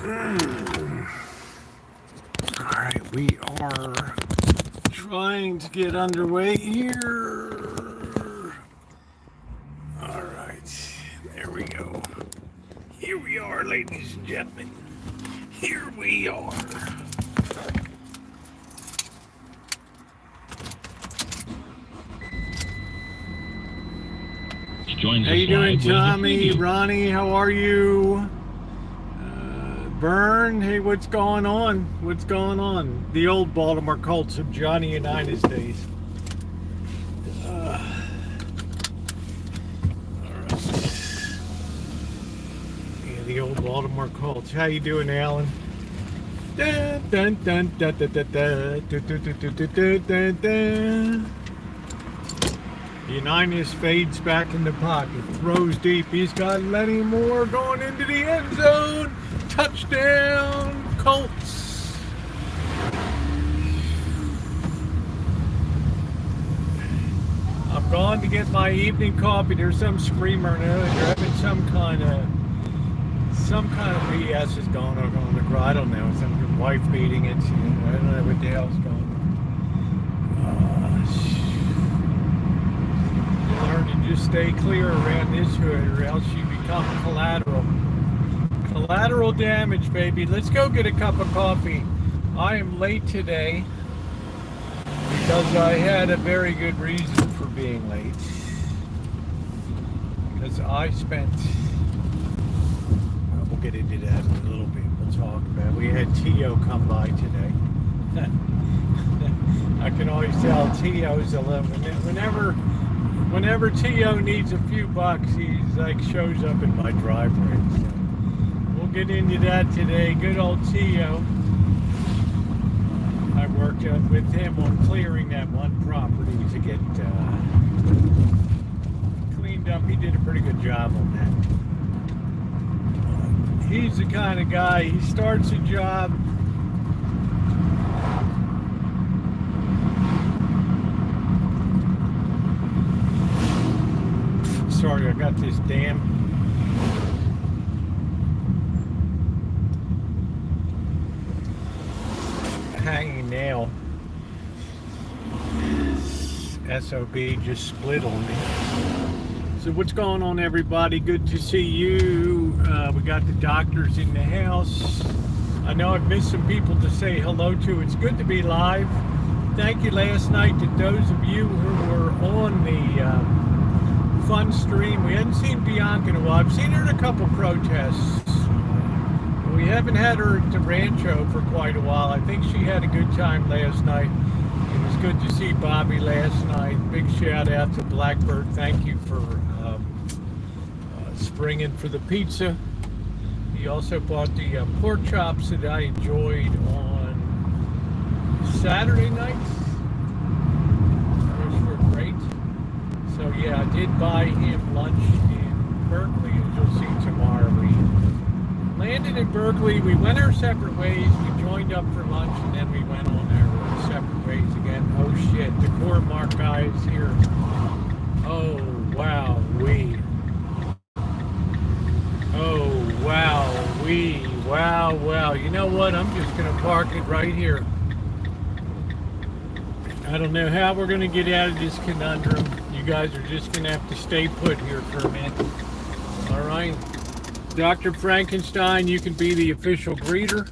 All right, we are trying to get underway here. All right, there we go. Here we are, ladies and gentlemen. Here we are. How you doing, Tommy? Ronnie, how are you? Bern, hey, what's going on? What's going on? The old Baltimore Colts of Johnny Unitas days. All right. Yeah, the old Baltimore Colts. How you doing, Alan? Dun, dun, dun, dun, dun, dun, dun, dun, dun, dun, dun, dun, dun. Unitas fades back in the pocket, throws deep. He's got Lenny Moore going into the end zone. Touchdown, Colts. I'm going to get my evening coffee. There's some screamer. They're having some kind of BS is going on the ground. I don't know. Some wife beating it. I don't know what the hell's going on. Learn to just stay clear around this hood, or else you become collateral damage, baby. Let's go get a cup of coffee. I am late today because I had a very good reason for being late, because I spent we'll get into that in a little bit. We'll talk about it. We had T.O. come by today. I can always tell T.O.'s a little, whenever T.O. needs a few bucks, he's like shows up in my driveway. So we'll get into that today. Good old T.O. I worked with him on clearing that one property to get cleaned up. He did a pretty good job on that. He's the kind of guy, he starts a job, sorry, I got this damn hanging nail. SOB just split on me. So what's going on, everybody? Good to see you. We got the doctors in the house. I know I've missed some people to say hello to. It's good to be live. Thank you last night to those of you who were on the fun stream. We hadn't seen Bianca in a while. I've seen her at a couple protests. We haven't had her at the Rancho for quite a while. I think she had a good time last night. It was good to see Bobby last night. Big shout out to Blackbird. Thank you for springing for the pizza. He also bought the pork chops that I enjoyed on Saturday nights. Those were great. So yeah, I did buy him lunch in Berkeley, as you'll see tomorrow. We landed in Berkeley. We went our separate ways. We joined up for lunch, and then we went on our separate ways again. Oh shit, the core mark guy is here. Oh wow, wow. You know what? I'm just gonna park it right here. I don't know how we're gonna get out of this conundrum. You guys are just gonna have to stay put here for a minute. All right, Dr. Frankenstein, you can be the official greeter.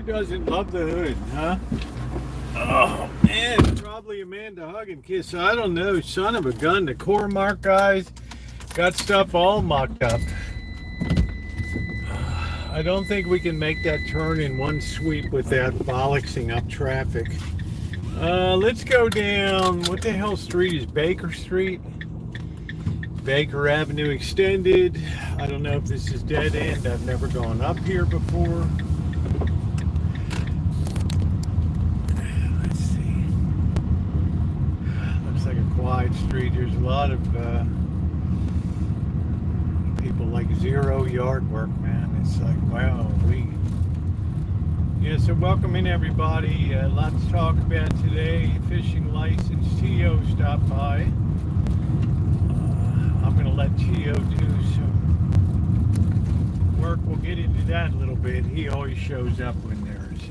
doesn't love the hood, huh? Oh man, probably Amanda hug and kiss. I don't know, son of a gun. The core mark guys got stuff all mocked up. I don't think we can make that turn in one sweep without bollocksing up traffic. Let's go down. What the hell street is Baker Street? Baker Avenue Extended. I don't know if this is dead end. I've never gone up here before. Let's see. Looks like a quiet street. There's a lot of people like zero yard work, man. It's like, wow, yeah, so welcome in everybody. A lot to talk about today. Fishing license. Tio stopped by. I'm going to let Tio do some work. We'll get into that a little bit. He always shows up when there's,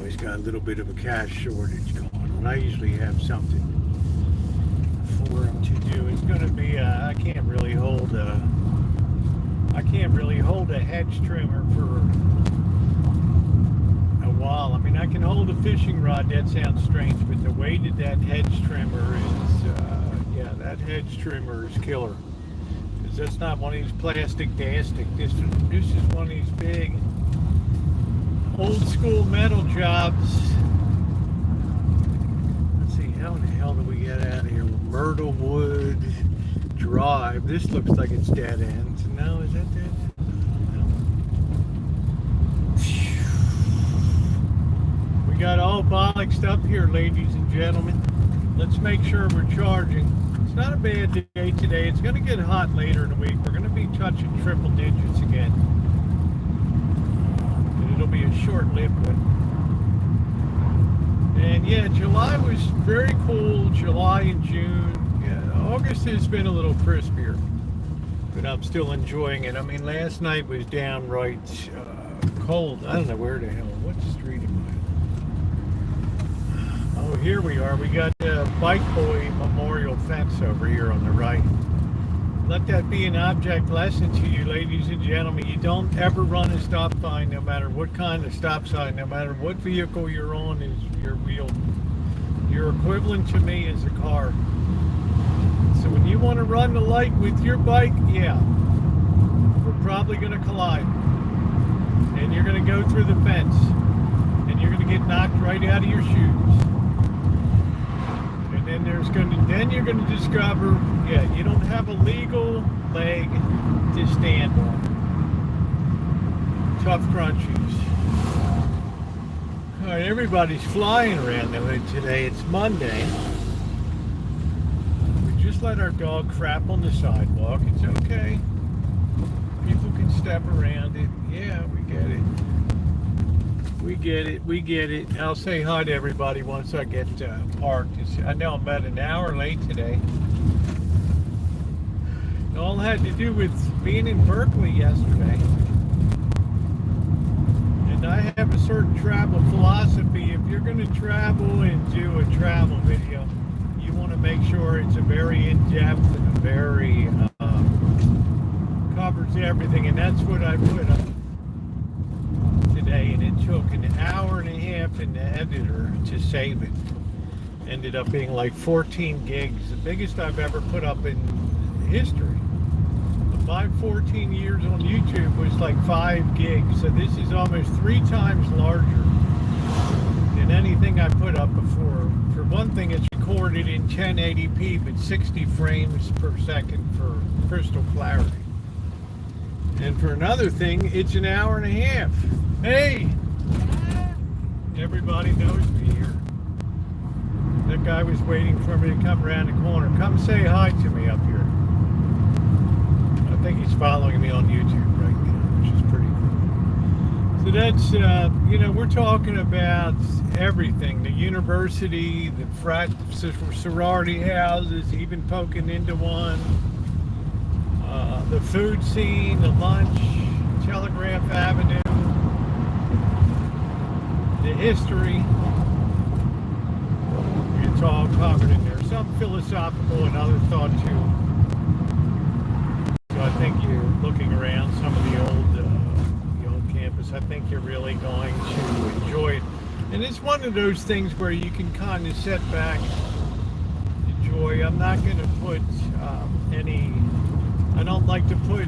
he's got a little bit of a cash shortage going on. I usually have something for him to do. It's going to be, I can't really hold a hedge trimmer for a while. I mean, I can hold a fishing rod. That sounds strange, but the weight of that hedge trimmer is, that hedge trimmer is killer. Because that's not one of these plastic dastic. This is one of these big, old school metal jobs. Let's see, how the hell do we get out of here? Myrtlewood Drive. This looks like it's dead ends. No, is that dead end? We got all bollocksed up here, ladies and gentlemen. Let's make sure we're charging. It's not a bad day today. It's going to get hot later in the week. We're going to be touching triple digits again. And it'll be a short-lived one. And yeah, July was very cool. July and June. Yeah, August has been a little crispier. But I'm still enjoying it. I mean, last night was downright cold. I don't know where the hell. What street am I on? Oh, here we are. We got the Bike Boy Memorial fence over here on the right. Let that be an object lesson to you, ladies and gentlemen. You don't ever run a stop sign, no matter what kind of stop sign, no matter what vehicle you're on is your wheel. You're equivalent to me as a car. So when you want to run the light with your bike, yeah, we're probably going to collide. And you're going to go through the fence. And you're going to get knocked right out of your shoes. And then you're going to discover, yeah, you don't have a legal leg to stand on. Tough crunchies. All right, everybody's flying around the hood today. It's Monday. We just let our dog crap on the sidewalk. It's okay. People can step around it. Yeah, we get it. We get it. I'll say hi to everybody once I get parked. I know I'm about an hour late today. It all had to do with being in Berkeley yesterday. And I have a certain travel philosophy. If you're going to travel and do a travel video, you want to make sure it's a very in-depth and a very covers everything. And that's what I put up today, and it took an hour and a half in the editor to save it. Ended up being like 14 gigs, the biggest I've ever put up in history. My 14 years on YouTube was like 5 gigs, so this is almost 3 times larger than anything I put up before. For one thing, it's recorded in 1080p, but 60 frames per second for crystal clarity. And for another thing, it's an hour and a half. Hey! Everybody knows me here. That guy was waiting for me to come around the corner. Come say hi to me up here. I think he's following me on YouTube right now, which is pretty cool. So that's, we're talking about everything. The university, the frat sorority houses, even poking into one. The food scene, the lunch, Telegraph Avenue, the history. It's all covered in there. Some philosophical and other thought too. So I think you're looking around some of the old campus. I think you're really going to enjoy it. And it's one of those things where you can kind of sit back, enjoy. I'm not going to put I don't like to put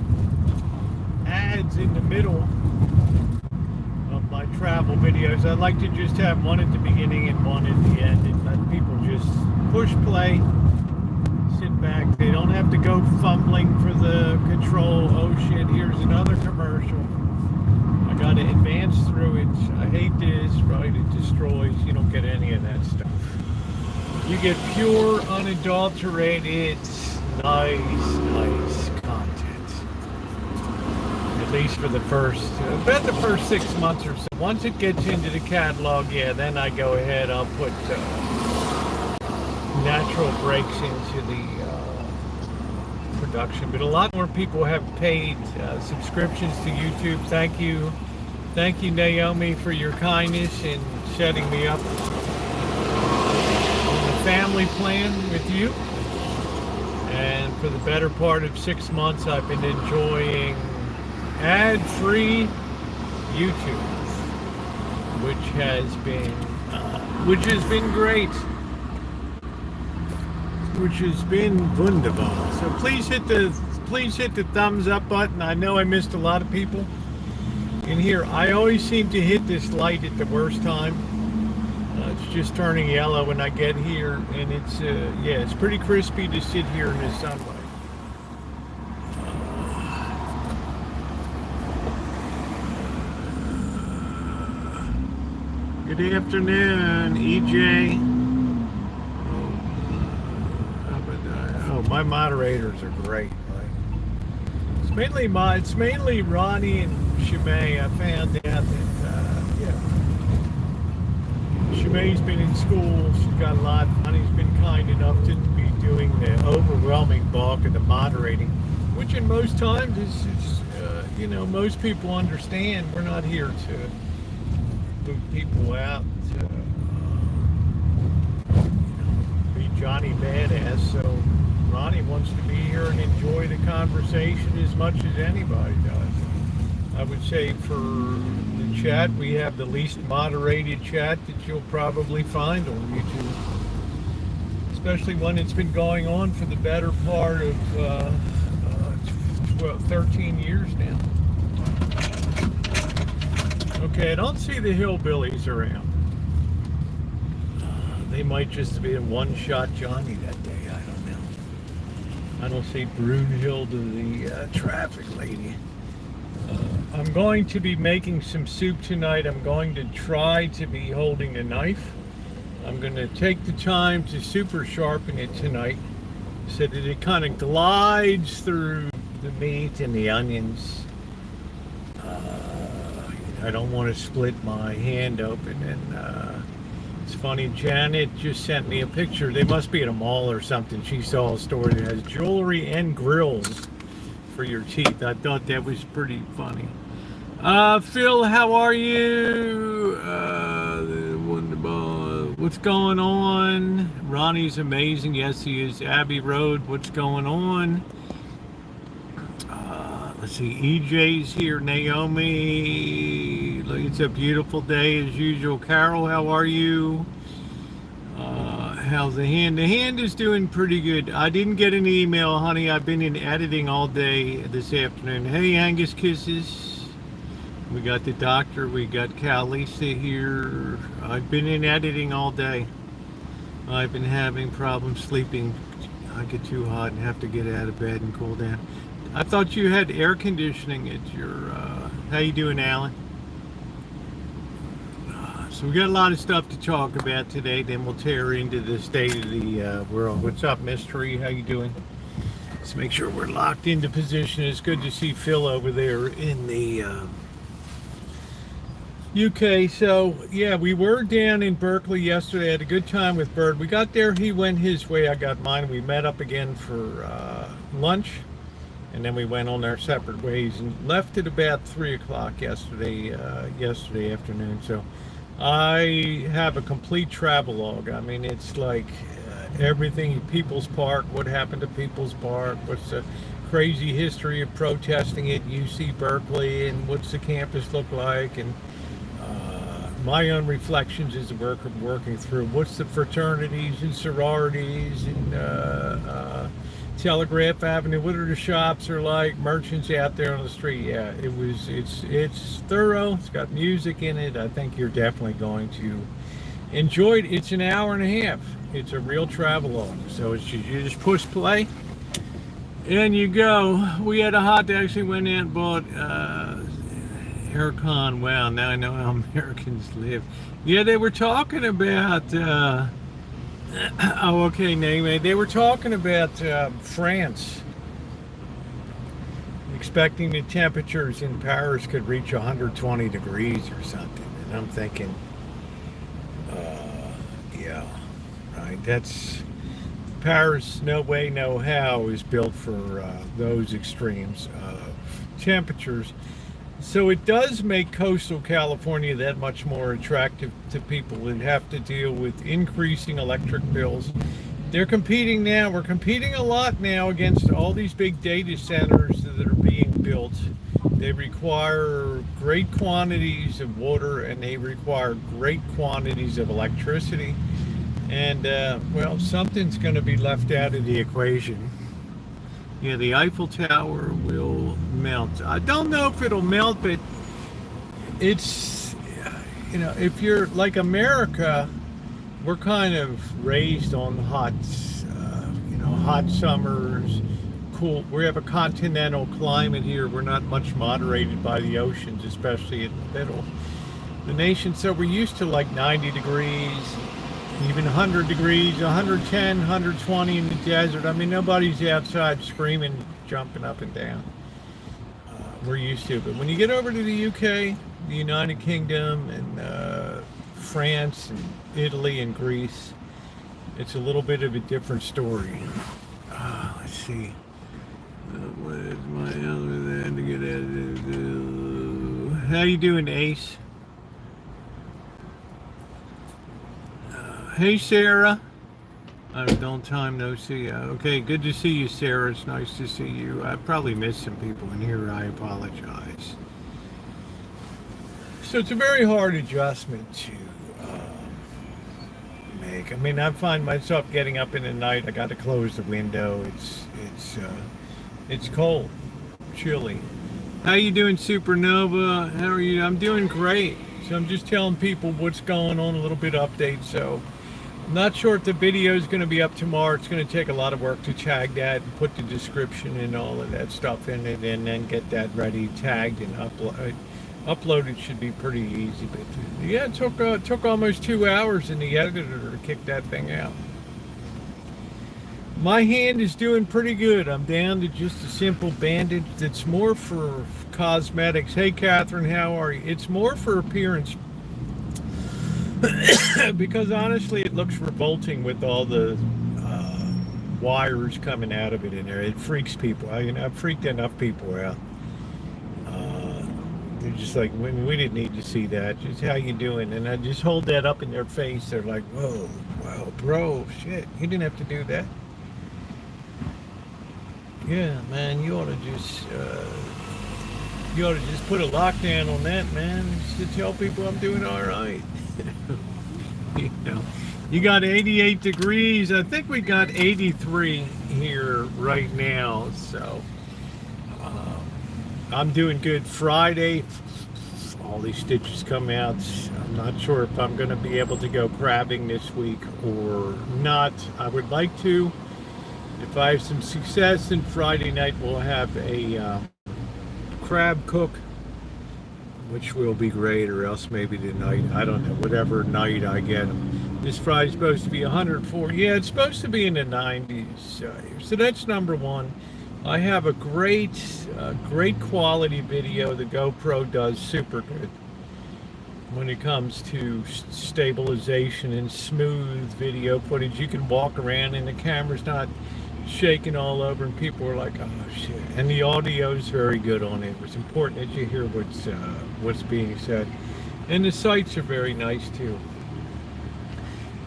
ads in the middle of my travel videos. I like to just have one at the beginning and one at the end, and let people just push play, sit back. They don't have to go fumbling for the control. Oh shit, here's another commercial. I gotta advance through it. I hate this, right? It destroys. You don't get any of that stuff. You get pure, unadulterated, nice content. At least for the first, about the first 6 months or so. Once it gets into the catalog, yeah, then I go ahead, I'll put natural breaks into the production. But a lot more people have paid subscriptions to YouTube. Thank you, Naomi, for your kindness in setting me up on the family plan with you. And for the better part of 6 months, I've been enjoying ad-free YouTube, which has been great, which has been wonderful. So please hit the thumbs up button. I know I missed a lot of people in here. I always seem to hit this light at the worst time. It's just turning yellow when I get here, and it's yeah, it's pretty crispy to sit here in the sunlight. Good afternoon, EJ. Oh, my moderators are great. Right? It's mainly Ronnie and Shimei. I found out that Shimei's been in school. She's got a lot. Ronnie's been kind enough to be doing the overwhelming bulk of the moderating, which in most times is most people understand. We're not here to boot people out to be Johnny Badass. So Ronnie wants to be here and enjoy the conversation as much as anybody does. I would say for the chat, we have the least moderated chat that you'll probably find on YouTube, especially when it's been going on for the better part of 13 years now. Okay, I don't see the hillbillies around. They might just have been one-shot Johnny that day. I don't know. I don't see Brunhilde, the traffic lady. I'm going to be making some soup tonight. I'm going to try to be holding a knife. I'm going to take the time to super sharpen it tonight so that it kind of glides through the meat and the onions. I don't want to split my hand open. And it's funny, Janet just sent me a picture. They must be at a mall or something. She saw a store that has jewelry and grills for your teeth. I thought that was pretty funny. Phil, how are you? What's going on? Ronnie's amazing. Yes, he is. Abbey Road, what's going on? Let's see, EJ's here. Naomi, it's a beautiful day as usual. Carol, how are you? How's the hand? The hand is doing pretty good. I didn't get an email, honey. I've been in editing all day this afternoon. Hey, Angus Kisses. We got the doctor. We got Calisa here. I've been in editing all day. I've been having problems sleeping. I get too hot and have to get out of bed and cool down. I thought you had air conditioning at your, how you doing, Alan? So we got a lot of stuff to talk about today. Then we'll tear into the state of the world. What's up, Mystery? How you doing? Let's make sure we're locked into position. It's good to see Phil over there in the UK. So yeah, we were down in Berkeley yesterday. I had a good time with Bird. We got there. He went his way. I got mine. We met up again for lunch. And then we went on our separate ways and left at about 3 o'clock yesterday afternoon. So I have a complete travelogue. I mean, it's like everything. People's Park. What happened to People's Park? crazy history of protesting at UC Berkeley, and what's the campus look like, and my own reflections as a worker working through what's the fraternities and sororities and Telegraph Avenue, what are the shops are like, merchants out there on the street. Yeah, it's thorough. It's got music in it. I think you're definitely going to enjoy it. It's an hour and a half. It's a real travel-log. So it's just, you just push play and you go. We had a hot day. Actually went out and bought aircon. Wow, now I know how Americans live. Yeah, they were talking about oh, okay, anyway, they were talking about France expecting the temperatures in Paris could reach 120 degrees or something, and I'm thinking, yeah, right, that's Paris, no way, no how is built for those extremes of temperatures. So it does make coastal California that much more attractive to people that have to deal with increasing electric bills. They're competing now. We're competing a lot now against all these big data centers that are being built. They require great quantities of water and they require great quantities of electricity. And, well, something's going to be left out of the equation. Yeah, the Eiffel Tower will melt. I don't know if it'll melt, but it's, you know, if you're like America, we're kind of raised on hot, you know, hot summers, cool. We have a continental climate here. We're not much moderated by the oceans, especially in the middle of the nation. So we're used to like 90 degrees. Even 100 degrees, 110, 120 in the desert. I mean, nobody's outside screaming, jumping up and down. We're used to it. But when you get over to the UK, the United Kingdom, and France, and Italy, and Greece, it's a little bit of a different story. Let's see. What is my other than to get at? How you doing, Ace? Hey, Sarah. Don't time no see. Okay, good to see you, Sarah. It's nice to see you. I probably missed some people in here. I apologize. So it's a very hard adjustment to make. I mean, I find myself getting up in the night. I got to close the window. It's cold, chilly. How you doing, Supernova? How are you? I'm doing great. So I'm just telling people what's going on, a little bit of update. So I'm not sure if the video is going to be up tomorrow. It's going to take a lot of work to tag that and put the description and all of that stuff in it, and then get that ready, tagged, and uploaded. Should be pretty easy. But yeah, it took almost 2 hours in the editor to kick that thing out. My hand is doing pretty good. I'm down to just a simple bandage that's more for cosmetics. Hey, Catherine, how are you? It's more for appearance. Because honestly, it looks revolting with all the wires coming out of it in there. It freaks people out. You know, I've freaked enough people out. They're just like, we didn't need to see that. Just how you doing? And I just hold that up in their face. They're like, whoa, wow, bro, shit, you didn't have to do that. Yeah, man, you ought to just put a lockdown on that, man, just to tell people I'm doing all right. You know, you got 88 degrees. I think we got 83 here right now. So I'm doing good. Friday, all these stitches come out. I'm not sure if I'm going to be able to go crabbing this week or not. I would like to. If I have some success, then Friday night we'll have a crab cook, which will be great, or else maybe tonight, I don't know, whatever night I get them. This Friday's supposed to be 104. Yeah, it's supposed to be in the 90s. So that's number one. I have a great quality video. The GoPro does super good when it comes to stabilization and smooth video footage. You can walk around and the camera's not shaking all over and people are like, oh shit. And the audio is very good on it. It's important that you hear what's being said. And the sights are very nice too.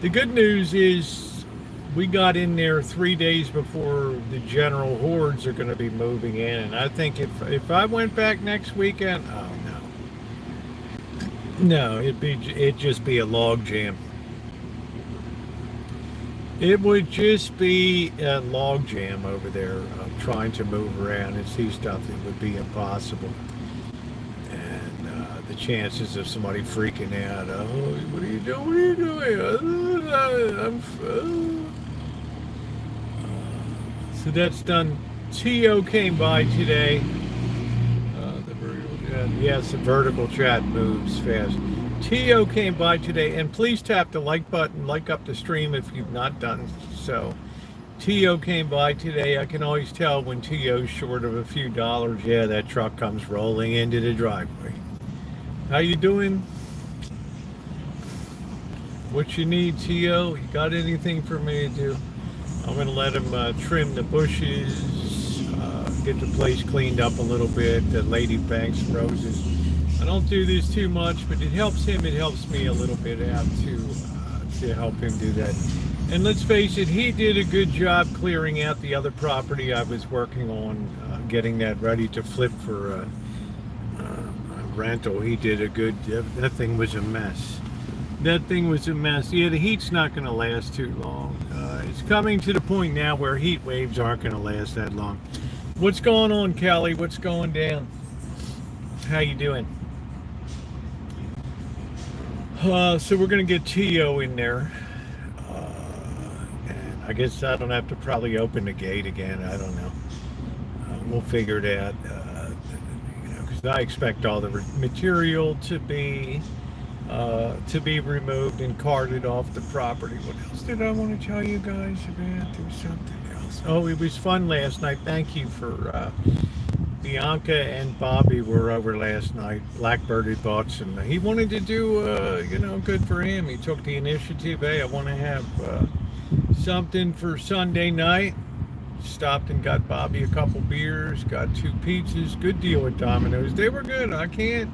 The good news is we got in there 3 days before the general hordes are going to be moving in, and I think if I went back next weekend, oh no, it'd just be a log jam. It would just be a log jam over there, trying to move around and see stuff. It would be impossible. And the chances of somebody freaking out, oh, what are you doing? What are you doing? So that's done. T.O. came by today. Yes, the vertical chat moves fast. T.O. came by today, and please tap the like button, like up the stream if you've not done so. T.O. came by today. I can always tell when T.O.'s short of a few dollars. Yeah, that truck comes rolling into the driveway. How you doing? What you need, T.O.? You got anything for me to do? I'm going to let him trim the bushes, get the place cleaned up a little bit, the lady banks and roses. I don't do this too much, but it helps him, it helps me a little bit out to help him do that. And let's face it, he did a good job clearing out the other property I was working on, getting that ready to flip for a rental. He did a good, that thing was a mess. That thing was a mess. Yeah, the heat's not going to last too long. It's coming to the point now where heat waves aren't going to last that long. What's going on, Kelly? What's going down? How you doing? So we're going to get T.O. in there. And I guess I don't have to probably open the gate again. I don't know. We'll figure it out. Because I expect all the material to be removed and carted off the property. What else did I want to tell you guys about? There was something else. Oh, it was fun last night. Thank you for Bianca and Bobby were over last night. Blackbird had bought some. He wanted to do, good for him. He took the initiative. Hey, I want to have something for Sunday night. Stopped and got Bobby a couple beers, got 2 pizzas. Good deal with Domino's. They were good. I can't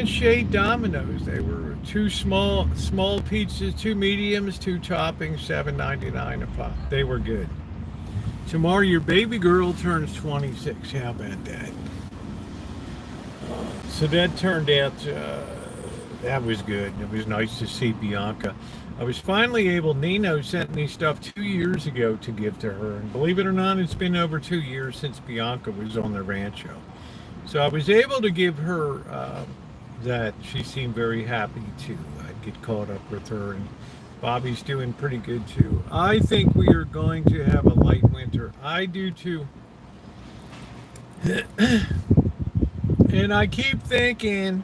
shade Domino's. They were 2 small pizzas, 2 mediums, 2 toppings, $7.99 a pop. They were good. Tomorrow your baby girl turns 26. How about that? So that turned out, that was good. It was nice to see Bianca. I was finally able, Nino sent me stuff 2 years ago to give to her. And believe it or not, it's been over 2 years since Bianca was on the Rancho. So I was able to give her that. She seemed very happy to get caught up with her. And Bobby's doing pretty good too. I think we are going to have a light winter. I do too. And I keep thinking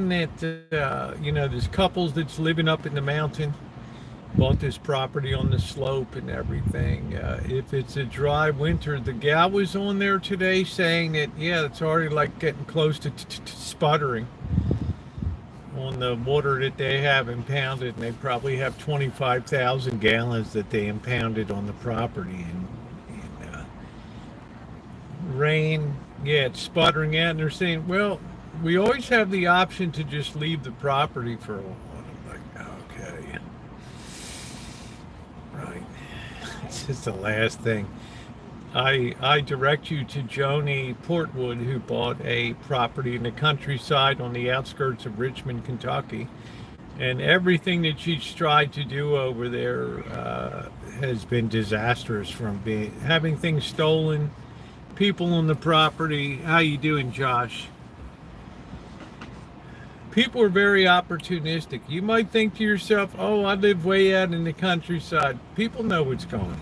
that, there's couples that's living up in the mountain, bought this property on the slope and everything. If it's a dry winter, the gal was on there today saying that, yeah, it's already like getting close to sputtering on the water that they have impounded, and they probably have 25,000 gallons that they impounded on the property. And rain, yeah, it's sputtering out, and they're saying, well, we always have the option to just leave the property for a while. I'm like, okay, right. It's just the last thing. I direct you to Joni Portwood, who bought a property in the countryside on the outskirts of Richmond, Kentucky. And everything that she's tried to do over there has been disastrous, from having things stolen, people on the property. How you doing, Josh? People are very opportunistic. You might think to yourself, oh, I live way out in the countryside. People know what's going on.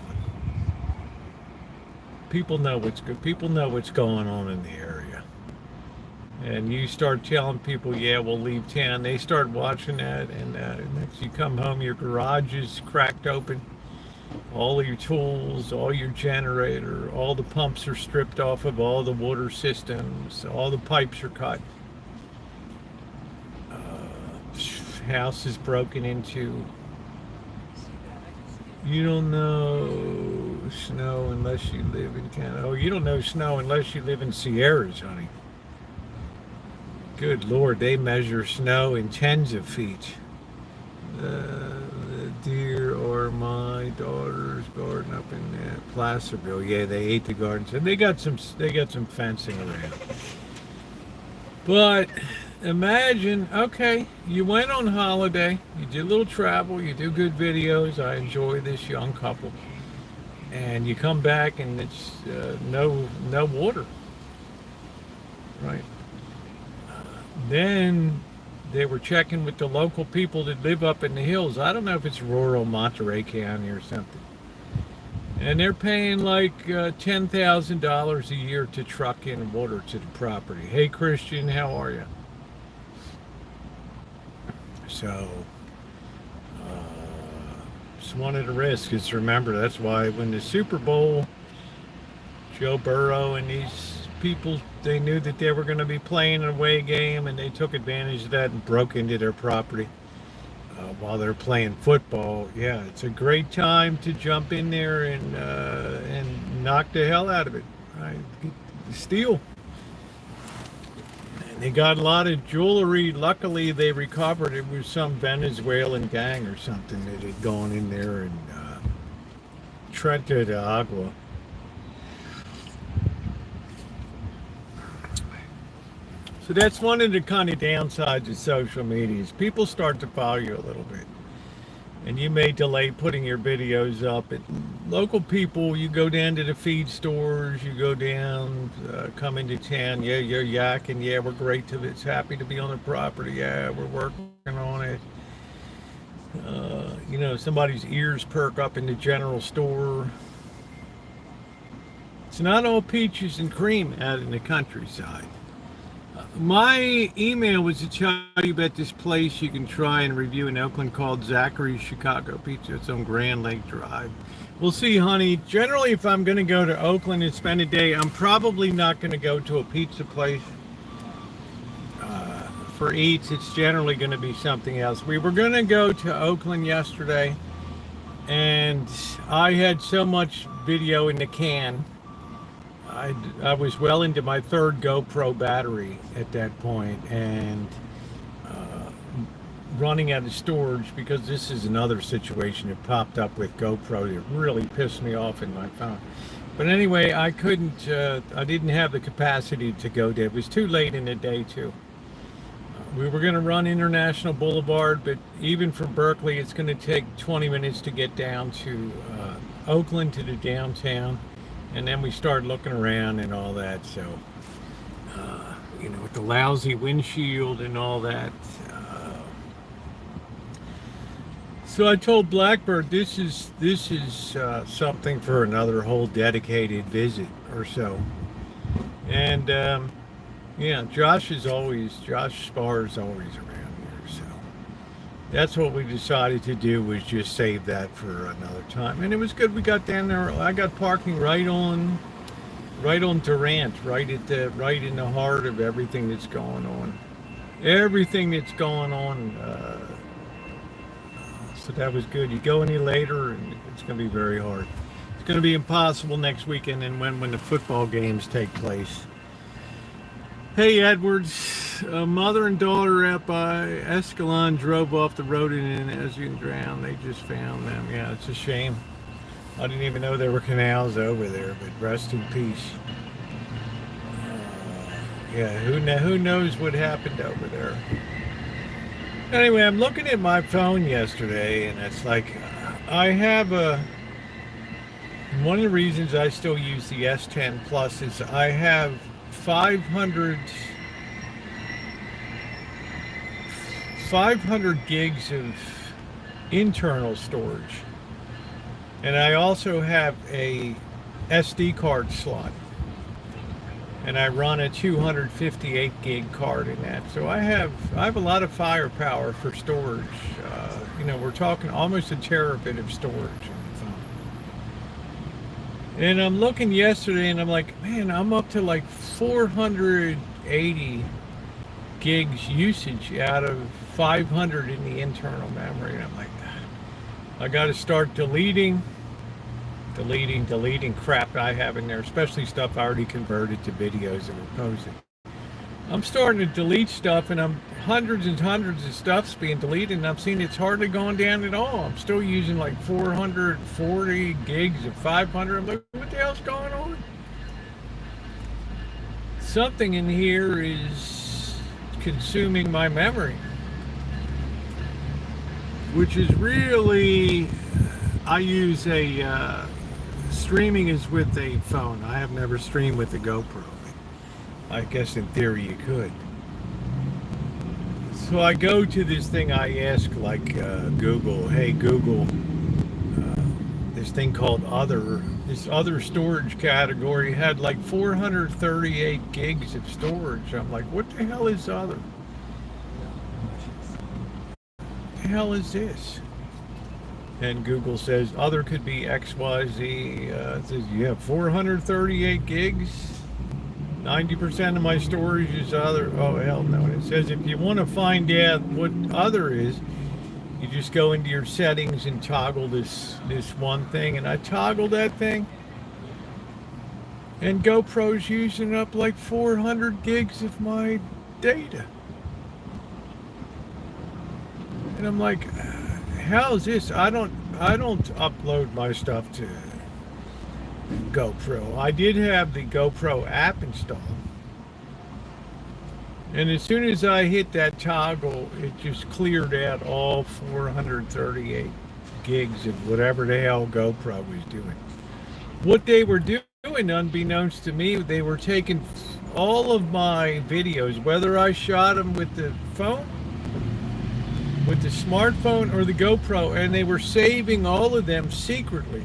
People know what's good. People know what's going on in the area. And you start telling people, yeah, we'll leave town. They start watching that, and next you come home, your garage is cracked open. All your tools, all your generator, all the pumps are stripped off of all the water systems. All the pipes are cut. House is broken into. You don't know snow unless you live in Canada. Oh, you don't know snow unless you live in Sierras, honey. Good Lord, they measure snow in tens of feet. Dear my daughter's garden up in Placerville. Yeah, they ate the gardens, and they got some fencing around. But imagine, okay, you went on holiday, you did a little travel, you do good videos. I enjoy this young couple, and you come back and it's no water, right? Then they were checking with the local people that live up in the hills. I don't know if it's rural Monterey County or something. And they're paying like $10,000 a year to truck in water to the property. Hey, Christian, how are you? So, just one of the risks is, remember, that's why when the Super Bowl, Joe Burrow and these people, they knew that they were going to be playing an away game, and they took advantage of that and broke into their property while they're playing football. Yeah, it's a great time to jump in there and knock the hell out of it. Right? Steal. And they got a lot of jewelry. Luckily, they recovered. It was some Venezuelan gang or something that had gone in there and Trenta de Agua. So that's one of the kind of downsides of social media is people start to follow you a little bit. And you may delay putting your videos up. Local people, you go down to the feed stores, you go down, come into town, yeah, you're yakking, yeah, we're great to it's happy to be on the property, yeah, we're working on it. You know, somebody's ears perk up in the general store. It's not all peaches and cream out in the countryside. My email was to tell you about this place you can try and review in Oakland called Zachary's Chicago Pizza. It's on Grand Lake Drive. We'll see, honey. Generally, if I'm going to go to Oakland and spend a day, I'm probably not going to go to a pizza place for eats. It's generally going to be something else. We were going to go to Oakland yesterday, and I had so much video in the can. I was well into my third GoPro battery at that point, and running out of storage, because this is another situation that popped up with GoPro that really pissed me off in my phone. But anyway, I couldn't, I didn't have the capacity to go there. It was too late in the day too. We were going to run International Boulevard, but even from Berkeley, it's going to take 20 minutes to get down to Oakland, to the downtown. And then we started looking around and all that. So, you know, with the lousy windshield and all that. So I told Blackbird, this is something for another whole dedicated visit or so. And yeah, Josh Spar is always around here. So that's what we decided to do, was just save that for another time. And it was good. We got down there. I got parking right on Durant, right in the heart of everything that's going on. So that was good. You go any later, and it's going to be very hard. It's going to be impossible next weekend, and when the football games take place. Hey, Edwards, mother and daughter out by Escalon drove off the road in an Asian drowned. They just found them. Yeah, it's a shame. I didn't even know there were canals over there, but rest in peace. Yeah, who knows what happened over there. Anyway, I'm looking at my phone yesterday, and it's like, I have one of the reasons I still use the S10 Plus is I have 500 gigs of internal storage, and I also have a SD card slot, and I run a 258 gig card in that. So I have a lot of firepower for storage. You know, we're talking almost a terabit of storage on the phone. And I'm looking yesterday, and I'm like, man, I'm up to like 480 gigs usage out of 500 in the internal memory. And I'm like, I got to start deleting crap I have in there, especially stuff I already converted to videos that we're posting. I'm starting to delete stuff, and I'm hundreds and hundreds of stuff's being deleted, and I'm seeing it's hardly going down at all. I'm still using like 440 gigs of 500. I'm like, what the hell's going on? Something in here is consuming my memory, which is really, I use a, streaming is with a phone. I have never streamed with a GoPro. I guess in theory you could. So I go to this thing, I ask like Google, hey Google, this thing called other, this other storage category had like 438 gigs of storage. I'm like, what the hell is other? What the hell is this? And Google says other could be XYZ. It says you have 438 gigs. 90% of my storage is other. Oh, hell no. And it says if you want to find out what other is, you just go into your settings and toggle this one thing. And I toggled that thing. And GoPro's using up like 400 gigs of my data. And I'm like, how is this? I don't upload my stuff to GoPro. I did have the GoPro app installed, and as soon as I hit that toggle, it just cleared out all 438 gigs of whatever the hell GoPro was doing. What they were doing, unbeknownst to me, they were taking all of my videos, whether I shot them with the phone, with the smartphone, or the GoPro, and they were saving all of them secretly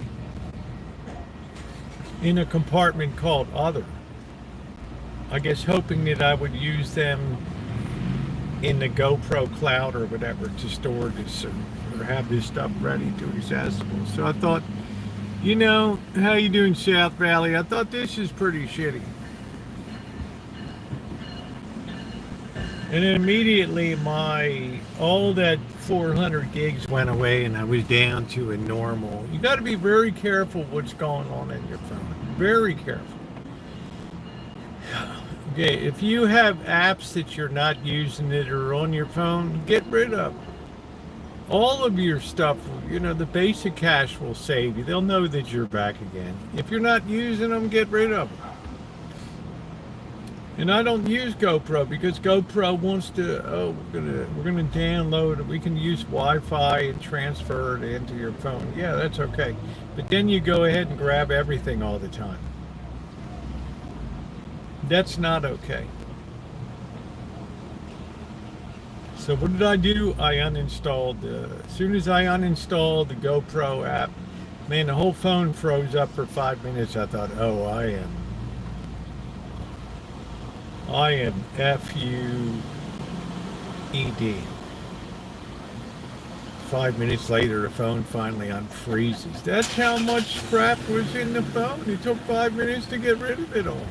in a compartment called other. I guess hoping that I would use them in the GoPro cloud or whatever to store this or have this stuff ready to accessible. So I thought, you know, how you doing, South Valley? I thought this is pretty shitty. And then immediately all that 400 gigs went away, and I was down to a normal. You got to be very careful what's going on in your phone. Very careful. Okay, if you have apps that you're not using that are on your phone, get rid of them. All of your stuff, you know, the basic cache will save you. They'll know that you're back again. If you're not using them, get rid of them. And I don't use GoPro because GoPro wants to, we're gonna download it. We can use Wi-Fi and transfer it into your phone. Yeah, that's okay. But then you go ahead and grab everything all the time. That's not okay. So what did I do? I uninstalled, as soon as I uninstalled the GoPro app, man, the whole phone froze up for 5 minutes. I thought, oh, I am F-U-E-D. 5 minutes later, the phone finally unfreezes. That's how much crap was in the phone. It took 5 minutes to get rid of it all.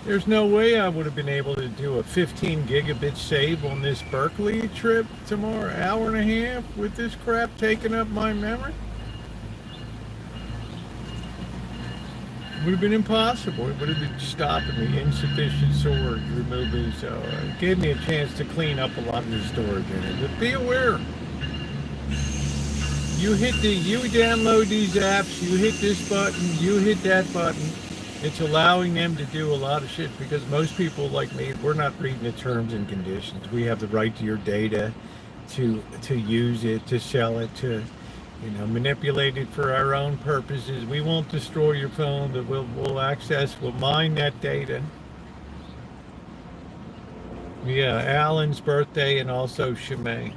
There's no way I would have been able to do a 15 gigabit save on this Berkeley trip tomorrow, hour and a half, with this crap taking up my memory. It would have been impossible. It would have been stopping me. Insufficient storage, removing. So it gave me a chance to clean up a lot of the storage in it. But be aware. You download these apps, you hit this button, you hit that button. It's allowing them to do a lot of shit because most people like me, we're not reading the terms and conditions. We have the right to your data, to use it, to sell it, to manipulate it for our own purposes. We won't destroy your phone, but we'll mine that data. Yeah, Alan's birthday and also Shimei.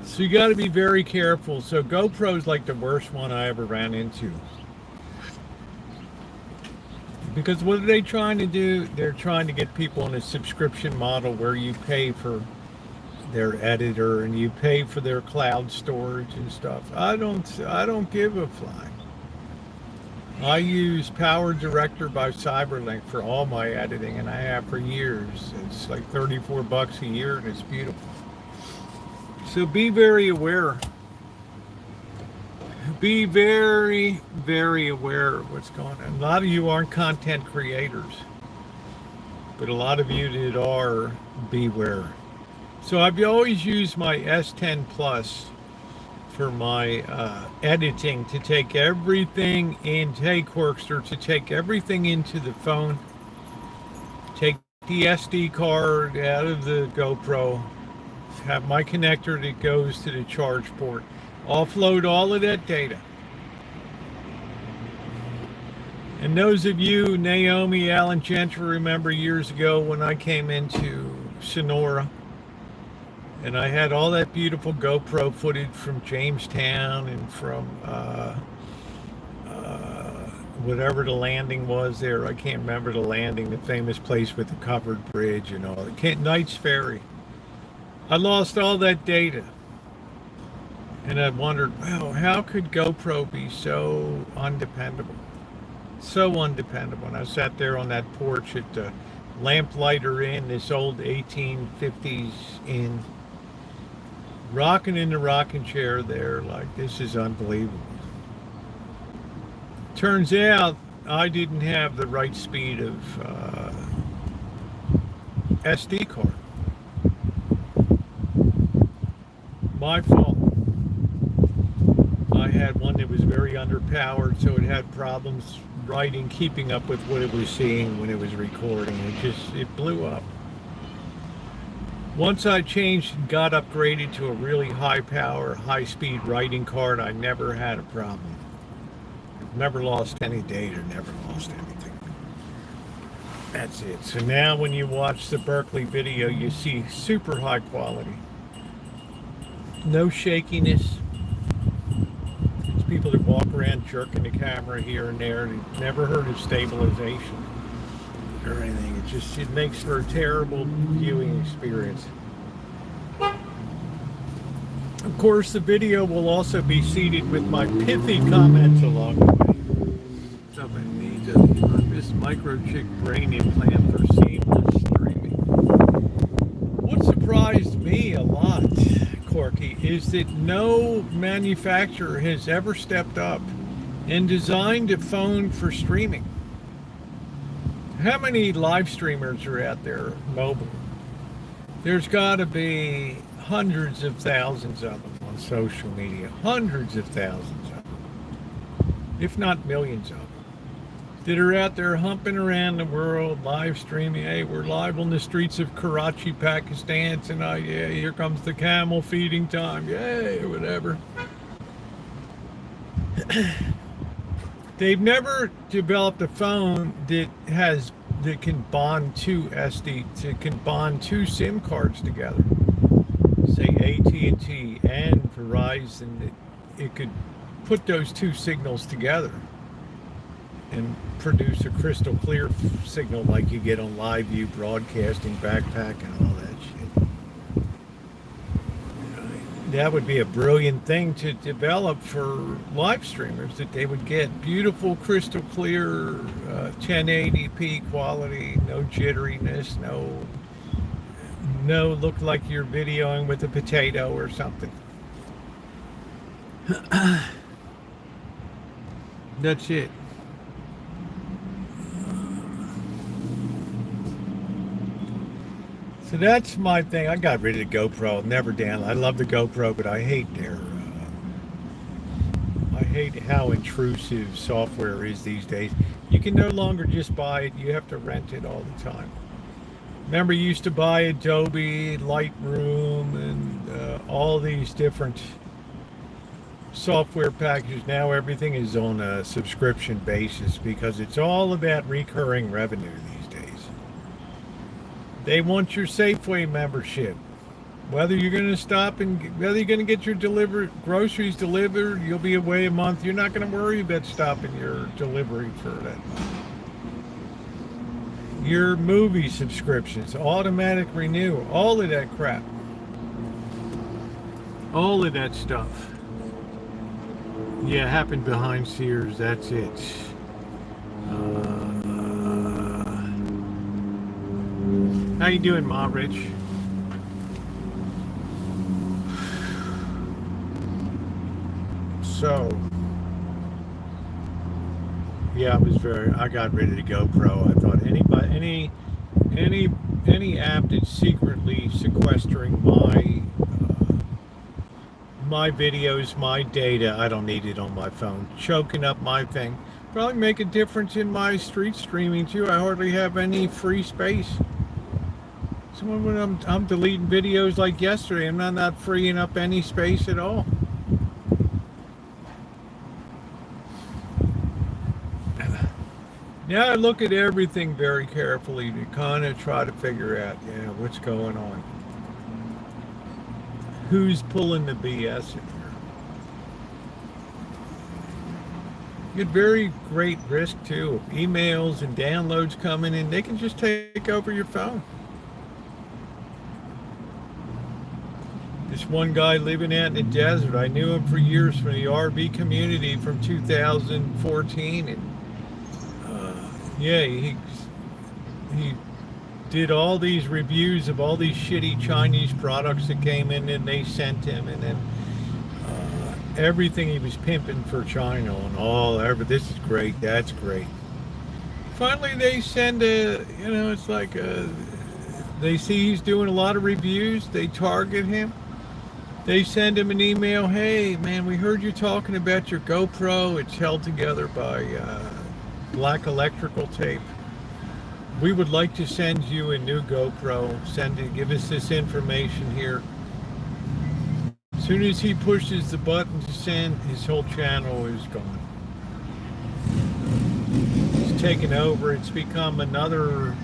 So you got to be very careful. So GoPro's like the worst one I ever ran into. Because what are they trying to do? They're trying to get people on a subscription model where you pay for their editor and you pay for their cloud storage and stuff. I don't give a fly. I use Power Director by Cyberlink for all my editing, and I have for years. It's like $34 a year, and it's beautiful. So be very aware. be very, very aware of what's going on. A lot of you aren't content creators, but a lot of you that are, beware. So I've always used my S10 Plus for my editing, to take everything in, take Workster, to take everything into the phone, take the SD card out of the GoPro, have my connector that goes to the charge port, offload all of that data. And those of you, Naomi, Alan Gentry, remember years ago when I came into Sonora and I had all that beautiful GoPro footage from Jamestown and from whatever the landing was there. I can't remember the landing, the famous place with the covered bridge and all. Knight's Ferry. I lost all that data. And I wondered, wow, how could GoPro be so undependable? So undependable. And I sat there on that porch at the Lamplighter Inn, this old 1850s inn, rocking in the rocking chair there, like, this is unbelievable. Turns out I didn't have the right speed of SD card. My fault. I had one that was very underpowered, so it had problems writing, keeping up with what it was seeing when it was recording. It blew up. Once I changed and got upgraded to a really high power, high speed writing card, I never had a problem. Never lost any data, never lost anything. That's it. So now when you watch the Berkeley video, you see super high quality. No shakiness. It's people that walk around jerking the camera here and there. They've never heard of stabilization or anything. It makes for a terrible viewing experience. Of course, the video will also be seeded with my pithy comments along the way. Something needs this microchip brain implant for seamless streaming. What surprised me a lot, Corky, is that no manufacturer has ever stepped up and designed a phone for streaming. How many live streamers are out there mobile? There's got to be hundreds of thousands of them on social media, hundreds of thousands of them, if not millions of them, that are out there humping around the world, live streaming. Hey, we're live on the streets of Karachi, Pakistan tonight. Yeah, here comes the camel feeding time. Yay, whatever. They've never developed a phone that can bond two SIM cards together. Say AT&T and Verizon, that it could put those two signals together and produce a crystal clear signal like you get on Live View Broadcasting, Backpack, and all that shit. That would be a brilliant thing to develop for live streamers, that they would get beautiful, crystal clear, 1080p quality, no jitteriness, no look like you're videoing with a potato or something. That's it. So that's my thing. I got rid of the GoPro. Never down. I love the GoPro, but I hate I hate how intrusive software is these days. You can no longer just buy it. You have to rent it all the time. Remember, you used to buy Adobe, Lightroom, and all these different software packages. Now everything is on a subscription basis because it's all about recurring revenue these days. They want your Safeway membership. Whether you're going to stop and whether you're going to get your groceries delivered, you'll be away a month. You're not going to worry about stopping your delivery for that month. Your movie subscriptions, automatic renewal, all of that crap. All of that stuff. Yeah, happened behind Sears, that's it. How you doing, Ma Rich? So, yeah, I got rid of the GoPro. I thought any app that's secretly sequestering my videos, my data, I don't need it on my phone. Choking up my thing. Probably make a difference in my street streaming too. I hardly have any free space. So when I'm deleting videos like yesterday, I'm not freeing up any space at all. Now I look at everything very carefully to kind of try to figure out, yeah, what's going on. Who's pulling the BS in here? You get very great risk too. Emails and downloads coming in, they can just take over your phone. This one guy living out in the desert, I knew him for years from the RV community from 2014, and yeah, he did all these reviews of all these shitty Chinese products that came in and they sent him, and then everything he was pimping for China and this is great, that's great. Finally, they send it's like they see he's doing a lot of reviews, they target him. They send him an email, hey man, we heard you talking about your GoPro, it's held together by black electrical tape. We would like to send you a new GoPro. Give us this information here. As soon as he pushes the button to send, his whole channel is gone. It's taken over. It's become another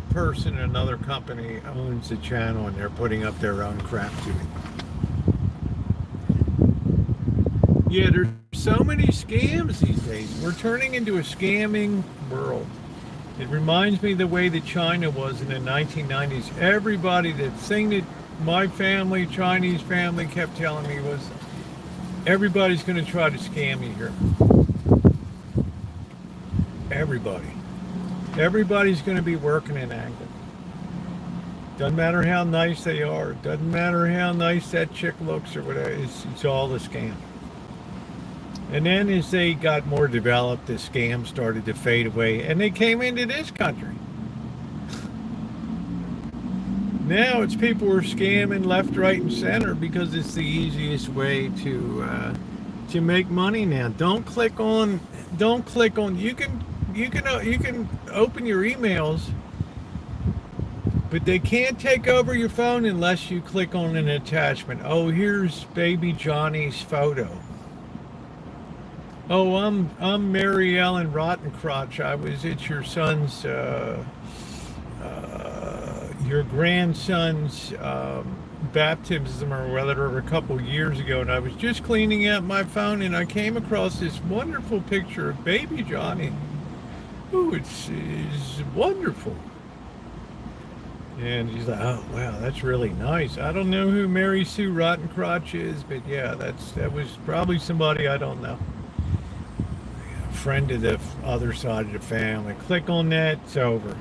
person, another company owns the channel, and they're putting up their own crap to it. Yeah, there's so many scams these days. We're turning into a scamming world. It reminds me of the way that China was in the 1990s. Everybody, the thing that my family, Chinese family, kept telling me was, everybody's going to try to scam you here. Everybody. Everybody's going to be working an angle. Doesn't matter how nice they are. Doesn't matter how nice that chick looks or whatever. It's all a scam. And then as they got more developed, the scams started to fade away, and they came into this country. Now it's people who are scamming left, right, and center because it's the easiest way to make money now. Don't click on. You can open your emails, but they can't take over your phone unless you click on an attachment. Oh, here's baby Johnny's photo. Oh, I'm Mary Ellen Rottencrotch. I was at your son's, your grandson's baptism or whatever a couple years ago, and I was just cleaning out my phone, and I came across this wonderful picture of baby Johnny. Ooh, it's wonderful. And he's like, oh wow, that's really nice. I don't know who Mary Sue Rottencrotch is, but yeah, that was probably somebody I don't know. Friend of the other side of the family. Click on that, it's over.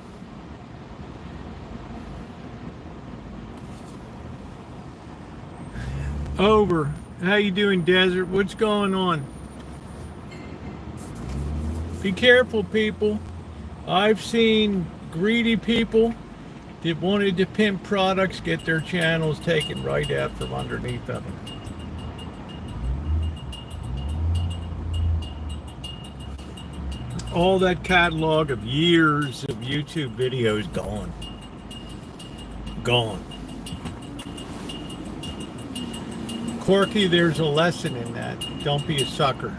Over. How you doing, Desert? What's going on? Be careful, people. I've seen greedy people that wanted to pimp products get their channels taken right out from underneath of them. All that catalog of years of YouTube videos gone. Gone. Corky, there's a lesson in that. Don't be a sucker.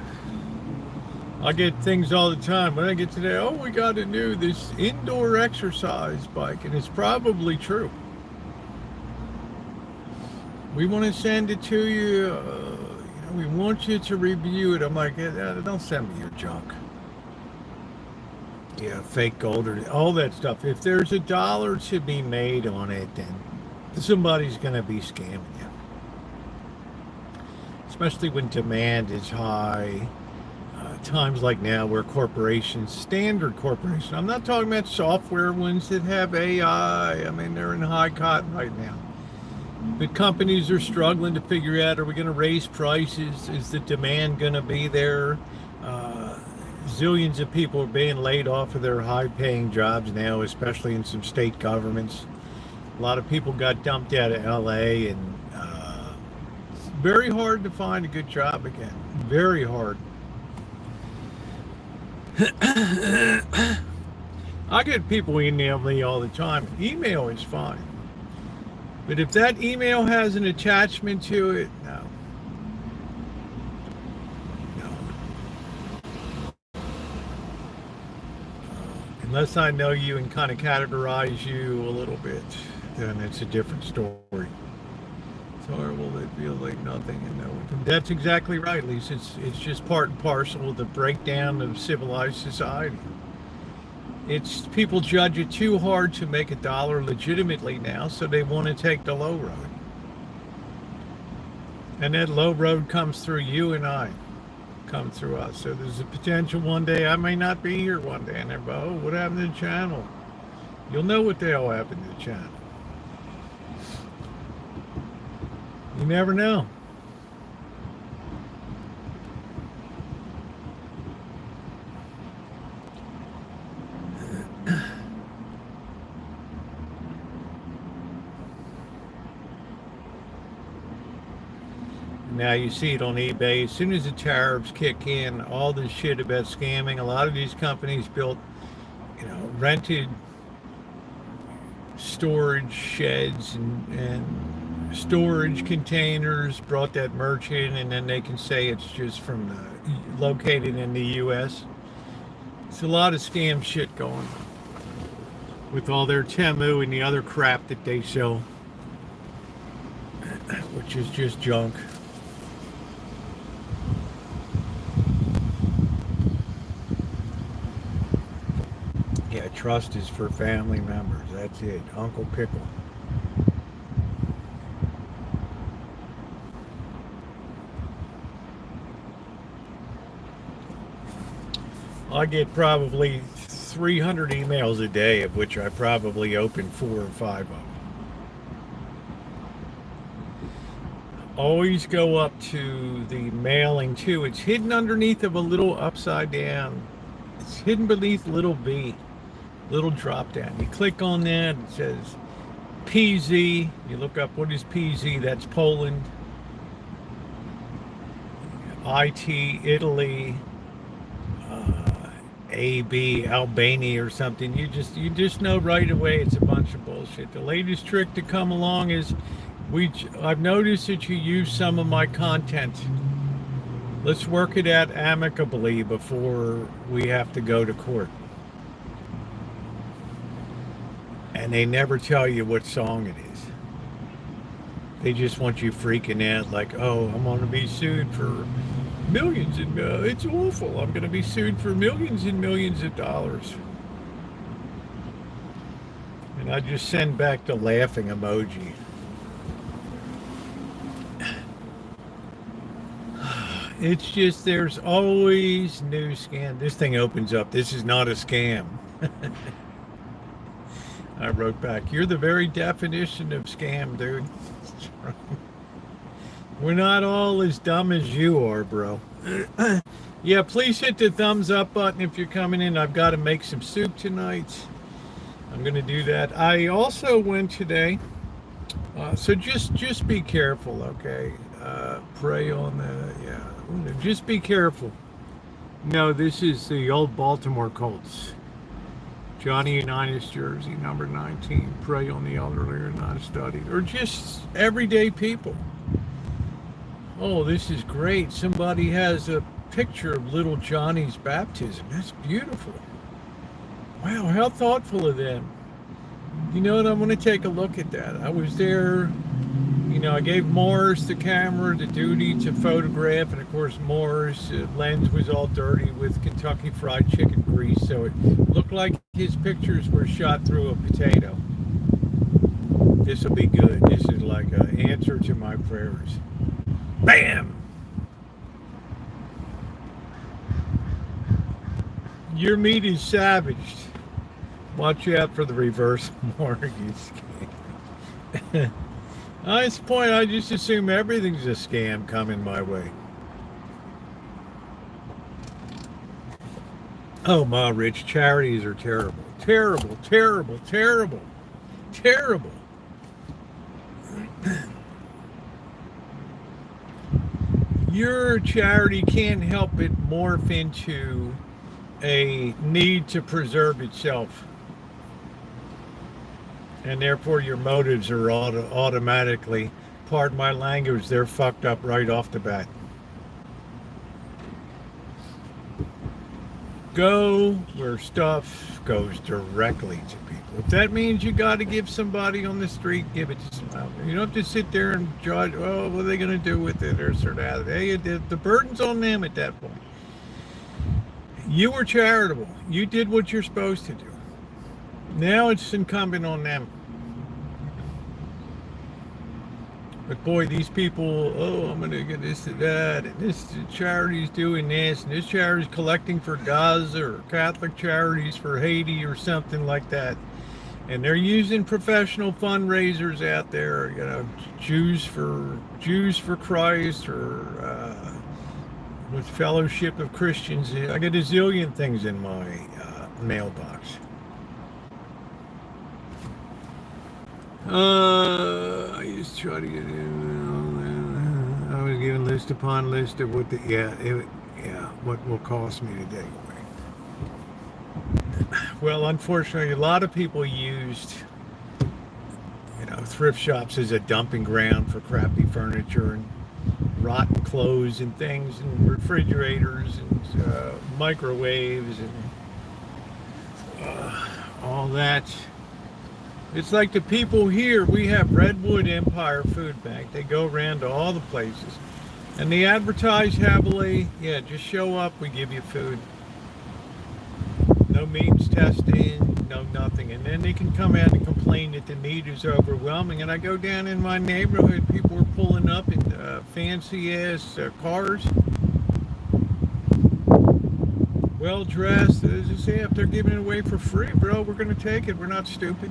I get things all the time. When I get today, oh, we got to do this indoor exercise bike, and it's probably true. We want to send it to you. We want you to review it. I'm like, don't send me your junk. Yeah, fake gold or all that stuff. If there's $1 to be made on it, then somebody's going to be scamming you. Especially when demand is high. Times like now where corporations, standard corporations, I'm not talking about software ones that have AI. I mean, they're in high cotton right now. But companies are struggling to figure out, are we going to raise prices? Is the demand going to be there? zillions of people are being laid off of their high-paying jobs now, especially in some state governments. A lot of people got dumped out of LA, and it's very hard to find a good job again. Very hard. I get people email me all the time. Email is fine. But if that email has an attachment to it, no. Unless I know you and kind of categorize you a little bit, then it's a different story. It's horrible. It feels like nothing. And no, that's exactly right, Lisa. It's just part and parcel of the breakdown of civilized society. It's people judge it too hard to make a dollar legitimately now, so they want to take the low road. And that low road comes through you and I. Come through us. So there's a potential one day I may not be here one day, and they're like, oh, what happened to the channel? You'll know what the hell happened to the channel. You never know. Now you see it on eBay. As soon as the tariffs kick in, all this shit about scamming. A lot of these companies built, rented storage sheds and storage containers, brought that merch in, and then they can say it's just from located in the U.S. It's a lot of scam shit going on with all their Temu and the other crap that they sell, which is just junk. Yeah, trust is for family members. That's it. Uncle Pickle. I get probably 300 emails a day, of which I probably open 4 or 5 of them. Always go up to the mailing too. It's hidden underneath of a little upside down. It's hidden beneath little B. Little drop down. You click on that, it says PZ. You look up what is PZ, that's Poland. IT, Italy, AB, Albania or something. You just know right away it's a bunch of bullshit. The latest trick to come along is I've noticed that you use some of my content. Let's work it out amicably before we have to go to court. And they never tell you what song it is. They just want you freaking out like, oh, I'm going to be sued for millions and it's awful. I'm going to be sued for millions and millions of dollars. And I just send back the laughing emoji. It's just, there's always new scam. This thing opens up. This is not a scam. I wrote back, you're the very definition of scam, dude. We're not all as dumb as you are, bro. Yeah, please hit the thumbs up button if you're coming in. I've got to make some soup tonight. I'm going to do that. I also went today, so just be careful, okay? Pray on that, yeah. Just be careful. No, this is the old Baltimore Colts. Johnny Unitas jersey, number 19. Pray on the elderly or not studied. Or just everyday people. Oh, this is great. Somebody has a picture of little Johnny's baptism. That's beautiful. Wow, how thoughtful of them. You know what? I'm going to take a look at that. I was there, I gave Morris the camera, the duty to photograph, and of course Morris' lens was all dirty with Kentucky Fried Chicken grease, so it looked like his pictures were shot through a potato. This will be good. This is like an answer to my prayers. Bam! Your meat is savaged. Watch out for the reverse mortgage scam. At this point, I just assume everything's a scam coming my way. Oh, Ma Rich, charities are terrible. Terrible, terrible, terrible, terrible. Your charity can't help but morph into a need to preserve itself. And therefore your motives are automatically, pardon my language, they're fucked up right off the bat. Go where stuff goes directly to people. If that means you got to give somebody on the street, give it to somebody. You don't have to sit there and judge, oh, what are they going to do with it or sort of. Hey, the burden's on them at that point. You were charitable. You did what you're supposed to do. Now it's incumbent on them. But boy, these people, oh, I'm going to get this and that, and this charity's doing this, and this charity's collecting for Gaza, or Catholic charities for Haiti, or something like that. And they're using professional fundraisers out there, you know, Jews for Christ, or with Fellowship of Christians. I get a zillion things in my mailbox. I just try to get in. I was given list upon list of what what will cost me today. Well, unfortunately, a lot of people used, you know, thrift shops as a dumping ground for crappy furniture and rotten clothes and things, and refrigerators and microwaves and all that. It's like the people here, we have Redwood Empire Food Bank. They go around to all the places. And they advertise heavily, yeah, just show up, we give you food. No means testing, no nothing. And then they can come out and complain that the need is overwhelming. And I go down in my neighborhood, people are pulling up in fancy-ass cars. Well-dressed. As I say, if they're giving it away for free, bro, we're going to take it. We're not stupid.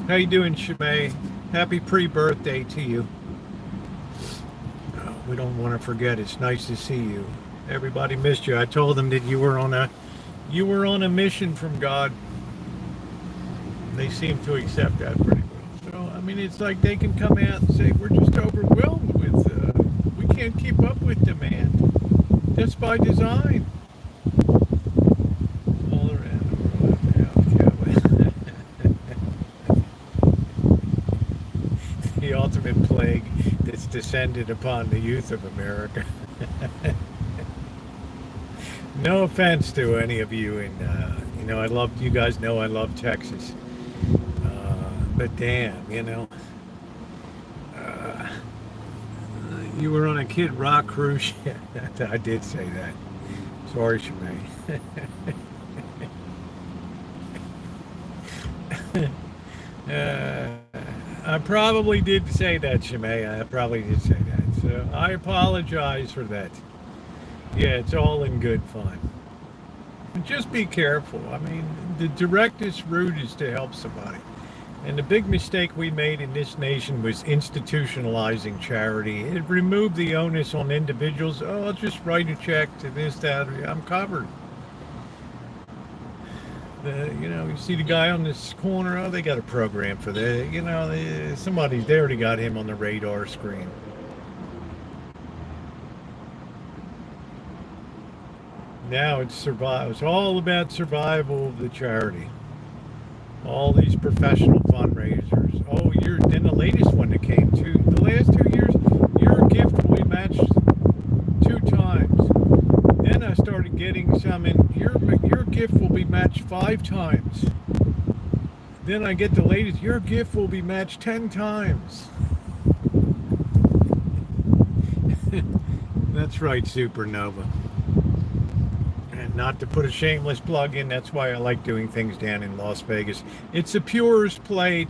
How you doing, Shimei? Happy pre-birthday to you. We don't want to forget. It's nice to see you. Everybody missed you. I told them that you were on a mission from God. They seem to accept that pretty well. So I mean, it's like they can come out and say we're just overwhelmed with. We can't keep up with demand. That's by design. All around the world. The ultimate plague that's descended upon the youth of America. No offense to any of you, and you know, you guys know I love Texas, but damn, you know, you were on a Kid Rock cruise ship. I did say that. Sorry, Shemay. I probably did say that, Shemay. I probably did say that. So I apologize for that. Yeah, it's all in good fun. Just be careful. I mean, the directest route is to help somebody. And the big mistake we made in this nation was institutionalizing charity. It removed the onus on individuals. Oh, I'll just write a check to this, that, I'm covered. You know, you see the guy on this corner, oh, they got a program for that. You know, they already got him on the radar screen. Now it's all about survival of the charity. All these professional fundraisers. Oh, then the latest one that came to the last 2 years, your gift will be matched 2 times. Then I started getting some, and your gift will be matched 5 times. Then I get the latest, your gift will be matched 10 times. That's right, Supernova. And not to put a shameless plug in, that's why I like doing things down in Las Vegas. It's the purest play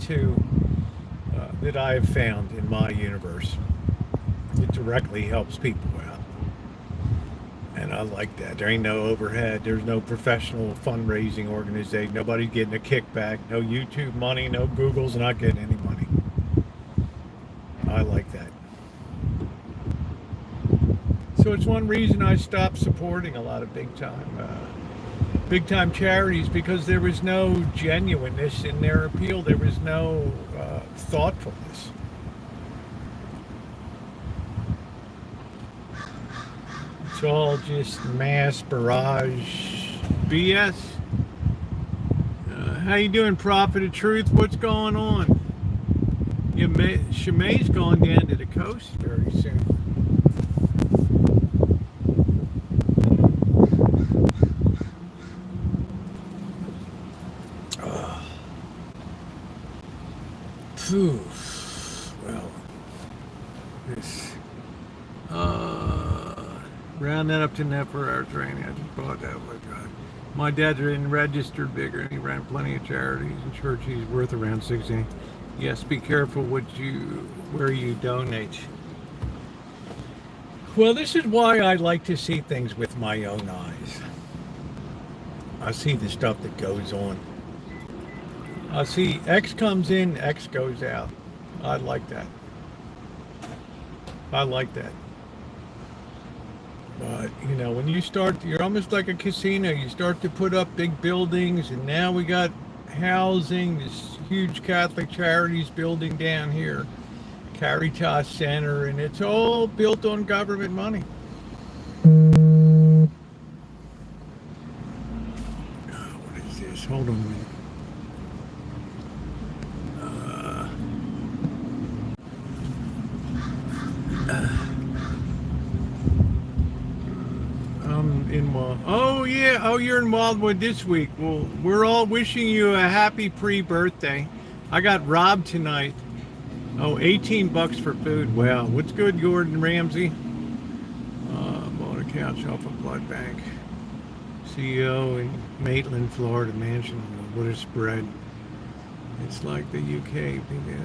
that I have found in my universe. It directly helps people out. And I like that. There ain't no overhead. There's no professional fundraising organization. Nobody's getting a kickback. No YouTube money. No Google's not getting any money. I like that. So it's one reason I stopped supporting a lot of big time charities, because there was no genuineness in their appeal. There was no thoughtfulness. It's all just mass barrage BS. How you doing, Prophet of Truth? What's going on? Yeah, Shemai's going down to the coast very soon. Well, this round that up to net per hour training. I just bought that one. My dad's in registered bigger, and he ran plenty of charities and churches. He's worth around 60. Yes, be careful where you donate. Well, this is why I like to see things with my own eyes. I see the stuff that goes on. I see X comes in, X goes out. I like that. I like that. But, you know, when you start, you're almost like a casino. You start to put up big buildings, and now we got housing, this huge Catholic Charities building down here, Caritas Center, and it's all built on government money. What is this? Hold on a minute. Oh, you're in Wildwood this week. Well, we're all wishing you a happy pre-birthday. I got robbed tonight. Oh, $18 for food. Wow, what's good, Gordon Ramsay? Bought a couch off a blood bank. CEO in Maitland, Florida mansion. What a spread. It's like the UK.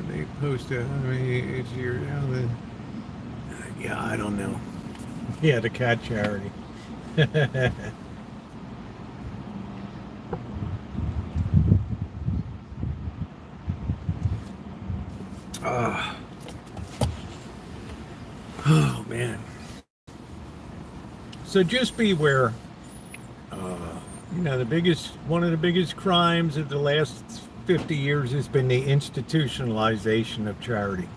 They post a, it's your, yeah, I don't know. Yeah, the cat charity. Oh man. So just beware. You know, one of the biggest crimes of the last 50 years has been the institutionalization of charity.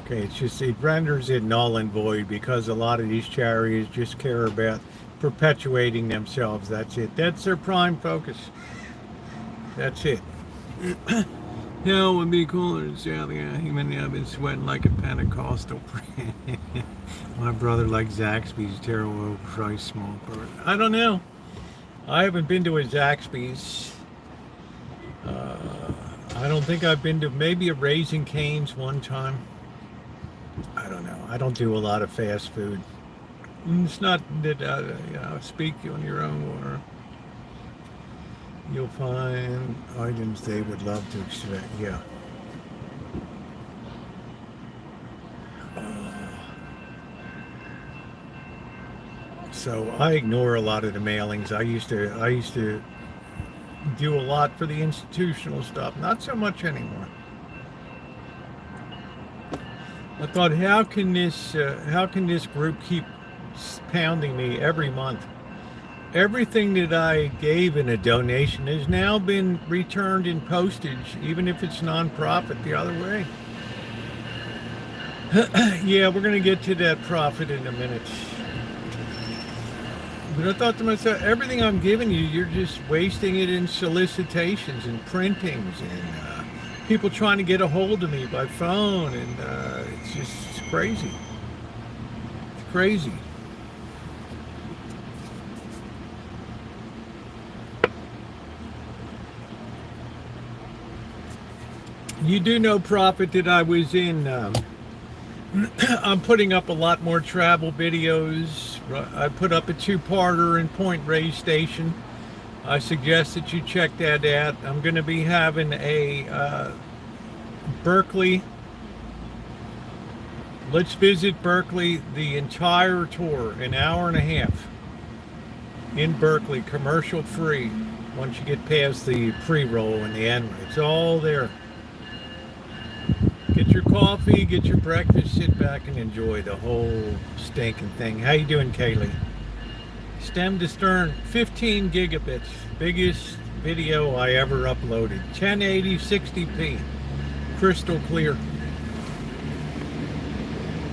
Okay, it renders it null and void, because a lot of these charities just care about perpetuating themselves. That's it. That's their prime focus. That's it. Hell would be cooler than Sally. I've been sweating like a Pentecostal. My brother likes Zaxby's terrible price small part. I don't know. I haven't been to a Zaxby's. I don't think I've been to, maybe a Raising Cane's one time. I don't know. I don't do a lot of fast food. It's not that, you know, speak on your own water. You'll find items they would love to expect. Yeah. So I ignore a lot of the mailings. I used to do a lot for the institutional stuff. Not so much anymore. I thought, how can this group keep pounding me every month? Everything that I gave in a donation has now been returned in postage, even if it's nonprofit the other way. Yeah, we're going to get to that profit in a minute. But I thought to myself, everything I'm giving you, you're just wasting it in solicitations and printings and people trying to get a hold of me by phone, and it's crazy. It's crazy. You do know, Prophet, that I was in, I'm putting up a lot more travel videos. I put up a 2-parter in Point Reyes Station. I suggest that you check that out. I'm going to be having a Berkeley. Let's visit Berkeley, the entire tour, an hour and a half in Berkeley, commercial free. Once you get past the pre-roll and the end, it's all there. Get your coffee, get your breakfast, sit back and enjoy the whole stinking thing. How you doing, Kaylee? Stem to stern, 15 gigabits. Biggest video I ever uploaded. 1080, 60p. Crystal clear.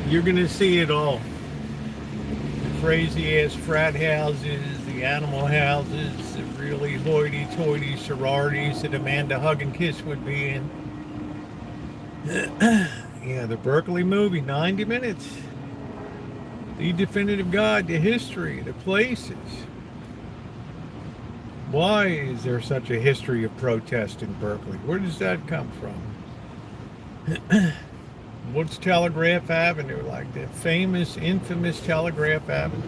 You're going to see it all. The crazy ass frat houses, the animal houses, the really hoity-toity sororities that Amanda Hug and Kiss would be in. Yeah, the Berkeley movie, 90 minutes. The definitive guide, the history, the places. Why is there such a history of protest in Berkeley? Where does that come from? What's Telegraph Avenue like? The famous, infamous Telegraph Avenue.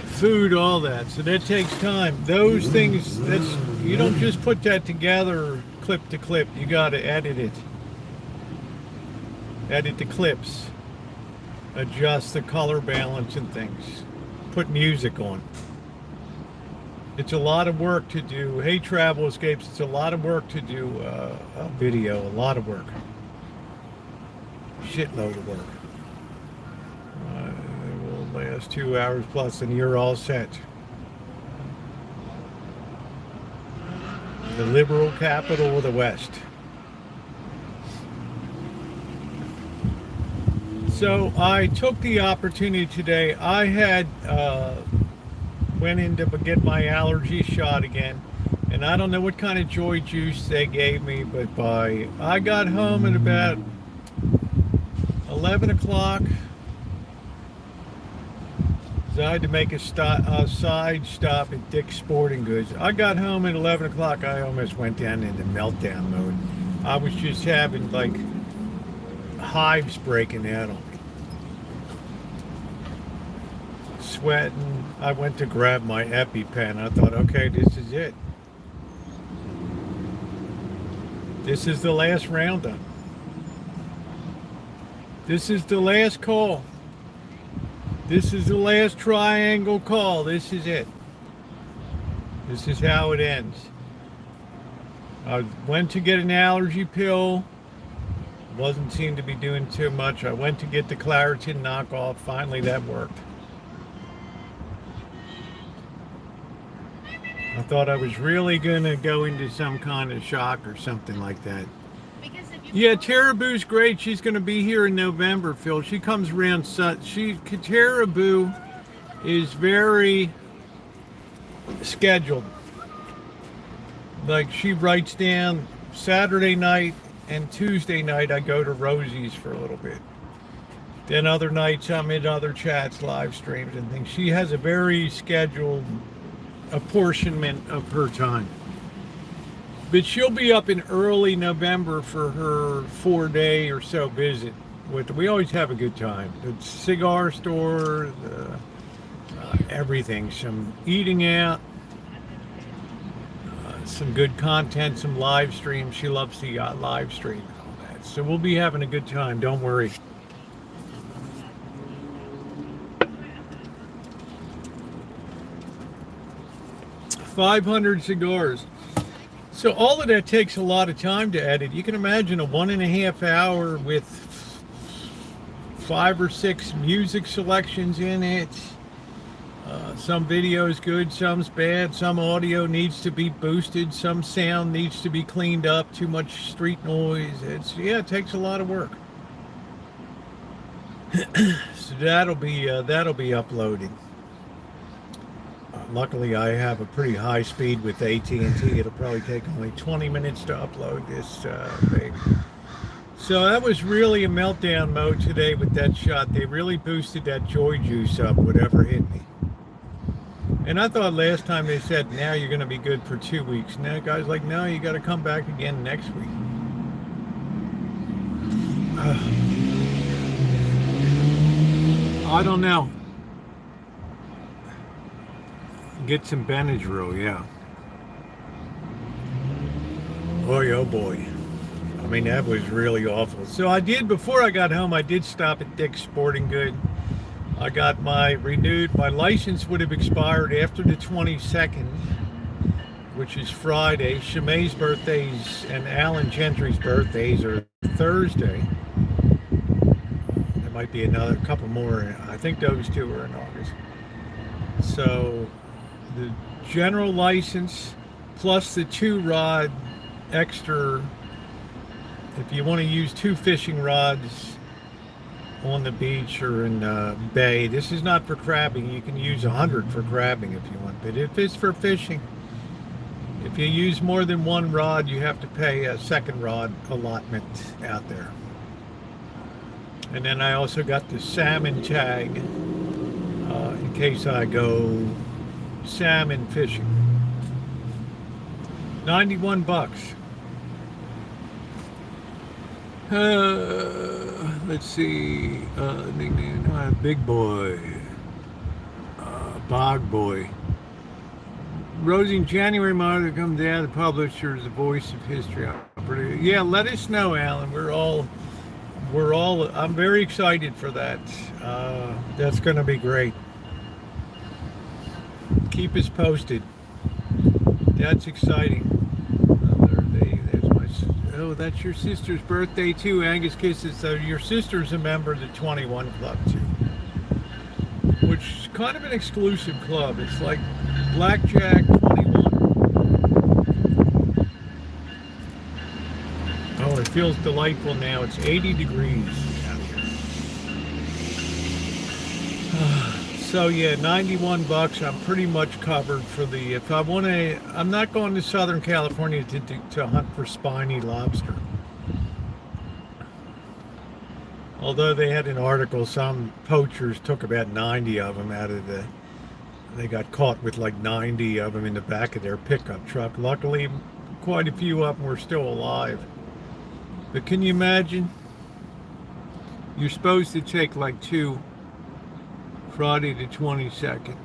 Food, all that. So that takes time. Those things, you don't just put that together clip to clip. You got to edit it. Edit the clips. Adjust the color balance and things. Put music on. It's a lot of work to do. Hey, Travel Escapes, it's a lot of work to do a video. A lot of work. Shitload of work. It will last 2 hours plus and you're all set. The liberal capital of the West. So I took the opportunity today. I had went in to get my allergy shot again, and I don't know what kind of joy juice they gave me, but I got home at about 11 o'clock. So I had to make a side stop at Dick's Sporting Goods. I got home at 11 o'clock. I almost went down into meltdown mode. I was just having like hives breaking out on me. Sweating. I went to grab my EpiPen. I thought, okay, this is it. This is the last roundup. This is the last call. This is the last triangle call. This is it. This is how it ends. I went to get an allergy pill. Wasn't seem to be doing too much. I went to get the Claritin knockoff. Finally, that worked. I thought I was really going to go into some kind of shock or something like that. Yeah, Taraboo's great. She's going to be here in November, Phil. She comes around. Taraboo is very scheduled. Like, she writes down Saturday night and Tuesday night I go to Rosie's for a little bit. Then other nights I'm in other chats, live streams and things. She has a very scheduled apportionment of her time. But she'll be up in early November for her 4-day or so visit. We always have a good time. The cigar store, everything. Some eating out, some good content, some live streams. She loves the live stream and all that. So we'll be having a good time. Don't worry. $500 cigars. So all of that takes a lot of time to edit. You can imagine a 1.5 hour with 5 or 6 music selections in it. Some video is good, some's bad, some audio needs to be boosted, some sound needs to be cleaned up, too much street noise. It takes a lot of work. So that'll be uploading. Luckily, I have a pretty high speed with AT&T. It'll probably take only 20 minutes to upload this baby. So that was really a meltdown mode today with that shot. They really boosted that joy juice up, whatever hit me. And I thought last time they said, now you're going to be good for 2 weeks. Now the guy's like, no, you got to come back again next week. I don't know. Get some Benadryl, yeah. Boy, oh boy. I mean, that was really awful. So I did, before I got home, I did stop at Dick's Sporting Goods. I got my license would have expired after the 22nd. which is Friday. Shemai's birthdays and Alan Gentry's birthdays are Thursday. There might be another couple more. I think those two are in August. So the general license plus the 2-rod extra, if you want to use 2 fishing rods on the beach or in the bay. This is not for crabbing. You can use 100 for crabbing if you want, but if it's for fishing, if you use more than 1 rod, you have to pay a 2nd rod allotment out there. And then I also got the salmon tag in case I go salmon fishing. 91 bucks. Let's see. Nickname, Big Boy, Bog Boy. Rosie, in January, Mother comes down. The publisher is the voice of history. Yeah, let us know, Alan. We're all. I'm very excited for that. That's going to be great. Keep us posted. That's exciting. Oh, that's your sister's birthday too, Angus Kisses. So your sister's a member of the 21 Club too, which is kind of an exclusive club. It's like Blackjack 21. Oh, it feels delightful now. It's 80 degrees out here. So yeah, 91 bucks. I'm pretty much covered for the, if I want to, I'm not going to Southern California to hunt for spiny lobster. Although they had an article, some poachers took about 90 of them out of they got caught with like 90 of them in the back of their pickup truck. Luckily, quite a few of them were still alive. But can you imagine? You're supposed to take like 2 Friday the 22nd.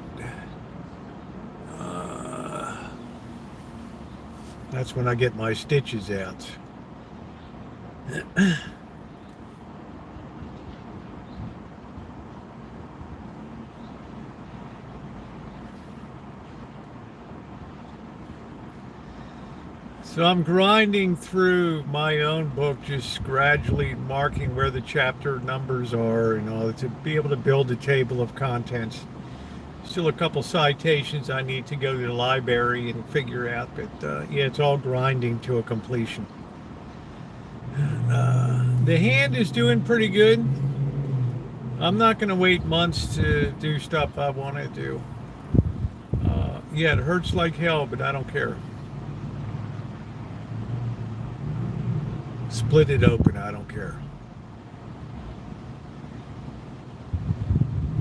That's when I get my stitches out. So I'm grinding through my own book, just gradually marking where the chapter numbers are and all, to be able to build a table of contents. Still a couple citations I need to go to the library and figure out, but yeah, it's all grinding to a completion. The hand is doing pretty good. I'm not going to wait months to do stuff I want to do. Yeah, it hurts like hell, but I don't care. Split it open, I don't care.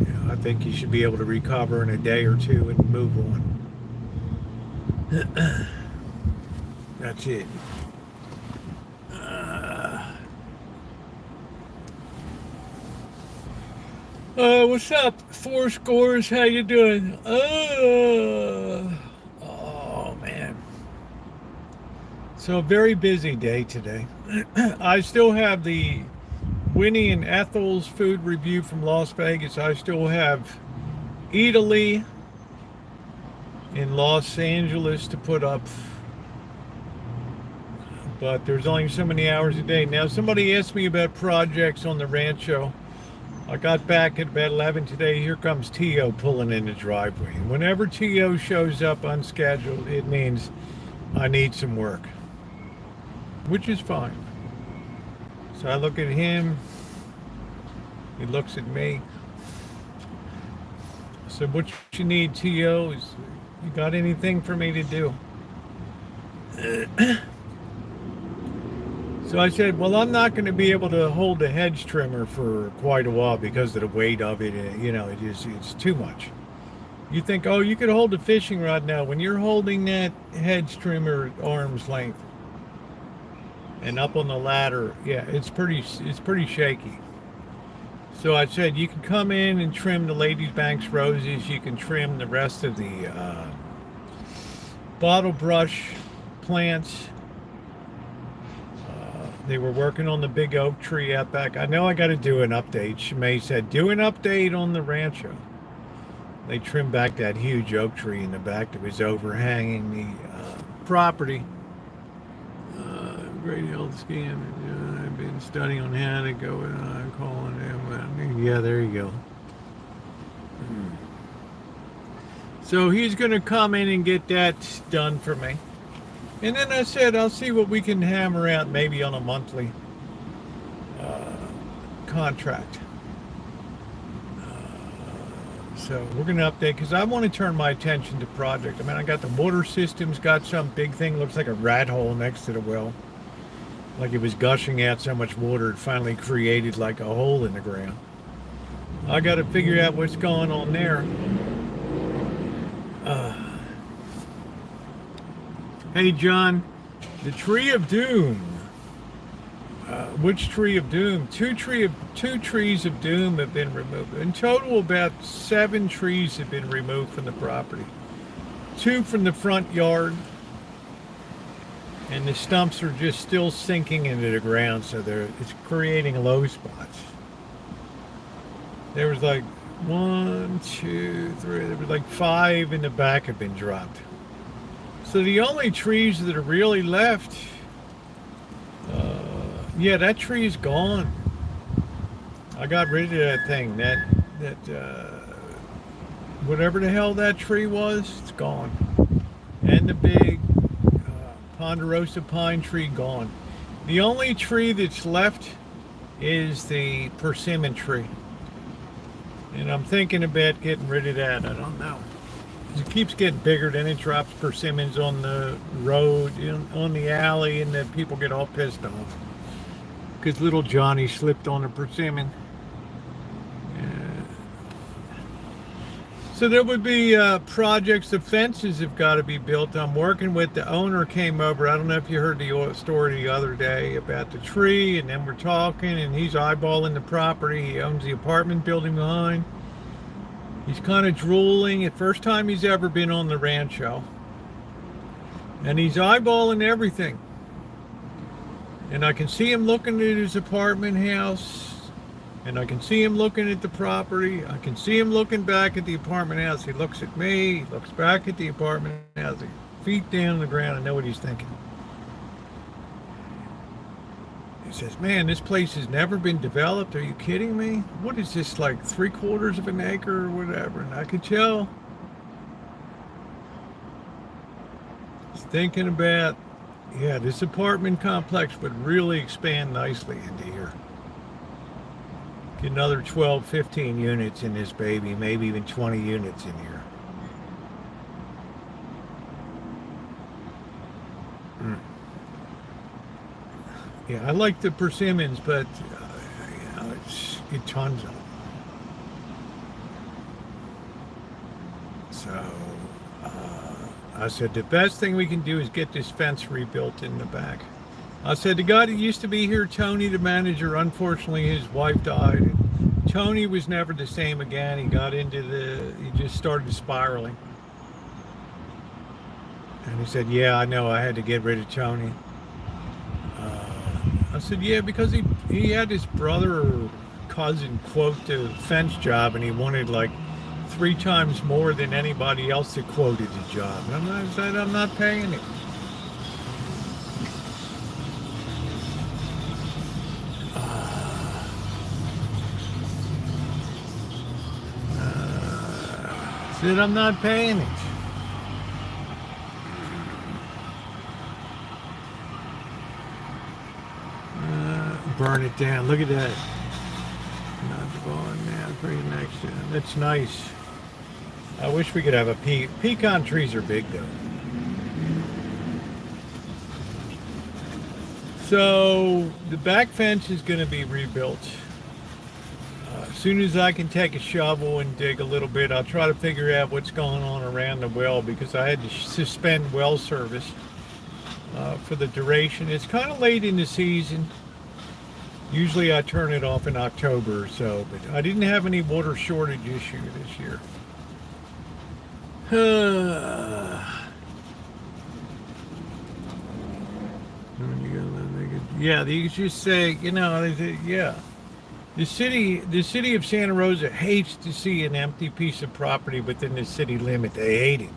Yeah, I think you should be able to recover in a day or 2 and move on. That's it. What's up, 4 Scores? How you doing? Oh man. So a very busy day today. I still have the Winnie and Ethel's food review from Las Vegas. I still have Italy in Los Angeles to put up. But there's only so many hours a day. Now, somebody asked me about projects on the Rancho. I got back at about 11 today. Here comes T.O. pulling in the driveway. And whenever T.O. shows up unscheduled, it means I need some work, which is fine. So I look at him. He looks at me. So what you need, T.O., is you got anything for me to do? So I said, well, I'm not going to be able to hold a hedge trimmer for quite a while because of the weight of it. You know, it's too much. You think, oh, you could hold a fishing rod now. When you're holding that hedge trimmer at arm's length and up on the ladder, yeah, it's pretty shaky. So I said, you can come in and trim the Ladies Banks roses. You can trim the rest of the bottle brush plants. They were working on the big oak tree out back. I know I got to do an update. Shemay said, do an update on the Rancho. They trimmed back that huge oak tree in the back that was overhanging the property. Great Hill scam. I've been studying on how to go. Calling them. Yeah, there you go. So he's going to come in and get that done for me. And then I said, I'll see what we can hammer out maybe on a monthly contract. So we're going to update because I want to turn my attention to project. I mean, I got the water systems, got some big thing, looks like a rat hole next to the well. Like it was gushing out so much water, it finally created like a hole in the ground. I got to figure out what's going on there. Hey, John, the tree of doom. Which tree of doom? Two trees of doom have been removed. In total, about 7 trees have been removed from the property. 2 from the front yard, and the stumps are just still sinking into the ground, so it's creating low spots. There was like 1, 2, 3. There was like 5 in the back have been dropped. So the only trees that are really left, yeah, that tree is gone. I got rid of that thing. That whatever the hell that tree was, it's gone. And the big ponderosa pine tree gone. The only tree that's left is the persimmon tree. And I'm thinking about getting rid of that. I don't know. It keeps getting bigger, then it drops persimmons on the road, on the alley, and then people get all pissed off. Because little Johnny slipped on a persimmon. So there would be projects, the fences have got to be built. I'm working with the owner, came over. I don't know if you heard the story the other day about the tree, and then we're talking, and he's eyeballing the property. He owns the apartment building behind. He's kind of drooling. The first time he's ever been on the Rancho. And he's eyeballing everything. And I can see him looking at his apartment house. And I can see him looking at the property. I can see him looking back at the apartment house. He looks at me. He looks back at the apartment house. Feet down on the ground. I know what he's thinking. He says, man, this place has never been developed. Are you kidding me? What is this, like 3/4 of an acre or whatever? And I could tell he's thinking about, yeah, this apartment complex would really expand nicely into here. Get another 12, 15 units in this baby, maybe even 20 units in here. Yeah, I like the persimmons, but it's tons of them. So I said the best thing we can do is get this fence rebuilt in the back. I said the guy that used to be here, Tony, the manager, unfortunately his wife died. Tony was never the same again. He just started spiraling. And he said, yeah, I know, I had to get rid of Tony. I said, yeah, because he had his brother or cousin quote the fence job, and he wanted like 3 times more than anybody else that quoted the job. And I said, I'm not paying it. I said, I'm not paying it. Burn it down. Look at that. Not going down. Pretty nice. That's nice. I wish we could have a pecan trees are big though. So the back fence is going to be rebuilt. As soon as I can take a shovel and dig a little bit, I'll try to figure out what's going on around the well, because I had to suspend well service for the duration. It's kind of late in the season. Usually I turn it off in October or so, but I didn't have any water shortage issue this year. Yeah, you just say, yeah. The city of Santa Rosa hates to see an empty piece of property within the city limit. They hate it.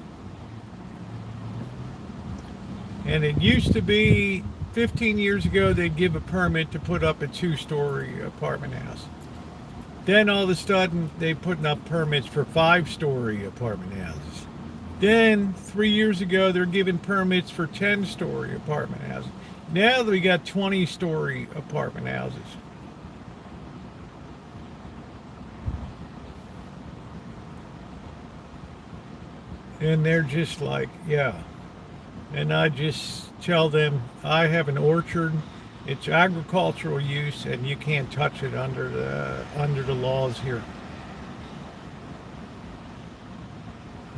And it used to be 15 years ago they'd give a permit to put up a 2-story apartment house. Then all of a sudden they putting up permits for 5-story apartment houses. Then 3 years ago they're giving permits for 10-story apartment houses. Now we got 20-story apartment houses. And they're just like, yeah. And I just tell them, I have an orchard. It's agricultural use, and you can't touch it under the laws here.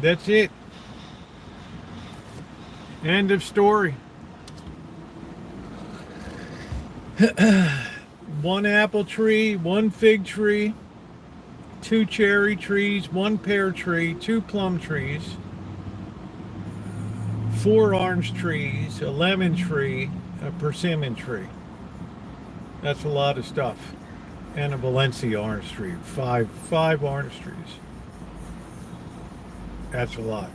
That's it. End of story. One apple tree, one fig tree, 2 cherry trees, 1 pear tree, 2 plum trees, 4 orange trees, a lemon tree, a persimmon tree. That's a lot of stuff. And a Valencia orange tree. Five orange trees. That's a lot.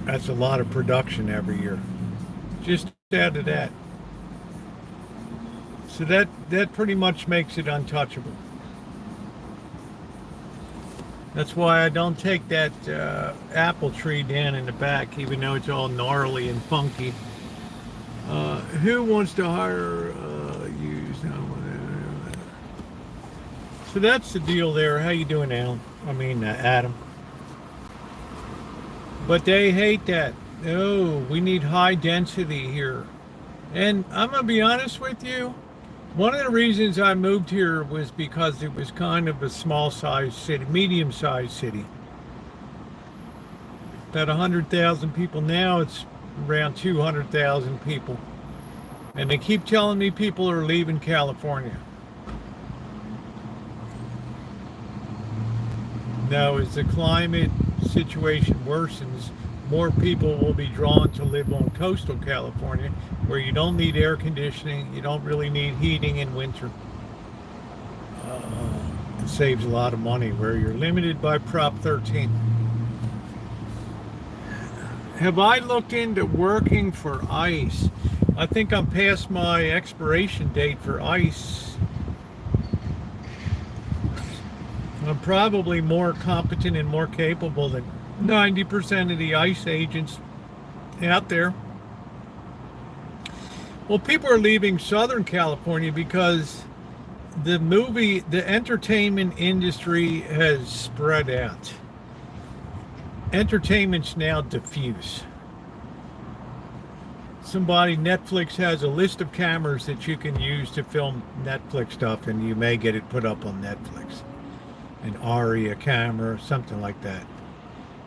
That's a lot of production every year. Just out of that. So that pretty much makes it untouchable. That's why I don't take that apple tree down in the back, even though it's all gnarly and funky. Who wants to hire you? So that's the deal there. How you doing, Alan? Adam. But they hate that. Oh, we need high density here. And I'm going to be honest with you. One of the reasons I moved here was because it was kind of a small-sized city, medium-sized city. About 100,000 people now. It's around 200,000 people. And they keep telling me people are leaving California. Now, as the climate situation worsens, more people will be drawn to live on coastal California, where you don't need air conditioning, you don't really need heating in winter. It saves a lot of money, where you're limited by Prop 13. Have I looked into working for ICE? I think I'm past my expiration date for ICE. I'm probably more competent and more capable than 90% of the ICE agents out there. Well, people are leaving Southern California because the entertainment industry has spread out. Entertainment's now diffuse. Netflix has a list of cameras that you can use to film Netflix stuff, and you may get it put up on Netflix. An ARRIA camera, something like that.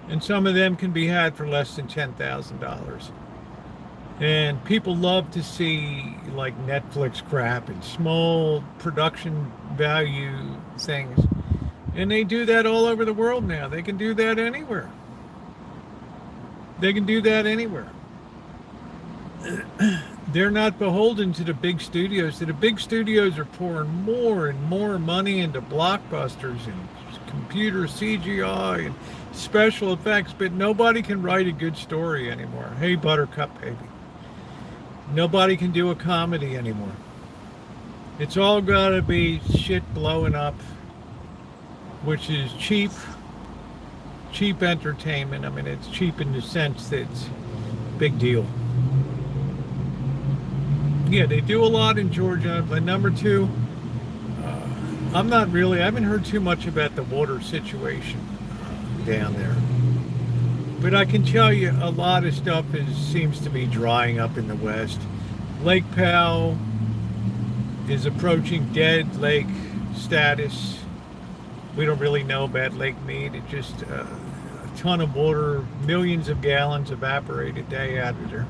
And some of them can be had for less than $10,000. And people love to see like Netflix crap and small production value things. And they do that all over the world now. They can do that anywhere. They can do that anywhere. They're not beholden to the big studios. The big studios are pouring more and more money into blockbusters and computer CGI and special effects, but nobody can write a good story anymore. Hey, Buttercup, baby. Nobody can do a comedy anymore. It's all got to be shit blowing up, which is cheap entertainment. It's cheap in the sense that it's a big deal. Yeah, they do a lot in Georgia. But number 2, I haven't heard too much about the water situation down there. But I can tell you a lot of stuff seems to be drying up in the West. Lake Powell is approaching dead lake status. We don't really know about Lake Mead. It's just a ton of water, millions of gallons evaporate a day out of there.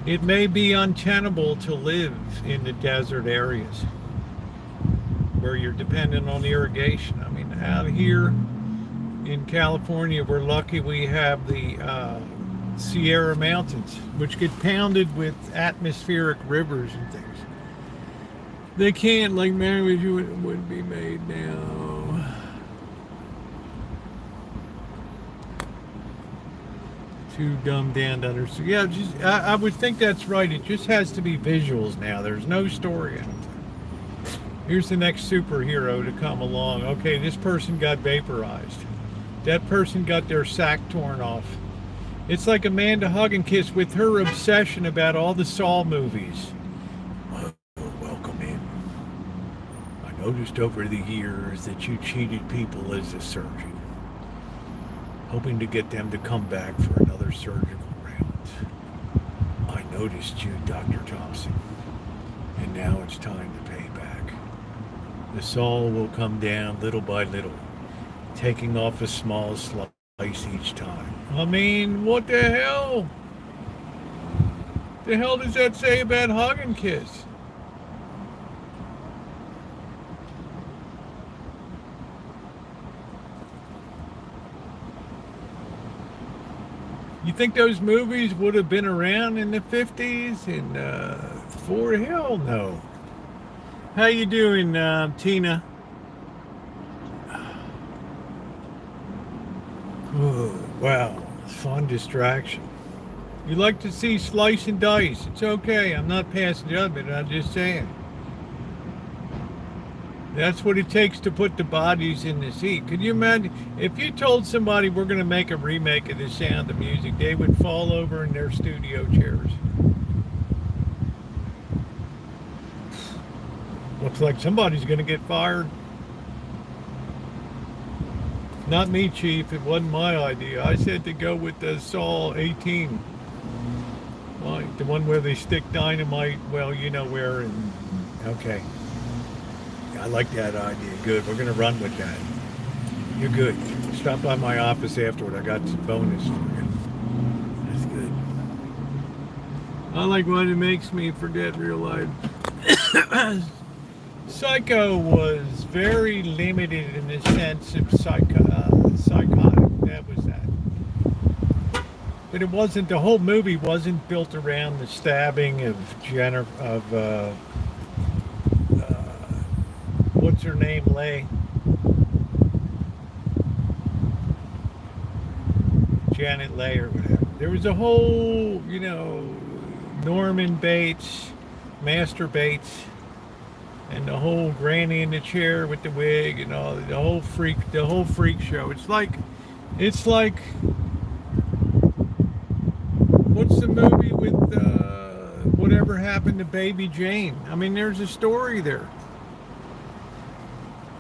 It may be untenable to live in the desert areas where you're dependent on irrigation. Out here in California, we're lucky we have the Sierra Mountains, which get pounded with atmospheric rivers and things. They can't, like marriage wouldn't be made now. Too dumbed down to understand. Yeah, just I would think that's right. It just has to be visuals now. There's no story in it. Here's the next superhero to come along. Okay, this person got vaporized. That person got their sack torn off. It's like Amanda Hugginkiss with her obsession about all the Saw movies. Oh, welcome in. I noticed over the years that you cheated people as a surgeon, hoping to get them to come back for another surgical round. I noticed you, Dr. Thompson, and now it's time to pay back. The saw will come down little by little, taking off a small slice each time. I mean, what the hell? The hell does that say about Hug and Kiss? You think those movies would have been around in the 50s? And for hell no. How you doing, Tina? Oh, wow, fun distraction. You like to see slice and dice. It's okay. I'm not passing judgment. I'm just saying. That's what it takes to put the bodies in the seat. Could you imagine if you told somebody we're going to make a remake of The Sound of Music, they would fall over in their studio chairs. Looks like somebody's going to get fired. Not me, Chief. It wasn't my idea. I said to go with the Saw 18. Like the one where they stick dynamite, well, you know where, and okay. I like that idea. Good. We're going to run with that. You're good. Stop by my office afterward. I got some bonus for you. That's good. I like when it makes me forget real life. Psycho was very limited in the sense of psychotic. That was that. But it wasn't, the whole movie wasn't built around the stabbing of what's her name, Janet Leigh or whatever. There was a whole, Norman Bates, Master Bates, and the whole granny in the chair with the wig and all, the whole freak show. It's like what's the movie with whatever happened to Baby Jane? I mean, there's a story there.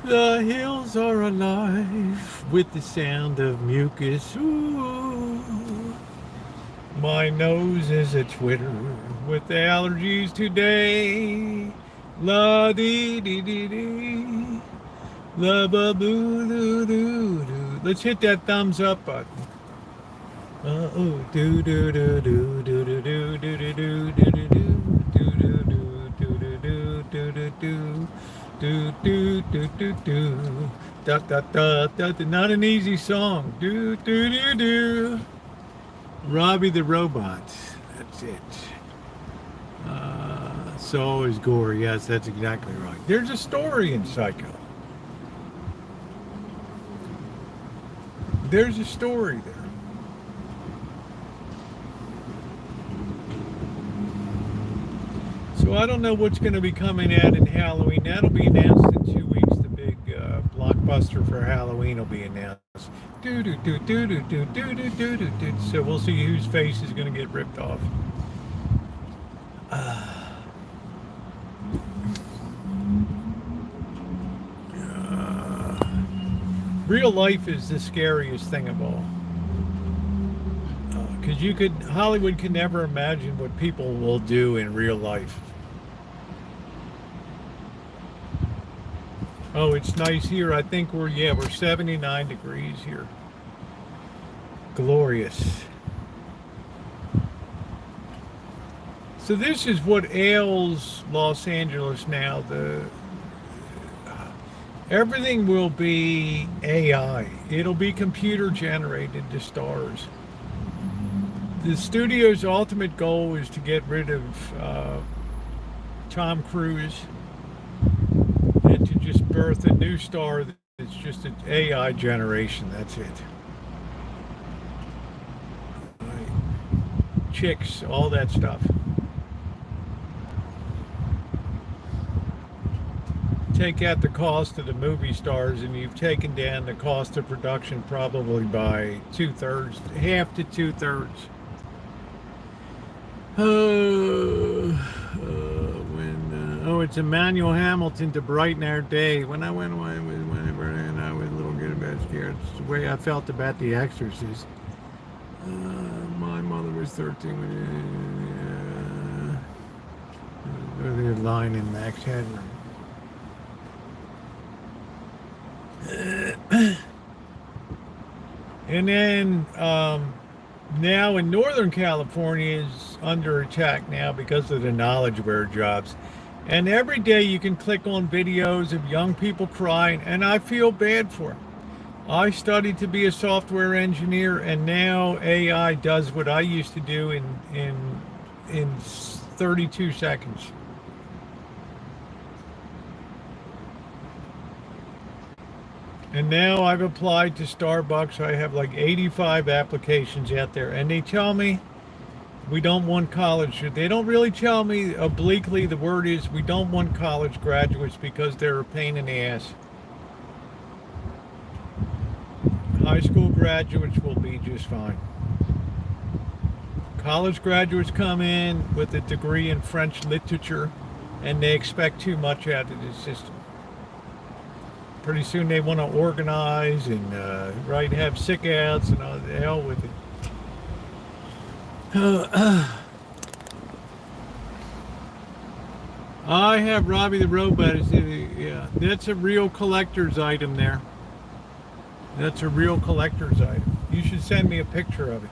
The hills are alive with the sound of mucus. Ooh. My nose is a twitter with the allergies today. La dee dee dee dee. La ba boo doo doo doo. Let's hit that thumbs up button. Oh, do do do do do do do do do do do do do do do do do. Do do do do do da da da da. Not an easy song. Do do do do. Robbie the Robot. That's it. So is gore. Yes, that's exactly right. There's a story in Psycho. There's a story there. So I don't know what's going to be coming out in Halloween. That'll be announced in 2 weeks. The big blockbuster for Halloween will be announced. Do do do do do do do do do do do. So we'll see whose face is going to get ripped off. Real life is the scariest thing of all. Because Hollywood can never imagine what people will do in real life. Oh, it's nice here. I think we're 79 degrees here. Glorious. So this is what ails Los Angeles now. Everything will be AI. It'll be computer generated, the stars. The studio's ultimate goal is to get rid of Tom Cruise birth a new star that's just an AI generation. That's it. Right. Chicks, all that stuff. Take out the cost of the movie stars, and you've taken down the cost of production probably by 2/3, half to 2/3. It's Emmanuel Hamilton to brighten our day. When I went away with whenever and I was a little good about scared. It's the way I felt about The Exorcist. My mother was 13 when they're lying in Max Headroom. And then now in Northern California is under attack now because of the knowledge wear jobs. And every day you can click on videos of young people crying, and I feel bad for them. I studied to be a software engineer, and now AI does what I used to do in 32 seconds. And now I've applied to Starbucks. I have like 85 applications out there, and they tell me we don't want college. They don't really tell me obliquely. The word is we don't want college graduates because they're a pain in the ass. High school graduates will be just fine. College graduates come in with a degree in French literature, and they expect too much out of the system. Pretty soon they want to organize and have sick outs and all the hell with it. I have Robbie the Robot. Yeah, that's a real collector's item there. That's a real collector's item. You should send me a picture of it.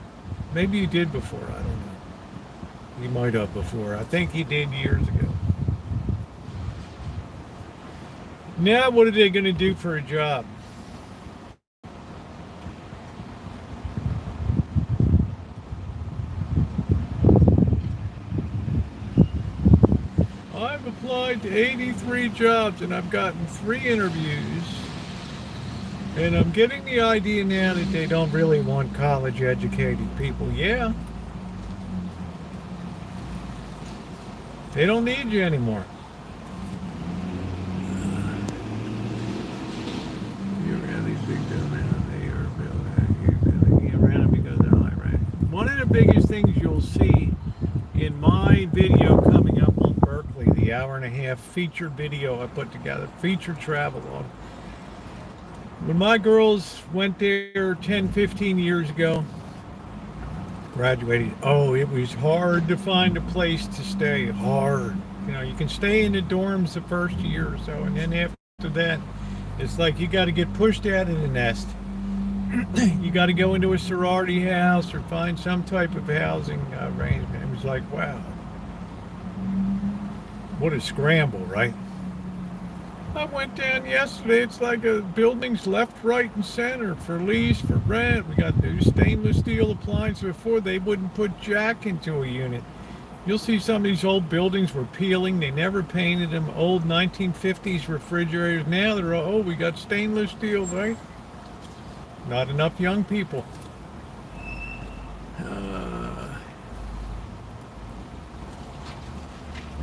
Maybe you did before, I don't know. You might have before. I think he did years ago. Now what are they going to do for a job? I've applied to 83 jobs and I've gotten 3 interviews. And I'm getting the idea now that they don't really want college educated people. Yeah. They don't need you anymore. One of the biggest things you'll see in my video coming up on Berkeley, the hour-and-a-half feature video I put together, feature travelogue. When my girls went there 10, 15 years ago, graduated, it was hard to find a place to stay, hard. You know, you can stay in the dorms the first year or so, and then after that, it's like you got to get pushed out of the nest. You got to go into a sorority house or find some type of housing arrangement. It was like, wow, what a scramble, right? I went down yesterday. It's like buildings left, right, and center for lease, for rent. We got new stainless steel appliances. Before they wouldn't put jack into a unit. You'll see some of these old buildings were peeling. They never painted them. Old 1950s refrigerators. Now they're, we got stainless steel, right? Not enough young people.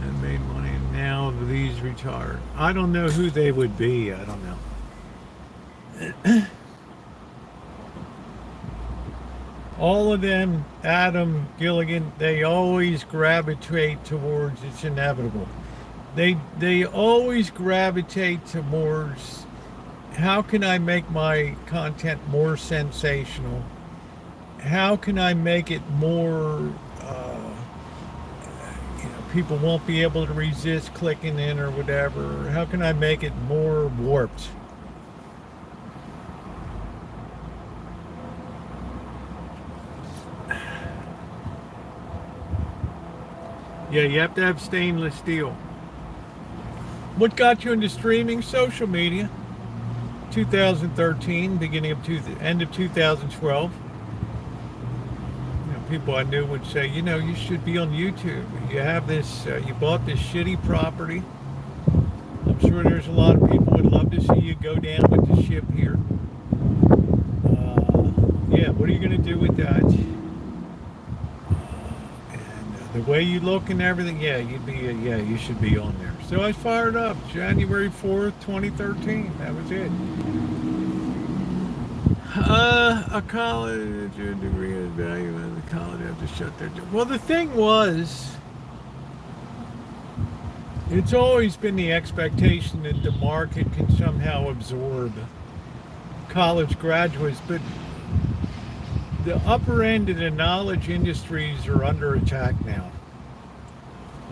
And made money, and now these retired. I don't know who they would be. I don't know. All of them, Adam, Gilligan, they always gravitate towards, it's inevitable. They always gravitate towards, how can I make my content more sensational? How can I make it more, people won't be able to resist clicking in or whatever? How can I make it more warped? Yeah, you have to have stainless steel. What got you into streaming? Social media. 2013, beginning of end of 2012. People I knew would say, you should be on YouTube. You have this, you bought this shitty property. I'm sure there's a lot of people would love to see you go down with the ship here. Yeah, what are you going to do with that? And the way you look and everything, yeah, you should be on there. So I was fired up. January 4th, 2013. That was it. A college degree is value, and the college have to shut their door. Well, the thing was, it's always been the expectation that the market can somehow absorb college graduates, but the upper end of the knowledge industries are under attack now.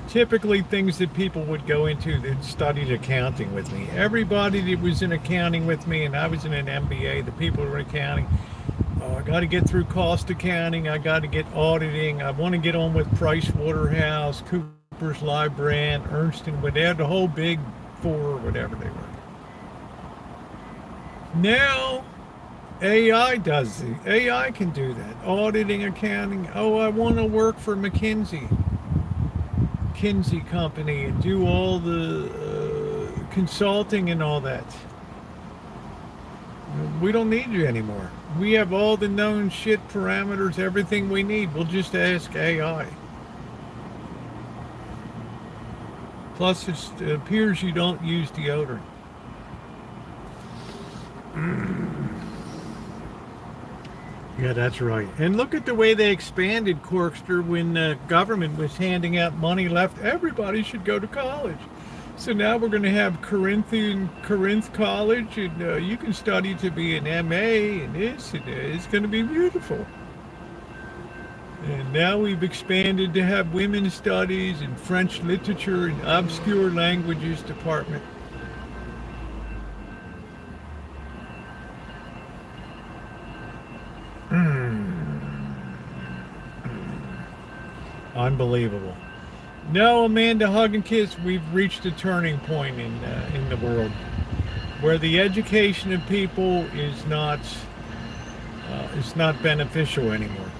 Typically things that people would go into that studied accounting with me. Everybody that was in accounting with me, and I was in an MBA, the people who were in accounting, oh, I got to get through cost accounting, I got to get auditing, I want to get on with Price Waterhouse, Cooper's Live Brand, Ernst & Young, they had the whole big four or whatever they were. Now, AI does it. AI can do that. Auditing, accounting. Oh, I want to work for McKinsey company and do all the consulting and all that. We don't need you anymore. We have all the known shit parameters, everything we need. We'll just ask AI. Plus, it appears you don't use deodorant. Yeah, that's right. And look at the way they expanded Corkster when the government was handing out money left. Everybody should go to college. So now we're going to have Corinth College, and you can study to be an MA, and it's going to be beautiful. And now we've expanded to have women's studies and French literature and obscure languages department. Unbelievable. No, Amanda, hug and kiss. We've reached a turning point in the world where the education of people is not beneficial anymore.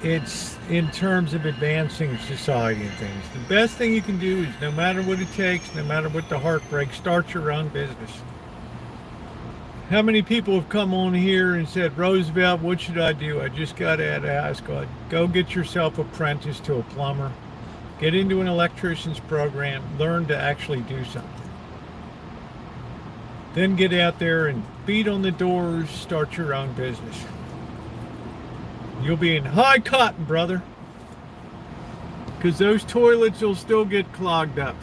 It's in terms of advancing society and things. The best thing you can do is, no matter what it takes, no matter what the heartbreak, start your own business. How many people have come on here and said, Roosevelt, what should I do? I just got out of high school. Go get yourself apprenticed to a plumber. Get into an electrician's program. Learn to actually do something. Then get out there and beat on the doors. Start your own business. You'll be in high cotton, brother. Because those toilets will still get clogged up.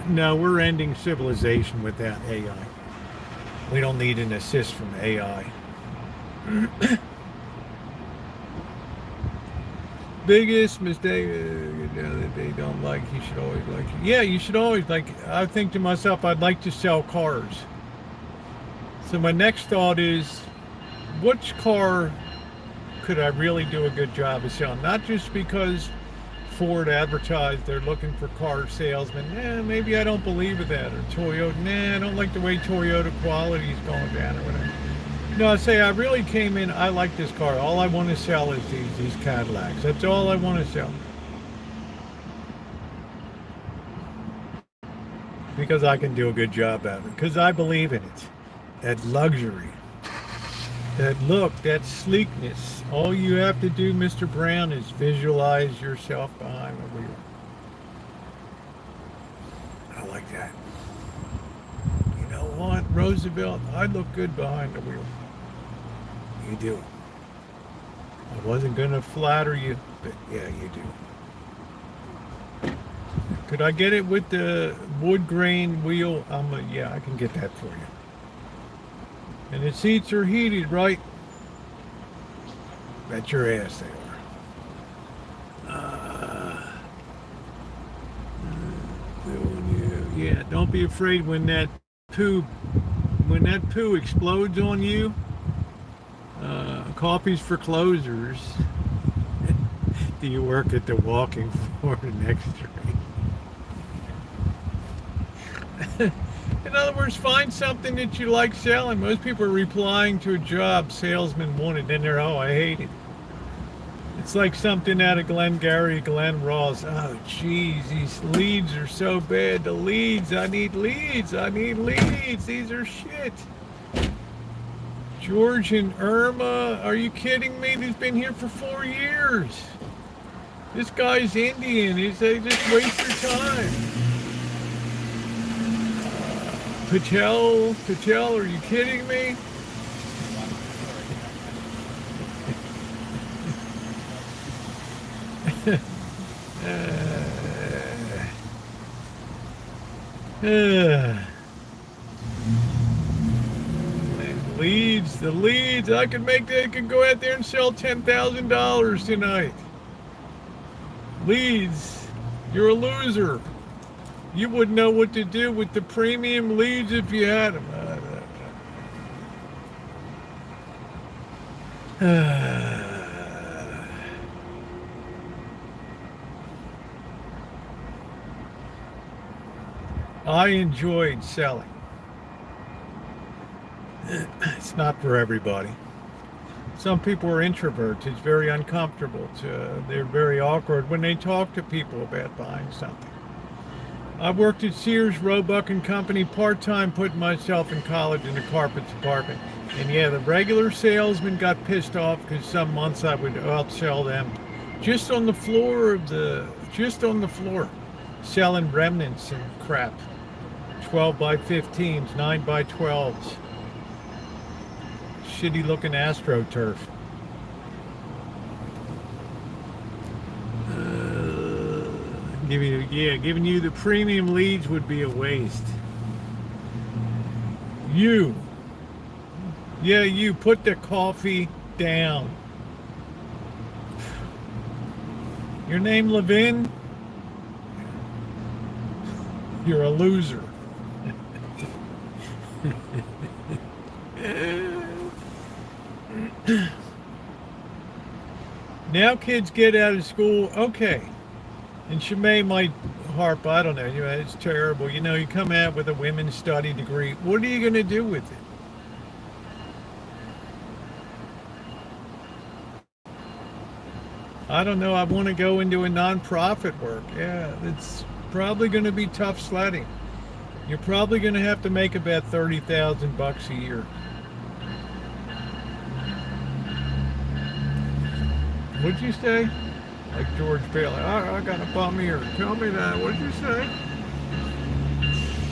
No, we're ending civilization with that AI. We don't need an assist from AI. Biggest mistake that they don't like, you should always like it. Yeah, you should always like it. I think to myself, I'd like to sell cars. So my next thought is, which car could I really do a good job of selling? Not just because Ford advertised they're looking for car salesmen. Maybe I don't believe in that. Or Toyota, I don't like the way Toyota quality is going down or whatever. No, I say I really came in, I like this car. All I want to sell is these Cadillacs. That's all I want to sell. Because I can do a good job at it. Because I believe in it. That luxury. That look, that sleekness. All you have to do, Mr. Brown, is visualize yourself behind the wheel. I like that. You know what, Roosevelt? I look good behind the wheel. You do. I wasn't going to flatter you, but yeah, you do. Could I get it with the wood grain wheel? Yeah, I can get that for you. And the seats are heated, right? Bet your ass they are. Yeah, don't be afraid when that poo explodes on you. Coffee's for closers. Do you work at the walking floor next street? In other words, find something that you like selling. Most people are replying to a job salesman wanted, and they're, oh, I hate it. It's like something out of Glengarry Glen Ross. Oh, jeez, these leads are so bad. The leads, I need leads. I need leads. These are shit. George and Irma, are you kidding me? He's been here for 4 years. This guy's Indian. They just waste their time. Patel, are you kidding me? The leads. I could go out there and sell $10,000 tonight. Leads. You're a loser. You wouldn't know what to do with the premium leads if you had them. I enjoyed selling. It's not for everybody. Some people are introverts. It's very uncomfortable. They're very awkward when they talk to people about buying something. I worked at Sears, Roebuck and Company part-time, putting myself in college in the carpets department. And yeah, the regular salesman got pissed off because some months I would outsell them just on the floor, selling remnants and crap. 12 by 15s, 9 by 12s. Shitty looking AstroTurf. Giving you the premium leads would be a waste. You put the coffee down. Your name Levin? You're a loser. Now kids get out of school, okay. And Shimei might harp, I don't know, it's terrible. You come out with a women's study degree. What are you going to do with it? I don't know. I want to go into a nonprofit work. Yeah, it's probably going to be tough sledding. You're probably going to have to make about $30,000 a year. What'd you say? Like George Bailey. I got a bum ear. Tell me that. What'd you say?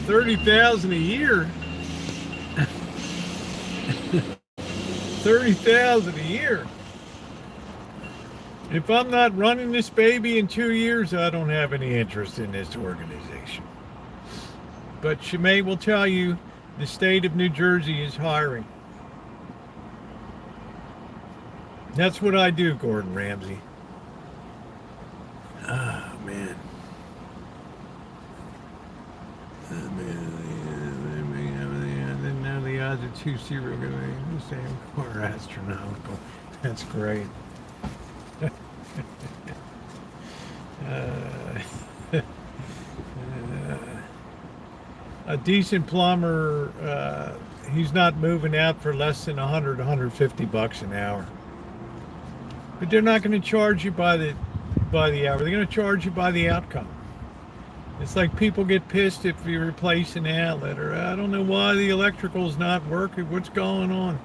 $30,000 a year. $30,000 a year. If I'm not running this baby in 2 years, I don't have any interest in this organization. But Shimei will tell you the state of New Jersey is hiring. That's what I do, Gordon Ramsay. Oh, man. Now the odds are 2-0 going to be the same or astronomical. That's great. A decent plumber, he's not moving out for less than $150 an hour. But they're not going to charge you by the hour. They're going to charge you by the outcome. It's like people get pissed if you replace an outlet, or I don't know why the electrical's not working. What's going on?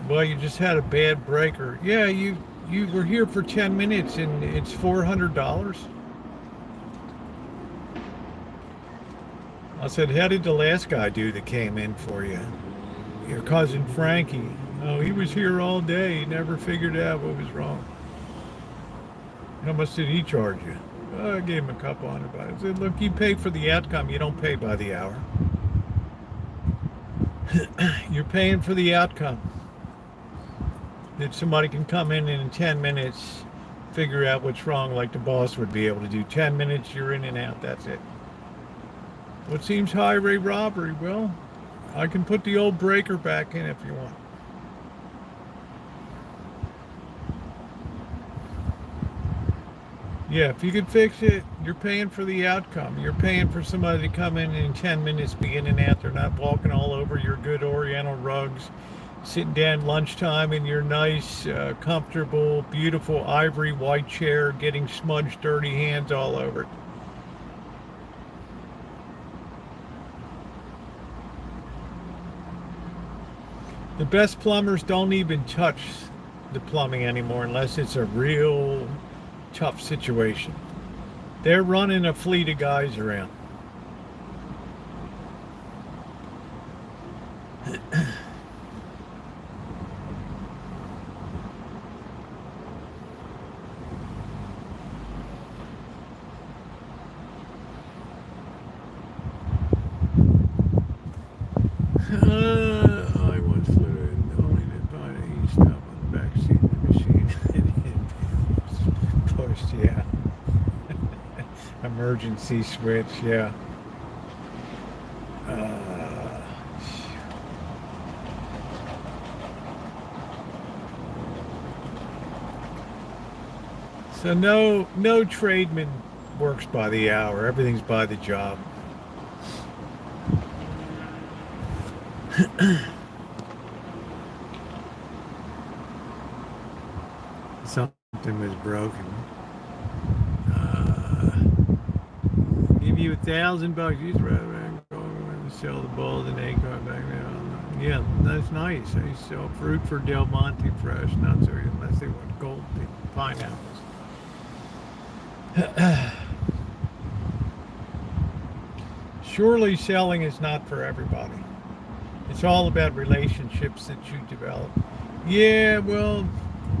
Well, you just had a bad breaker. Yeah, you were here for 10 minutes and it's $400. I said, how did the last guy do that came in for you? Your cousin Frankie. Oh, he was here all day. He never figured out what was wrong. How much did he charge you? I gave him a couple $100. I said, look, you pay for the outcome. You don't pay by the hour. You're paying for the outcome. That somebody can come in 10 minutes, figure out what's wrong like the boss would be able to do. 10 minutes, you're in and out. That's it. What seems highway robbery? Well, I can put the old breaker back in if you want. Yeah, if you could fix it, you're paying for the outcome. You're paying for somebody to come in 10 minutes, be in and out. They're not walking all over your good Oriental rugs, sitting down lunchtime in your nice, comfortable, beautiful ivory white chair, getting smudged, dirty hands all over it. The best plumbers don't even touch the plumbing anymore unless it's a real tough situation. They're running a fleet of guys around. I once flew only to find a heat stop on the back seat of the machine. Pushed, yeah. Emergency switch, yeah. So no tradesman works by the hour. Everything's by the job. Something was broken. Give you $1,000. You'd rather go and sell the balls and egg right back there. Yeah, that's nice. I sell fruit for Del Monte fresh, not so unless they want gold pineapples. Surely selling is not for everybody. It's all about relationships that you develop. Yeah, well,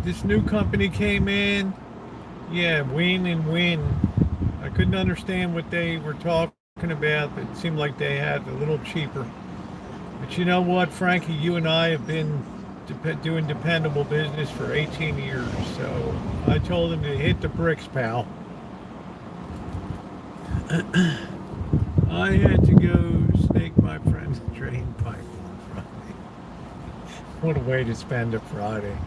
this new company came in. Yeah, win and win. I couldn't understand what they were talking about, but it seemed like they had a little cheaper. But you know what, Frankie, you and I have been doing dependable business for 18 years. So I told him to hit the bricks, pal. I had to go snake my friend's drain pipe on Friday. What a way to spend a Friday.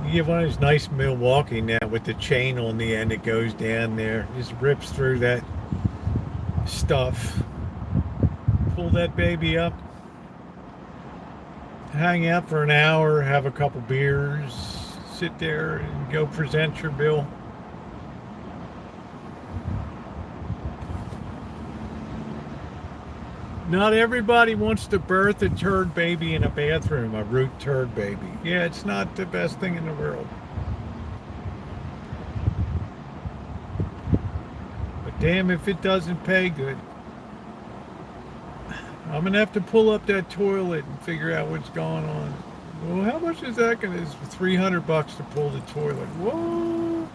You get one of those nice Milwaukee now with the chain on the end that goes down there. Just rips through that stuff. Pull that baby up. Hang out for an hour, have a couple beers, sit there and go present your bill. Not everybody wants to birth a turd baby in a bathroom, a root turd baby. Yeah, it's not the best thing in the world. But damn if it doesn't pay good. I'm going to have to pull up that toilet and figure out what's going on. Well, how much is that going to? It's $300 to pull the toilet. Whoa.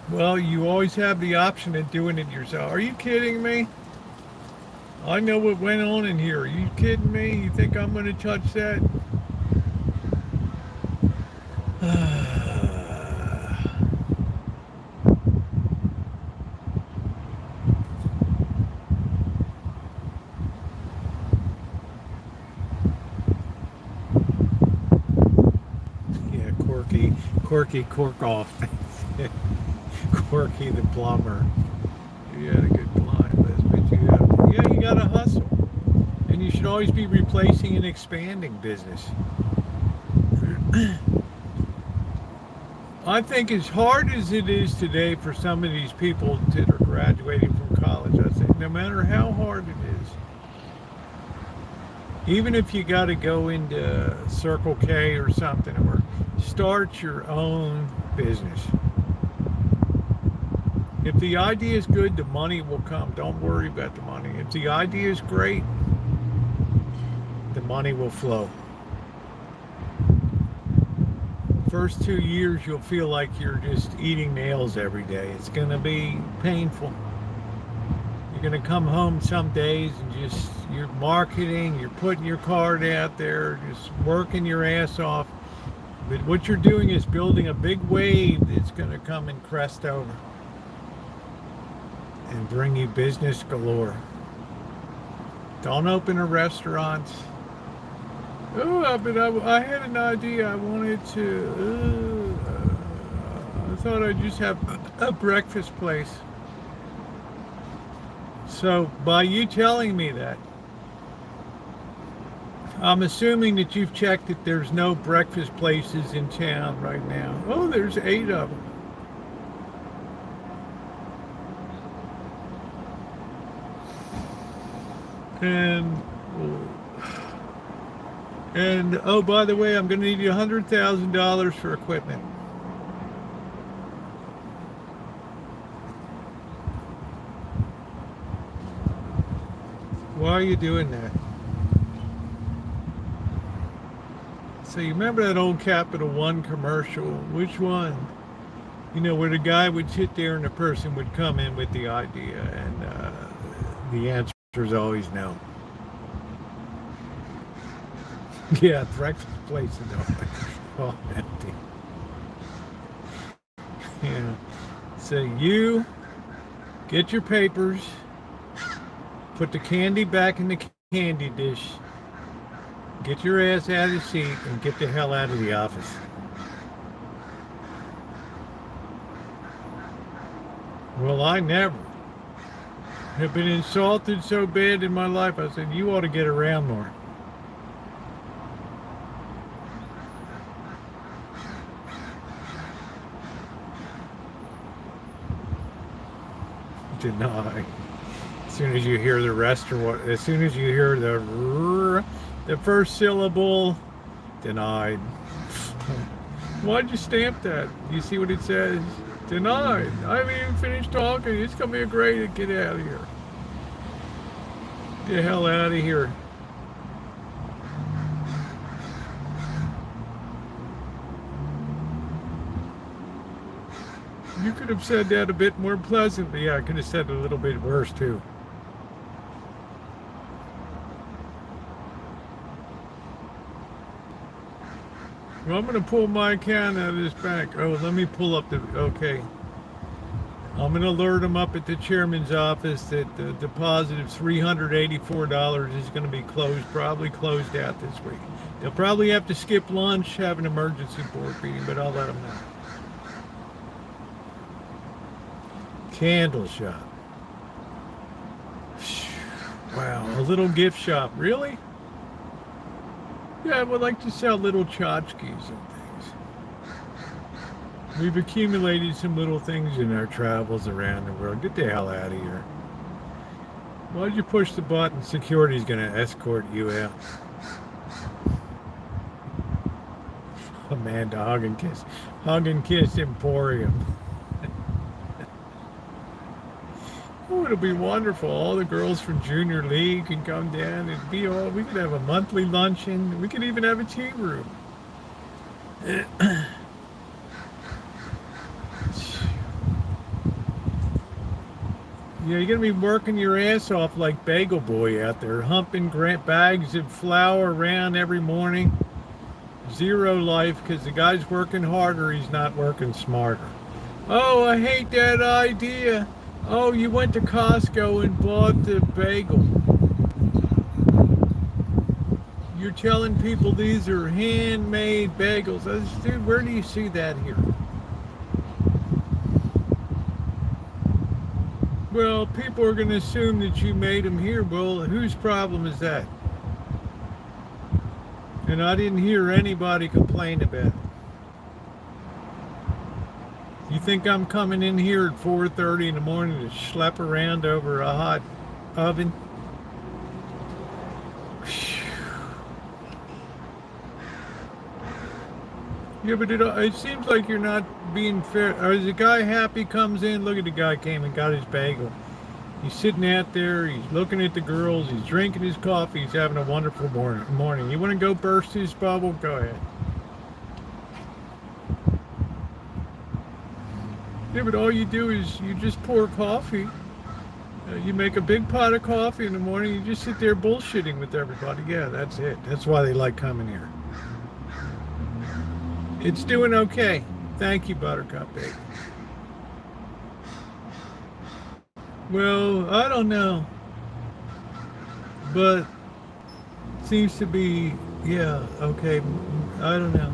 Well, you always have the option of doing it yourself. Are you kidding me? I know what went on in here. Are you kidding me? You think I'm going to touch that? Yeah, Corky cork off. Corky the plumber. You had a good blind list, but you got to hustle. And you should always be replacing and expanding business. I think as hard as it is today for some of these people that are graduating from college, I think no matter how hard it is, even if you got to go into Circle K or something, or start your own business. If the idea is good, the money will come. Don't worry about the money. If the idea is great, the money will flow. First 2 years, you'll feel like you're just eating nails every day. It's going to be painful. You're going to come home some days and you're marketing, you're putting your card out there, just working your ass off. But what you're doing is building a big wave that's going to come and crest over and bring you business galore. Don't open a restaurant. Oh, but I had an idea. I wanted to. I thought I'd just have a breakfast place. So by you telling me that, I'm assuming that you've checked that there's no breakfast places in town right now. Oh, there's 8 of them. And oh, by the way, I'm going to need you $100,000 for equipment. Why are you doing that? So you remember that old Capital One commercial? Which one? You know, where the guy would sit there and the person would come in with the idea, and the answer is always no. Yeah, breakfast places are all empty. Yeah. So you get your papers, put the candy back in the candy dish, get your ass out of the seat, and get the hell out of the office. Well, I never have been insulted so bad in my life. I said, you ought to get around more. Deny. As soon as you hear the rest, or what? As soon as you hear the first syllable, denied. Why'd you stamp that? You see what it says? Denied. I haven't even finished talking. It's gonna be a great. Get out of here. Get the hell out of here. You could have said that a bit more pleasantly. I could have said it a little bit worse too. Well, I'm going to pull my account out of this bank. Oh, let me pull up the, okay. I'm going to alert them up at the chairman's office that the deposit of $384 is going to be closed, probably closed out this week. They'll probably have to skip lunch, have an emergency board meeting, but I'll let them know. Candle shop. Wow, a little gift shop. Really? Yeah, I would like to sell little tchotchkes and things. We've accumulated some little things in our travels around the world. Get the hell out of here. Why'd you push the button? Security's going to escort you out. Amanda, hug and kiss Emporium. Oh, it'll be wonderful. All the girls from Junior League can come down. It'd be all. We could have a monthly luncheon. We could even have a tea room. Yeah, you're gonna be working your ass off like Bagel Boy out there, humping bags of flour around every morning. Zero life because the guy's working harder. He's not working smarter. Oh, I hate that idea. Oh, you went to Costco and bought the bagel. You're telling people these are handmade bagels. Dude, where do you see that here? Well, people are going to assume that you made them here. Well, whose problem is that? And I didn't hear anybody complain about it. You think I'm coming in here at 4:30 in the morning to schlep around over a hot oven? Yeah, but it seems like you're not being fair. Is the guy happy comes in? Look at the guy came and got his bagel. He's sitting out there. He's looking at the girls. He's drinking his coffee. He's having a wonderful morning. You want to go burst his bubble? Go ahead. Yeah, but all you do is you just pour coffee. You make a big pot of coffee in the morning. You just sit there bullshitting with everybody. Yeah, that's it. That's why they like coming here. It's doing okay. Thank you, Buttercup Baby. Well, I don't know. But it seems to be, yeah, okay. I don't know.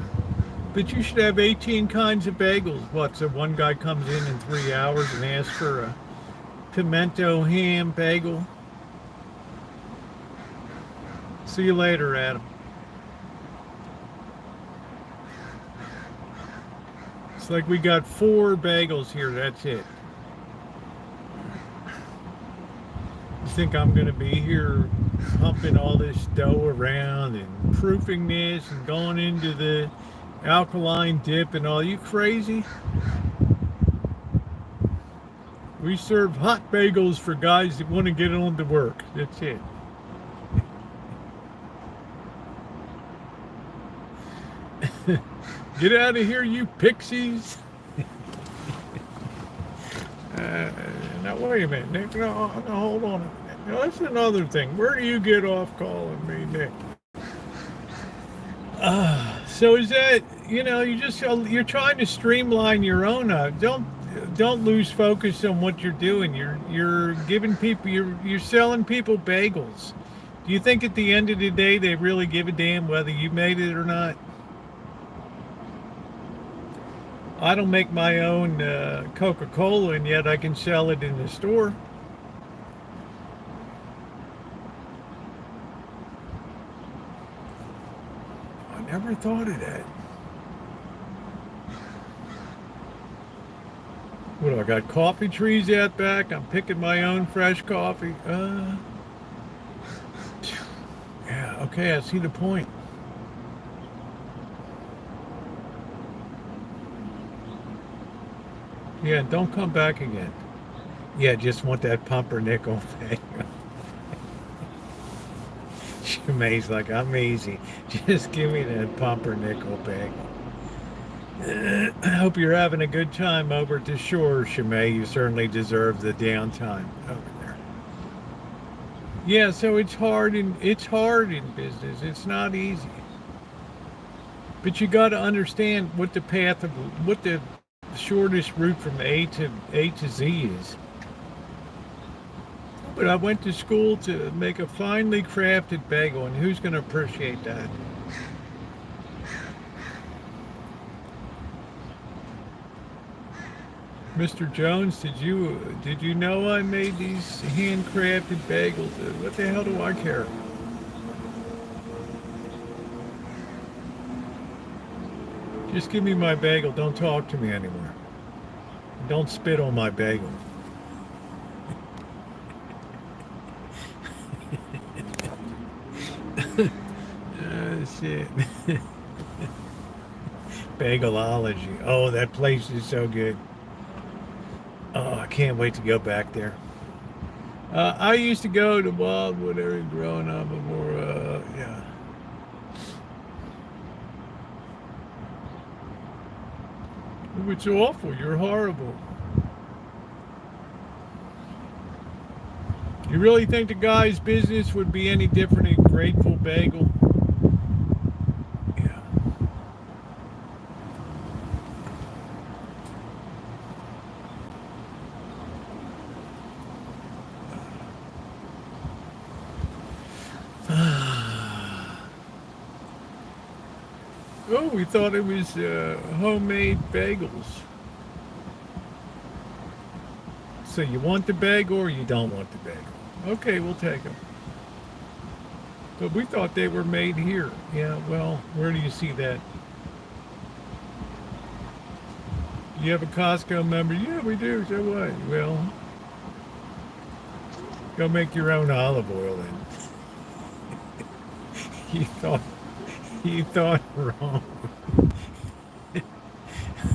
But you should have 18 kinds of bagels. What, so one guy comes in 3 hours and asks for pimento ham bagel. See you later, Adam. It's like we got 4 bagels here, that's it. You think I'm going to be here pumping all this dough around and proofing this and going into the alkaline dip and all? You crazy? We serve hot bagels for guys that want to get on to work. That's it. Get out of here, you pixies. Now, wait a minute, Nick. No, hold on a minute. Now, that's another thing. Where do you get off calling me, Nick? So is that, you're trying to streamline your own. Don't lose focus on what you're doing. You're giving people, you're selling people bagels. Do you think at the end of the day they really give a damn whether you made it or not? I don't make my own Coca-Cola, and yet I can sell it in the store. I never thought of that. What, I got coffee trees out back? I'm picking my own fresh coffee. Yeah, okay, I see the point. Yeah, don't come back again. Yeah, just want that pumpernickel thing. Shemai's like, I'm easy. Just give me that pumpernickel bagel. I hope you're having a good time over at the shore, Shemai. You certainly deserve the downtime over there. Yeah, so it's hard in business. It's not easy. But you got to understand what the shortest route from A to Z is. But I went to school to make a finely crafted bagel, and who's going to appreciate that? Mr. Jones, did you know I made these handcrafted bagels? What the hell do I care? Just give me my bagel. Don't talk to me anymore. Don't spit on my bagel. Oh, shit. Bagelology. Oh, that place is so good. Oh, I can't wait to go back there. I used to go to Wildwood area growing up before, yeah. It's awful. You're horrible. You really think the guy's business would be any different in Grateful Bagel? Yeah. Oh, we thought it was homemade bagels. So you want the bagel or you don't want the bagel? Okay, we'll take them. But we thought they were made here. Yeah, well, where do you see that? You have a Costco member? Yeah, we do. So what? Well, go make your own olive oil then. You thought wrong.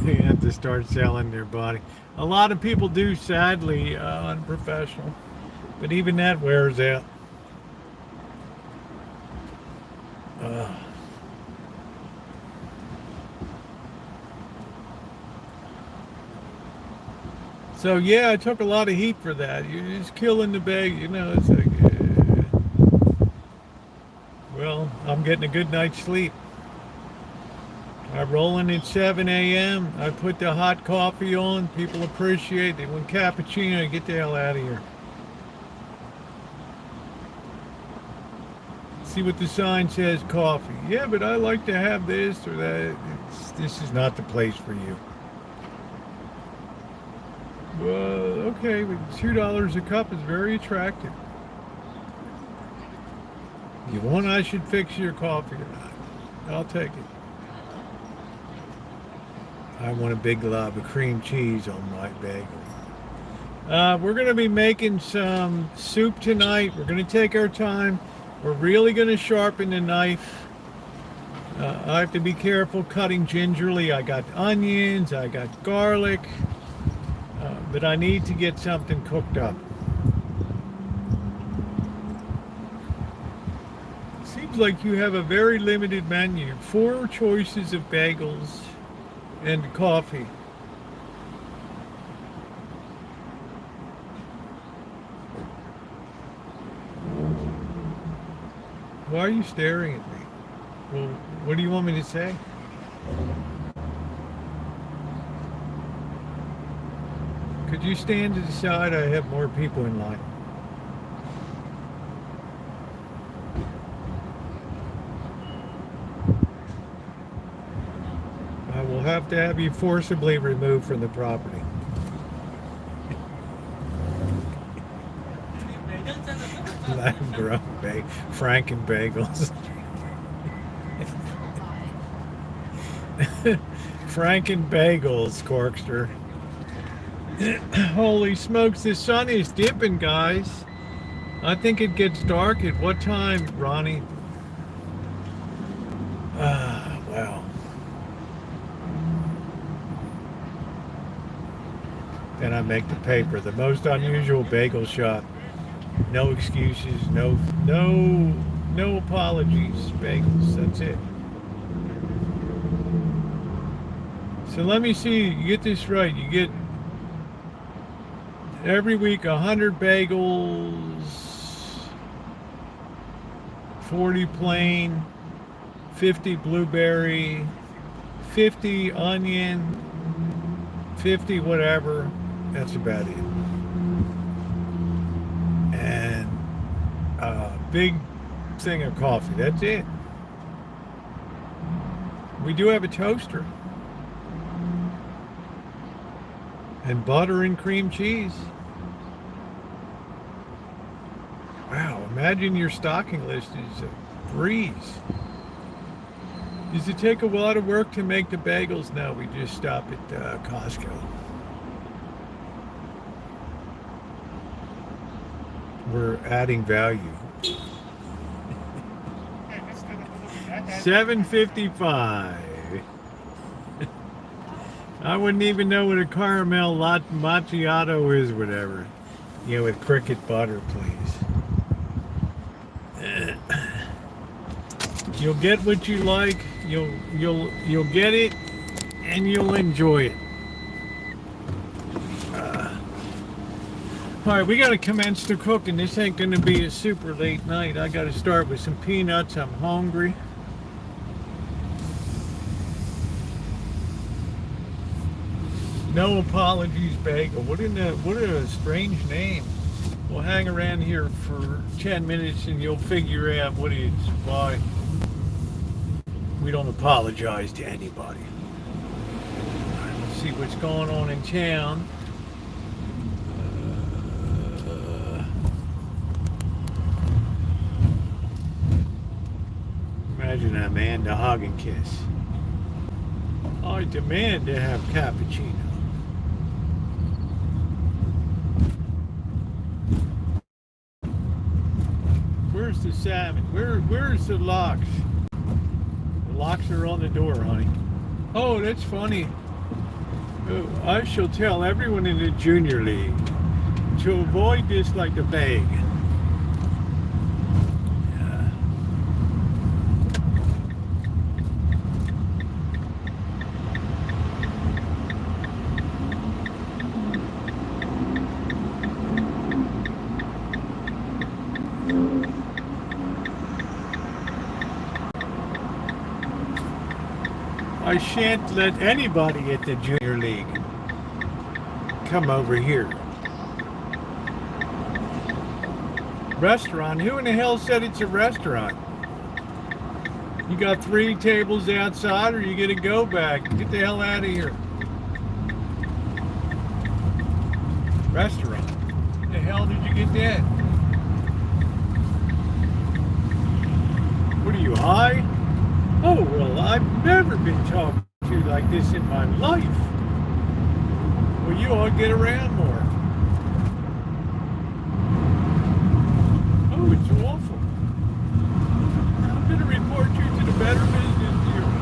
They have to start selling their body. A lot of people do, sadly, unprofessional. But even that wears out. So yeah, I took a lot of heat for that. You're just killing the bag, it's like, well, I'm getting a good night's sleep. I roll in at 7 a.m. I put the hot coffee on. People appreciate it. They want cappuccino. Get the hell out of here. See what the sign says, coffee. Yeah, but I like to have this or that. This is not the place for you. Well, Okay, with $2 a cup is very attractive. You want I should fix your coffee or not? I'll take it. I want a big glob of cream cheese on my bagel. We're going to be making some soup tonight. We're going to take our time. We're really going to sharpen the knife. I have to be careful cutting gingerly. I got onions, I got garlic, but I need to get something cooked up. Seems like you have a very limited menu. 4 choices of bagels and coffee. Why are you staring at me? Well, what do you want me to say? Could you stand to the side? I have more people in line. I will have to have you forcibly removed from the property. Lime grub Franken bagels. Franken bagels, Corkster. Holy smokes, the sun is dipping, guys. I think it gets dark at what time, Ronnie? Wow. Then I make the paper. The most unusual bagel shop. No excuses, no apologies. Bagels, that's it. So let me see, you get this right. You get every week 100 bagels, 40 plain, 50 blueberry, 50 onion, 50 whatever. That's about it. And a big thing of coffee. That's it. We do have a toaster. And butter and cream cheese. Wow, imagine your stocking list is a breeze. Does it take a lot of work to make the bagels? No, we just stop at Costco. We're adding value. 7.55. I wouldn't even know what a caramel macchiato is, whatever. You know, with cricket butter, please. You'll get what you like. You'll get it, and you'll enjoy it. All right, we got to commence the cooking. This ain't going to be a super late night. I got to start with some peanuts. I'm hungry. No apologies bagel. What a strange name. We'll hang around here for 10 minutes and you'll figure out what it's why we don't apologize to anybody. All right, let's see what's going on in town. Imagine a man to hug and kiss. I demand to have cappuccino. Where's the salmon? Where's the locks? The locks are on the door, honey. Oh, that's funny. Oh, I shall tell everyone in the junior league to avoid this like the plague. I shan't let anybody at the junior league come over here. Restaurant? Who in the hell said it's a restaurant? You got 3 tables outside or you get to go back. Get the hell out of here. Restaurant. The hell did you get that? What are you, high? Oh, well, I've never been talked to like this in my life. Well, you ought to get around more. Oh, it's awful. I'm going to report you to the Better Business Bureau.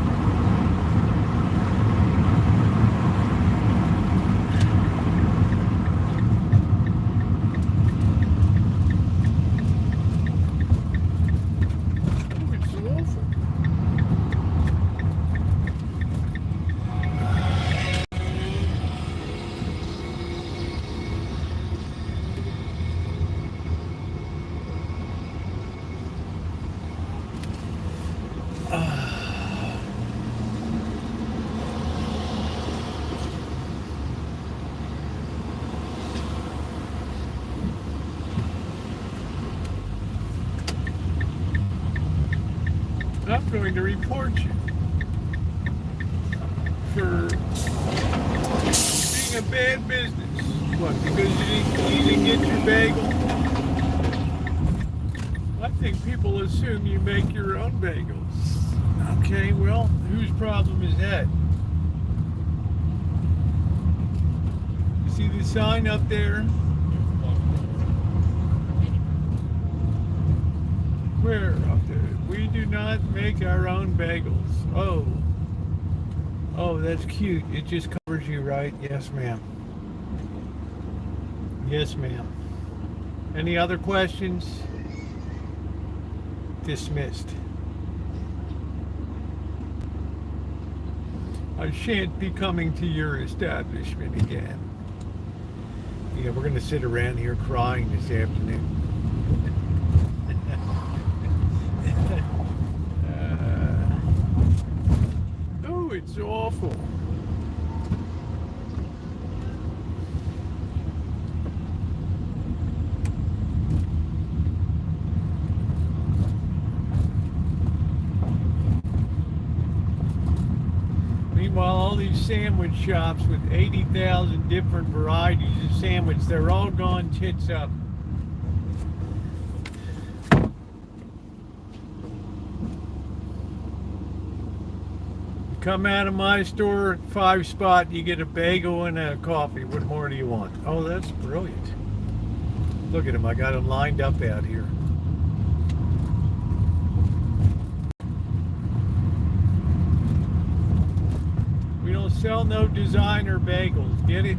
Oh, it's awful. I'm going to report you for being a bad business. What, because you didn't get your bagel? I think people assume you make your own bagels. Okay, well, whose problem is that? You see the sign up there? Where up there? We do not make our own bagels. Oh. Oh, that's cute. It just covers you, right? Yes, ma'am. Yes, ma'am. Any other questions? Dismissed. I shan't be coming to your establishment again. Yeah, we're going to sit around here crying this afternoon. Oh, it's awful. Meanwhile, all these sandwich shops with 80,000 different varieties of sandwich, they're all gone tits up. Come out of my store, 5-spot, you get a bagel and a coffee. What more do you want? Oh, that's brilliant. Look at them, I got them lined up out here. We don't sell no designer bagels, get it?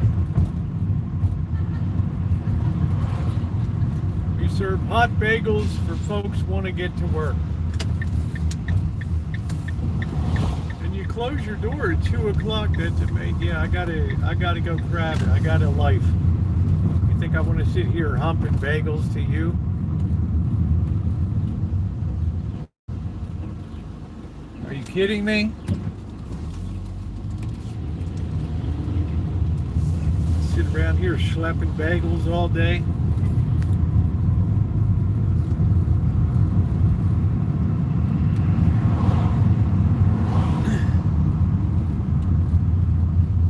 We serve hot bagels for folks who want to get to work. Close your door at 2 o'clock. That's amazing. Yeah, I gotta go grab it. I got a life. You think I want to sit here humping bagels to you? Are you kidding me? Sit around here schlepping bagels all day?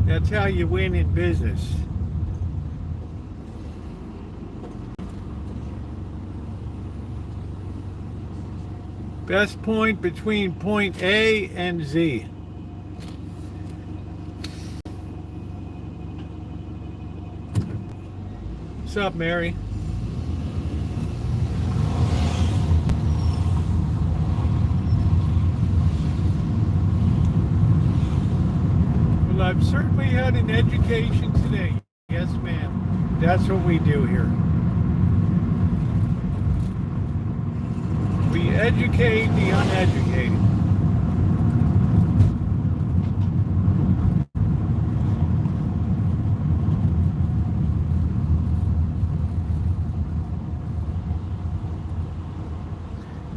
That's how you win in business. Best point between point A and Z. What's up, Mary? I've certainly had an education today. Yes, ma'am. That's what we do here. We educate the uneducated.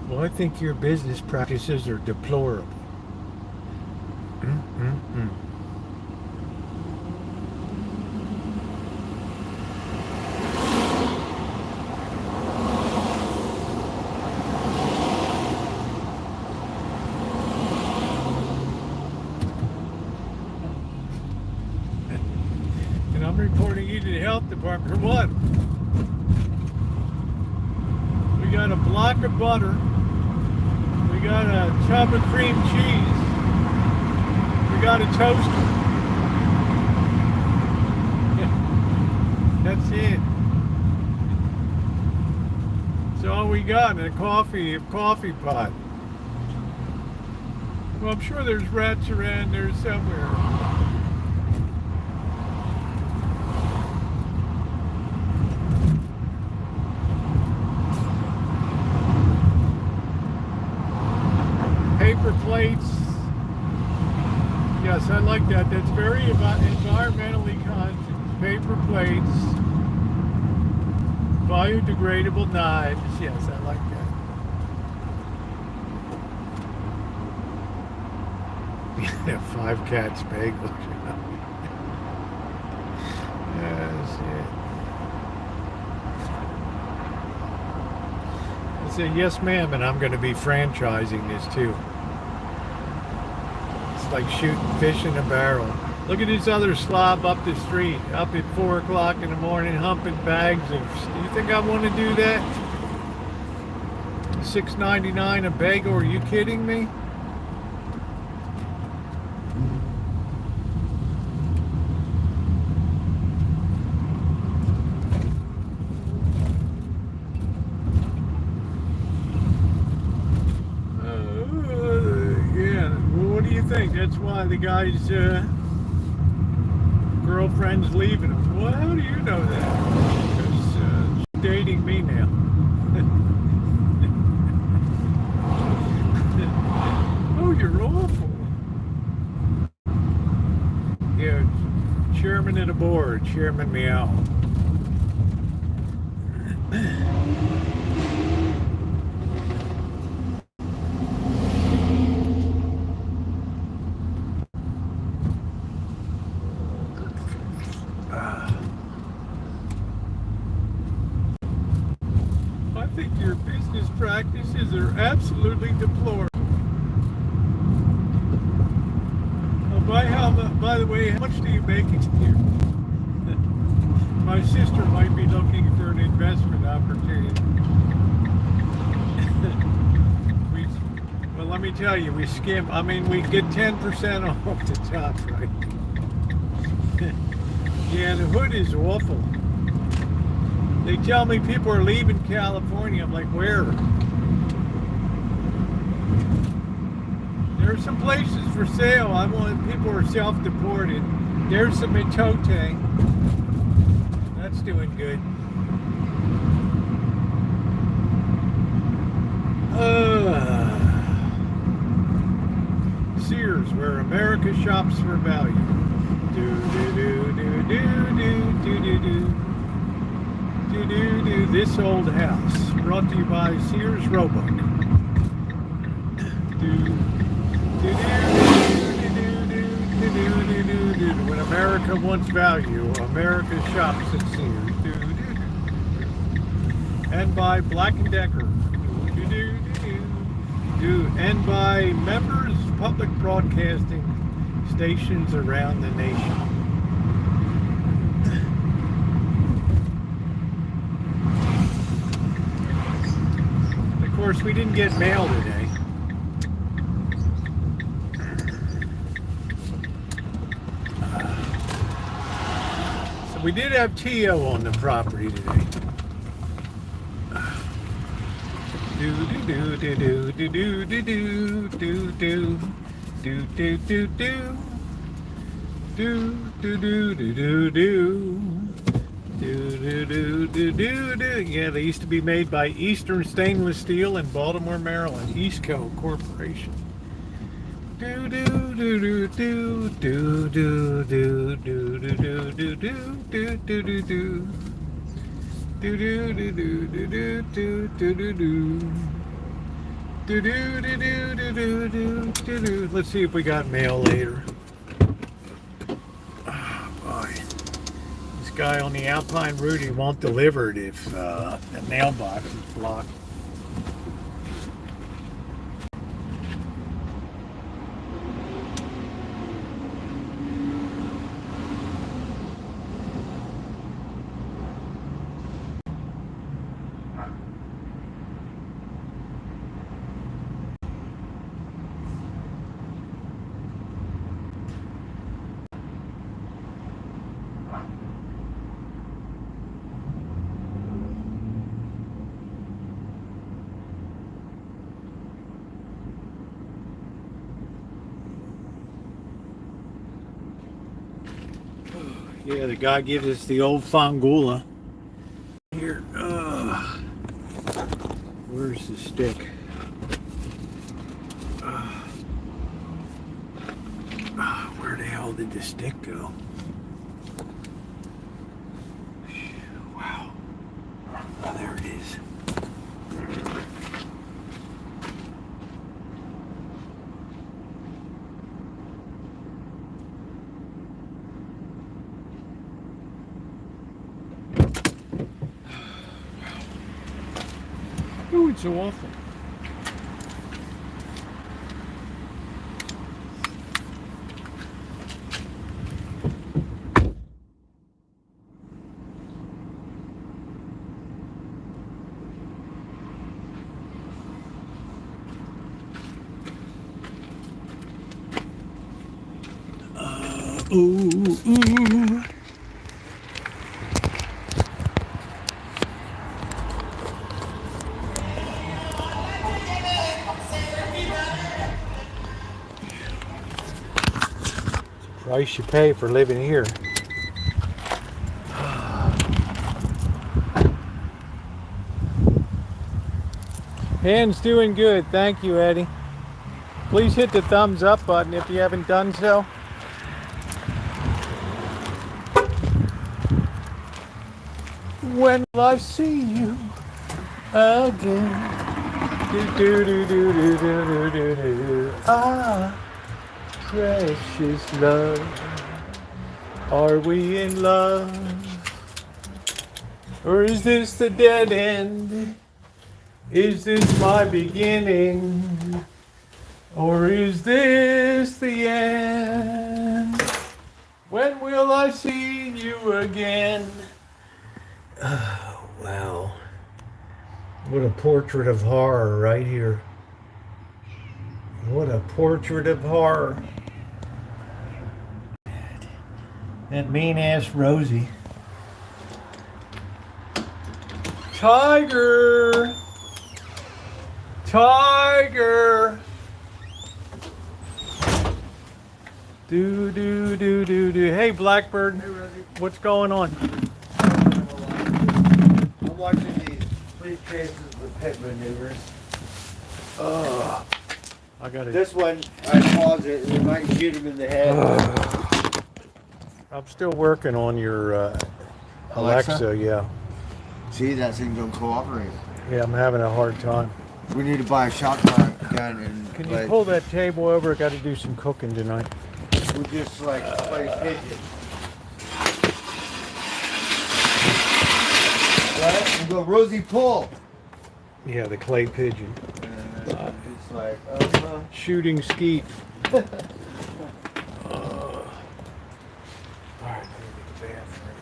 Well, I think your business practices are deplorable. I'm reporting you to the health department. For what? We got a block of butter. We got a tub of cream cheese. We got a toaster. That's it. That's all we got, and a coffee pot. Well, I'm sure there's rats around there somewhere. Paper plates. Yes, I like that. That's very environmentally conscious. Paper plates. Biodegradable knives. Yes, I like that. Yeah, 5 cats bagels. That's it. I say yes, ma'am, and I'm going to be franchising this too. It's like shooting fish in a barrel. Look at this other slob up the street, up at 4 o'clock in the morning, humping bags of. You think I want to do that? $6.99 a bagel? Are you kidding me? Yeah. Well, what do you think? That's why the guy's girlfriend's leaving him. Well, how do you know that? Because she's dating me now. Oh, you're awful. Yeah, chairman of the board, Chairman Meow. I think your business practices are absolutely deplorable. By the way, how much do you make it here? My sister might be looking for an investment opportunity. Well, let me tell you, we skim. I mean, we get 10% off the top, right? Yeah, the hood is awful. They tell me people are leaving California. I'm like, where? There are some places for sale. I want people who are self-deported. There's some Mitote. That's doing good. Sears, where America shops for value. This old house, brought to you by Sears Roebuck. When America wants value, America shops at Sears. And by Black & Decker. And by members public broadcasting stations around the nation. Of course, we didn't get mail today. So we did have TO on the property today. Yeah, they used to be made by Eastern Stainless Steel in Baltimore, Maryland. Eastco Corporation. Let's see if we got mail later. Oh boy. This guy on the Alpine route, he won't deliver it if the mailbox is blocked. Yeah, the guy gives us the old fangula. Here, where's the stick? Where the hell did the stick go? Wow. Oh, there it is. Oh, it's so awful. Ooh. Price you pay for living here. Hand's doing good, thank you, Eddie. Please hit the thumbs up button if you haven't done so. When will I see you again? Ah, precious love, are we in love? Or is this the dead end? Is this my beginning? Or is this the end? When will I see you again? Oh, wow. What a portrait of horror right here. What a portrait of horror. That mean-ass Rosie. Tiger! Tiger! Do. Hey, Blackbird. Hey, Rosie. What's going on? I'm watching these police chases with pit maneuvers. I gotta. This one, I pause it and I might shoot him in the head. I'm still working on your Alexa. Yeah. See, that thing don't cooperate. Yeah, I'm having a hard time. We need to buy a shotgun gun and Can you pull that table over? I got to do some cooking tonight. we just like play pigeon. Right? And go, Rosie, pull. Yeah, the clay pigeon. And it's like, Shooting skeet. All right, let me get the bathroom.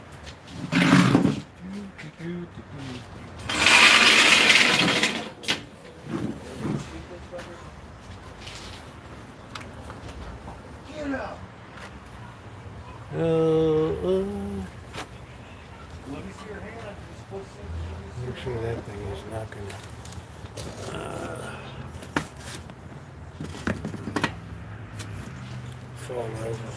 Get out. Let Let me see your hand. You're supposed to make sure that thing is not gonna fall over.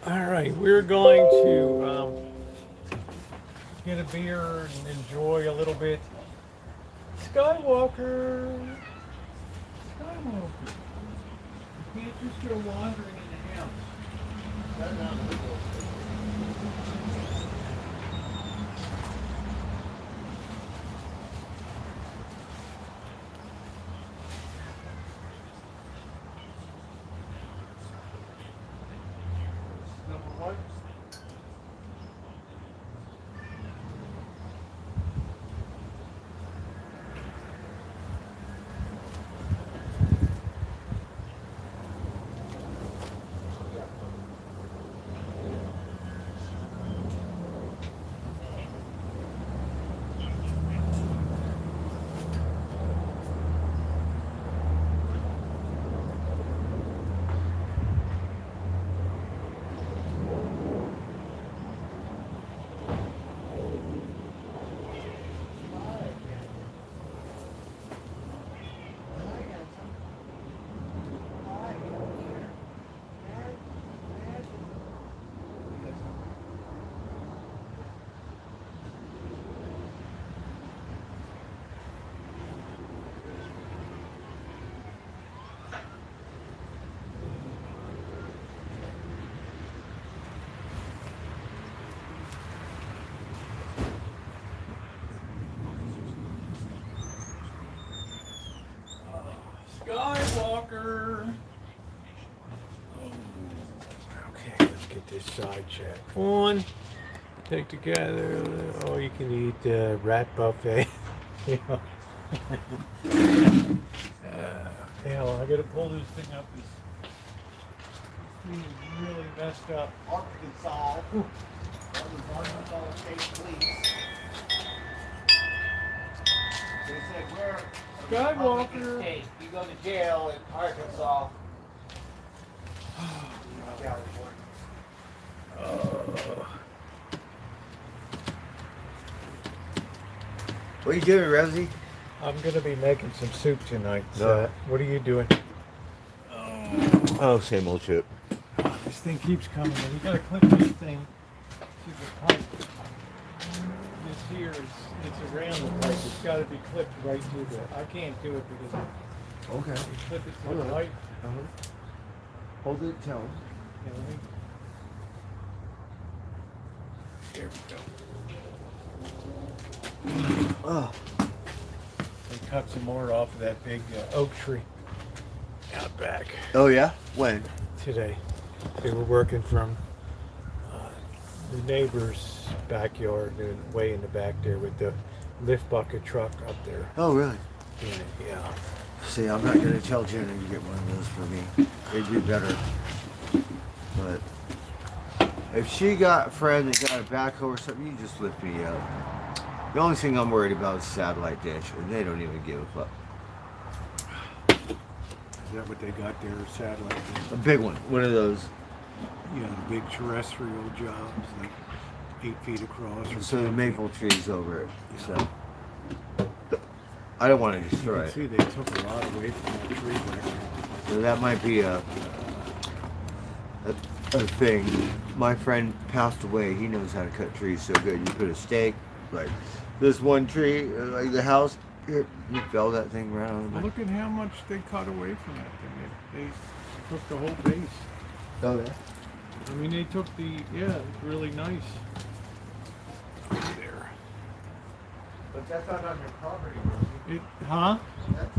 All right, we're going to get a beer and enjoy a little bit. Skywalker. You can't just go wandering in the house. That's not legal. Number one. Skywalker. Oh, okay, let's get this side check on. Take together. Oh, you can eat rat buffet. Yeah. Hell, I gotta pull this thing up. This thing is really messed up. Arkansas. That was Arkansas State Police. They said, we're a Republican Skywalker. state. You go to jail in Arkansas. California. What are you doing, Rosie? I'm gonna be making some soup tonight. No. So, what are you doing? Oh, same old shit. This thing keeps coming. We gotta clip this thing to the pipe. This here is it's around the pipe. It's got to be clipped right to the. I can't do it because Okay. you clip it to Hold the on. pipe. Hold it, tell him. You know what I mean? There we go. Oh. They cut some more off of that big oak tree out back Oh, yeah? When? today. They were working from the neighbor's backyard, way in the back there with the lift bucket truck up there. Oh, really? Yeah. See, I'm not going to tell Jenna to get one of those for me. It'd be better. But if she got a friend that got a backhoe or something, you just lift me up. The only thing I'm worried about is satellite dish, and they don't even give a fuck. Is that what they got there, satellite? A big one. One of those. You know, the big terrestrial jobs, like 8 feet across. Or So the 10 maple tree's over it. So I don't want to feet. You destroy can see it. they took a lot away from that tree back there. So that might be a thing. My friend passed away. He knows how to cut trees so good. You put a stake, like this one tree, like the house. Here, you fell that thing around. Well, look at how much they cut away from that thing. They took the whole base. Oh yeah. I mean, they took the, yeah, it's really nice. Over there. But that's not on your property, Rosie. It, huh? That's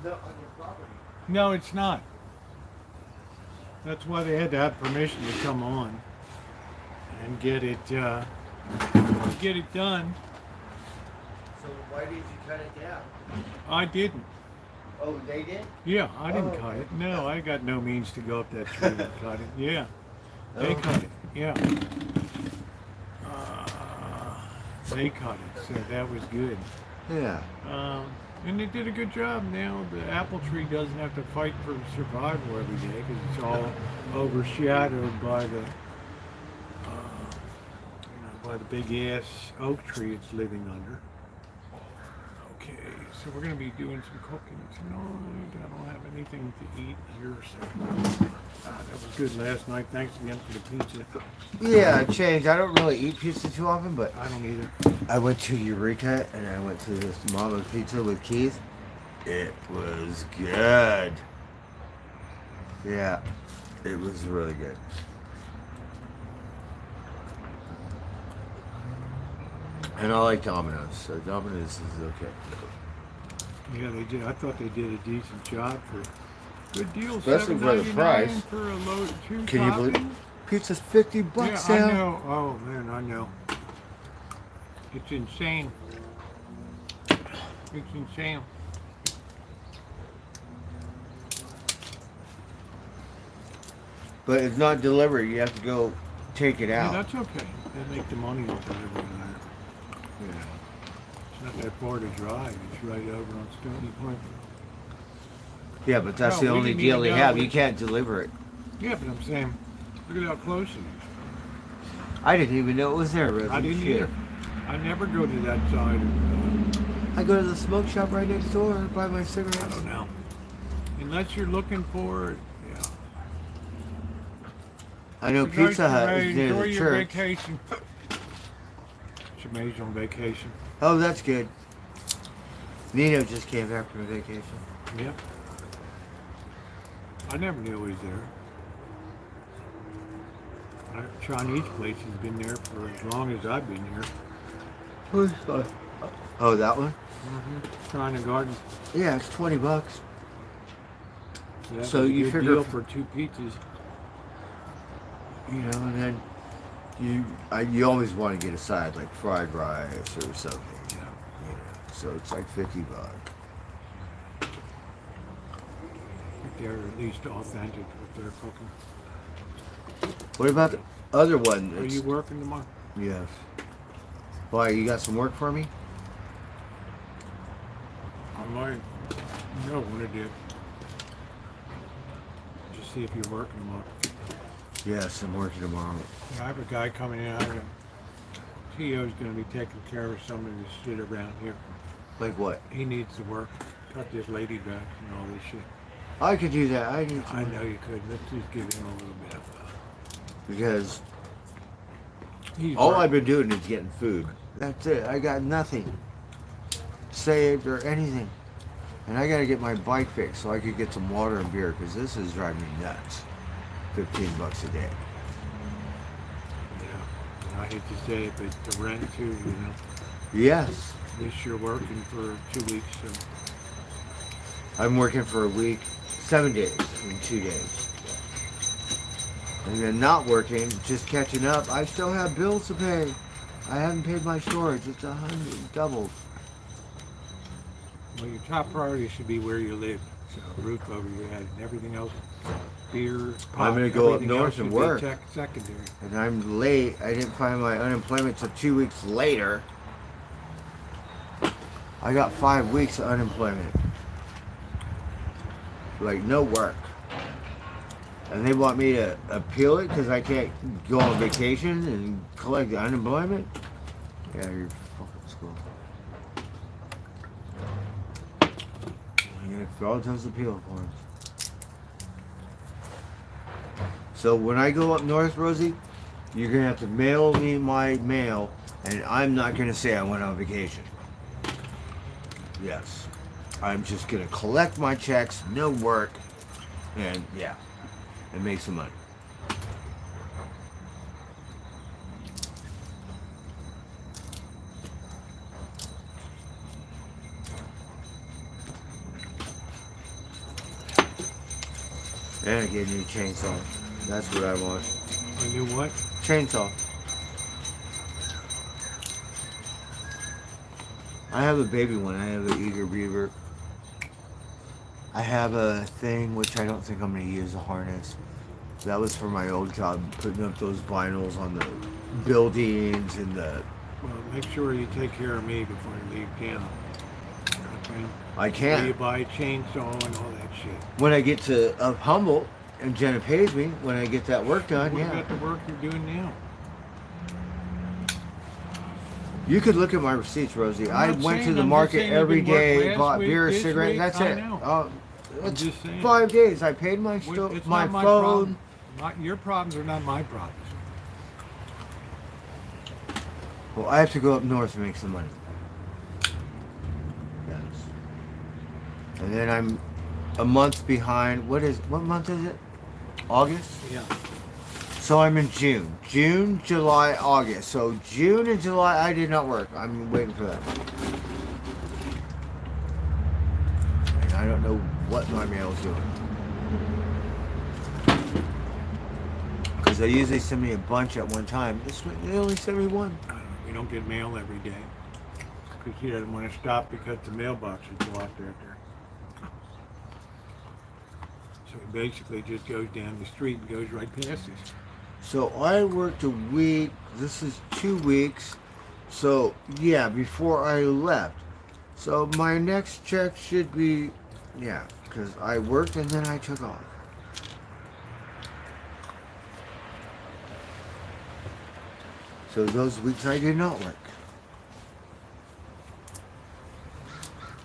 not on your property. No, it's not. That's why they had to have permission to come on and get it done. So why did you cut it down? I didn't. Oh, they did? Yeah, I didn't Oh, cut okay. it. No, I got no means to go up that tree and cut it. Yeah, they Oh. cut it. Yeah. They cut it, so that was good. Yeah. And they did a good job. Now the apple tree doesn't have to fight for survival every day because it's all overshadowed by the, by the big ass oak tree it's living under. Okay, so we're gonna be doing some cooking tonight. I don't have anything to eat here, so that was good last night. Thanks again for the pizza. Yeah, I changed. I don't really eat pizza too often, but I don't either. I went to Eureka and I went to this Mama's Pizza with Keith. It was good. Yeah, it was really good. And I like Domino's, so Domino's is okay. Yeah, they did. I thought they did a decent job for good deal. Especially for the $7.99 price. for a load of 2 Can you believe toppings. pizza's $50 Yeah, now? I know. Oh man, I know. It's insane. It's insane. But it's not delivery. You have to go take it Yeah, out. that's okay. They make the money off delivering that. Yeah. It's not that far to drive. It's right over on Stony Point. Yeah, but that's No, the we only didn't deal even they know have. we- You can't deliver it. Yeah, but I'm saying, look at how close it is. I didn't even know it was there, Rosie. I didn't Shit. either. I never go to that side of, I go to the smoke shop right next door and buy my I cigarettes. don't know. Unless you're looking for it, yeah. I know Good night, Pizza Hut Ray. is near Enjoy the your church. vacation. It's amazing on vacation. Oh, that's good. Nino just came back from vacation. Yep. I never knew he was there. Our Chinese place has been there for as long as I've been here. Oh, that one? China Garden. Yeah, it's $20. that So was a you good figure- deal for 2 pizzas. You know, and then you always want to get a side like fried rice or something. Yeah. You know, so it's like $50. If they're at least authentic with their cooking. What about the other one? Are you working tomorrow? Yes. Why, you got some work for me? I might. No, what I did. Just see if you're working tomorrow. Yes, I'm working tomorrow. I have a guy coming out and T.O.'s going to be taking care of somebody to sit around here. Like what? He needs to work. Cut this lady back and all this shit. I could do that. I need to. I know you could. Let's just give him a little bit of Because he's all working. I've been doing is getting food. That's it. I got nothing saved or anything. And I got to get my bike fixed so I could get some water and beer because this is driving me nuts. $15 a day. Yeah. And I hate to say it, but the rent too, you know. Yes. At least you're working for 2 weeks, so I'm working for a week, 7 days in 2 days. And then not working, just catching up. I still have bills to pay. I haven't paid my storage. It's doubled. well, your top priority should be where you live. So a roof over your head and everything else, beer, pot, I'm gonna go up everything north else and should be work. Secondary. And I'm late. I didn't find my unemployment till 2 weeks later. I got 5 weeks of unemployment. Like no work. And they want me to appeal it because I can't go on vacation and collect the unemployment? Yeah, you're fucking school. I'm gonna fill out those appeal forms. So when I go up north, Rosie, you're gonna have to mail me my mail, and I'm not gonna say I went on vacation. Yes. I'm just gonna collect my checks, no work, and yeah, and make some money. And I get a new chainsaw. That's what I want. A new what? Chainsaw. I have a baby one. I have an Eager Beaver. I have a thing which I don't think I'm going to use, a harness. That was for my old job, putting up those vinyls on the buildings and the... Well, make sure you take care of me before you leave town. Okay? I Before can't. you buy a chainsaw and all that shit. When I get to Humboldt and Jenna pays me, when I get that work done, What yeah. about the work you're doing now? You could look at my receipts, Rosie. I I'm not went to saying- the I'm just market saying you've every been working day, last bought week, beer, this cigarettes. week, That's I it. know. It's just saying. 5 days. I paid my It's my not phone. problem. Your problems are not my problems. Well, I have to go up north to make some money. Yes. And then I'm a month behind. What month is it? August? Yeah. So I'm in June. June, July, August. So June and July I did not work. I'm waiting for that. And I don't know what my mail's doing. Because they usually send me a bunch at one time. They only send me one. I don't know. We don't get mail every day. Because he doesn't want to stop because the mailbox is blocked out there. So he basically just goes down the street and goes right past us. So I worked a week. This is 2 weeks. So yeah, before I left. So my next check should be, yeah, because I worked and then I took off. So those weeks I did not work.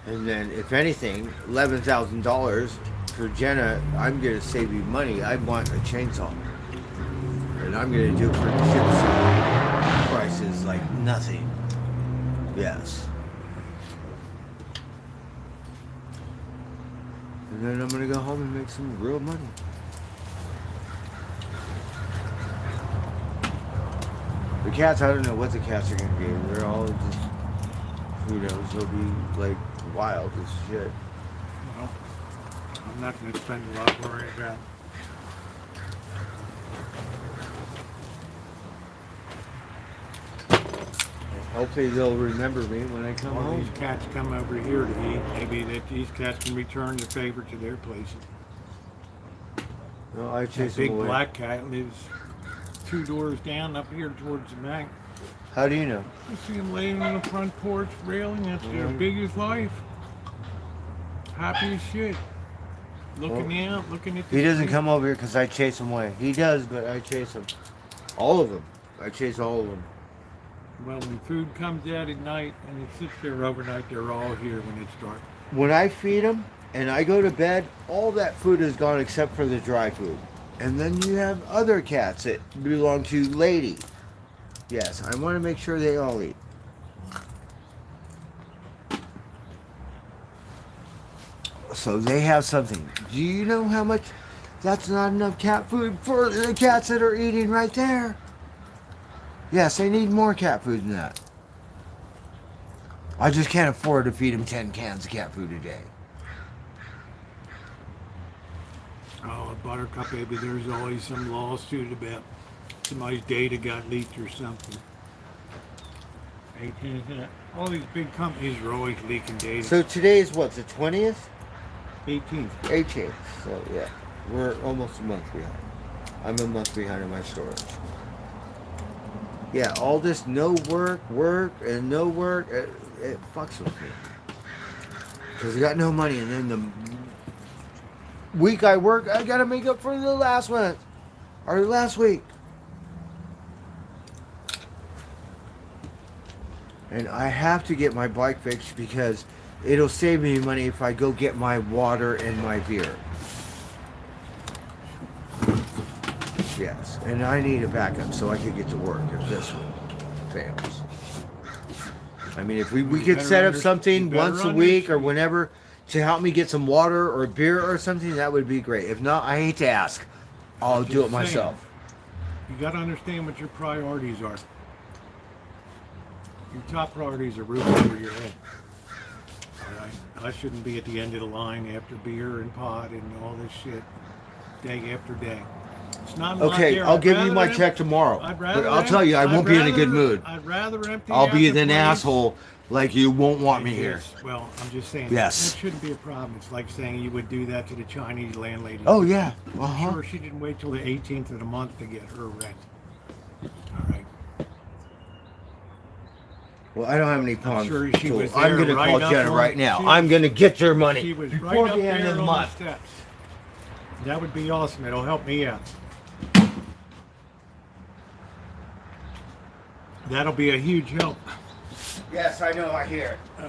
And then, if anything, $11,000 for Jenna, I'm going to save you money. I want a chainsaw. And I'm going to do it for chips prices like nothing. Yes. And then I'm going to go home and make some real money. The cats, I don't know what the cats are going to be. They're all just, who knows, they'll be like wild as shit. Well, I'm not going to spend a lot worrying about. Hopefully they'll remember me when I come All home. these cats come over here to eat. Maybe that these cats can return the favor to their places. No, I That chase them big away. black cat lives 2 doors down up here towards the bank. How do you know? I see him laying on the front porch railing. That's their biggest life. Happy as shit. Looking out, looking at the He doesn't street. come over here because I chase him away. He does, but I chase him. All of them. I chase all of them. Well, when food comes out at night and it sits there overnight, they're all here when it's dark. When I feed them and I go to bed, all that food is gone except for the dry food. And then you have other cats that belong to Lady. Yes, I want to make sure they all eat. So they have something. Do you know how much? That's not enough cat food for the cats that are eating right there. Yes, they need more cat food than that. I just can't afford to feed them 10 cans of cat food a day. Oh, a Buttercup baby, there's always some lawsuit about somebody's data got leaked or something. 18, all these big companies are always leaking data. So today is what, the 20th? 18th. 18th. So yeah, we're almost a month behind. I'm a month behind in my storage. Yeah, all this no work, and no work, it fucks with me. Because I got no money, and then the week I work, I gotta make up for the last one, or last week. And I have to get my bike fixed because it'll save me money if I go get my water and my beer. Yes, and I need a backup so I can get to work if this one fails. I mean, if we could set up something once a week or whenever to help me get some water or beer or something, that would be great. If not, I hate to ask. I'll do it myself. You got to understand what your priorities are. Your top priorities are roof over your head. All right? I shouldn't be at the end of the line after beer and pot and all this shit day after day. It's not a lot Okay, there. I'll I'd give you rather my em- check tomorrow. I'd But rather I'll tell you, I I'd won't be in a good rather- mood. I'd rather empty I'll out be the an place asshole like you won't want than me here. this. Well, I'm just saying. Yes. That shouldn't be a problem. It's like saying you would do that to the Chinese landlady. Oh, yeah. I'm Uh-huh. sure she didn't wait till the 18th of the month to get her rent. All right. Well, I don't have any problems. sure she so was I'm there going to right call up Jenna on- right now. she- I'm going to get your money She was before right up the end there of the on month. the steps. That would be awesome. It'll help me out. That'll be a huge help. Yes, I know. I hear it.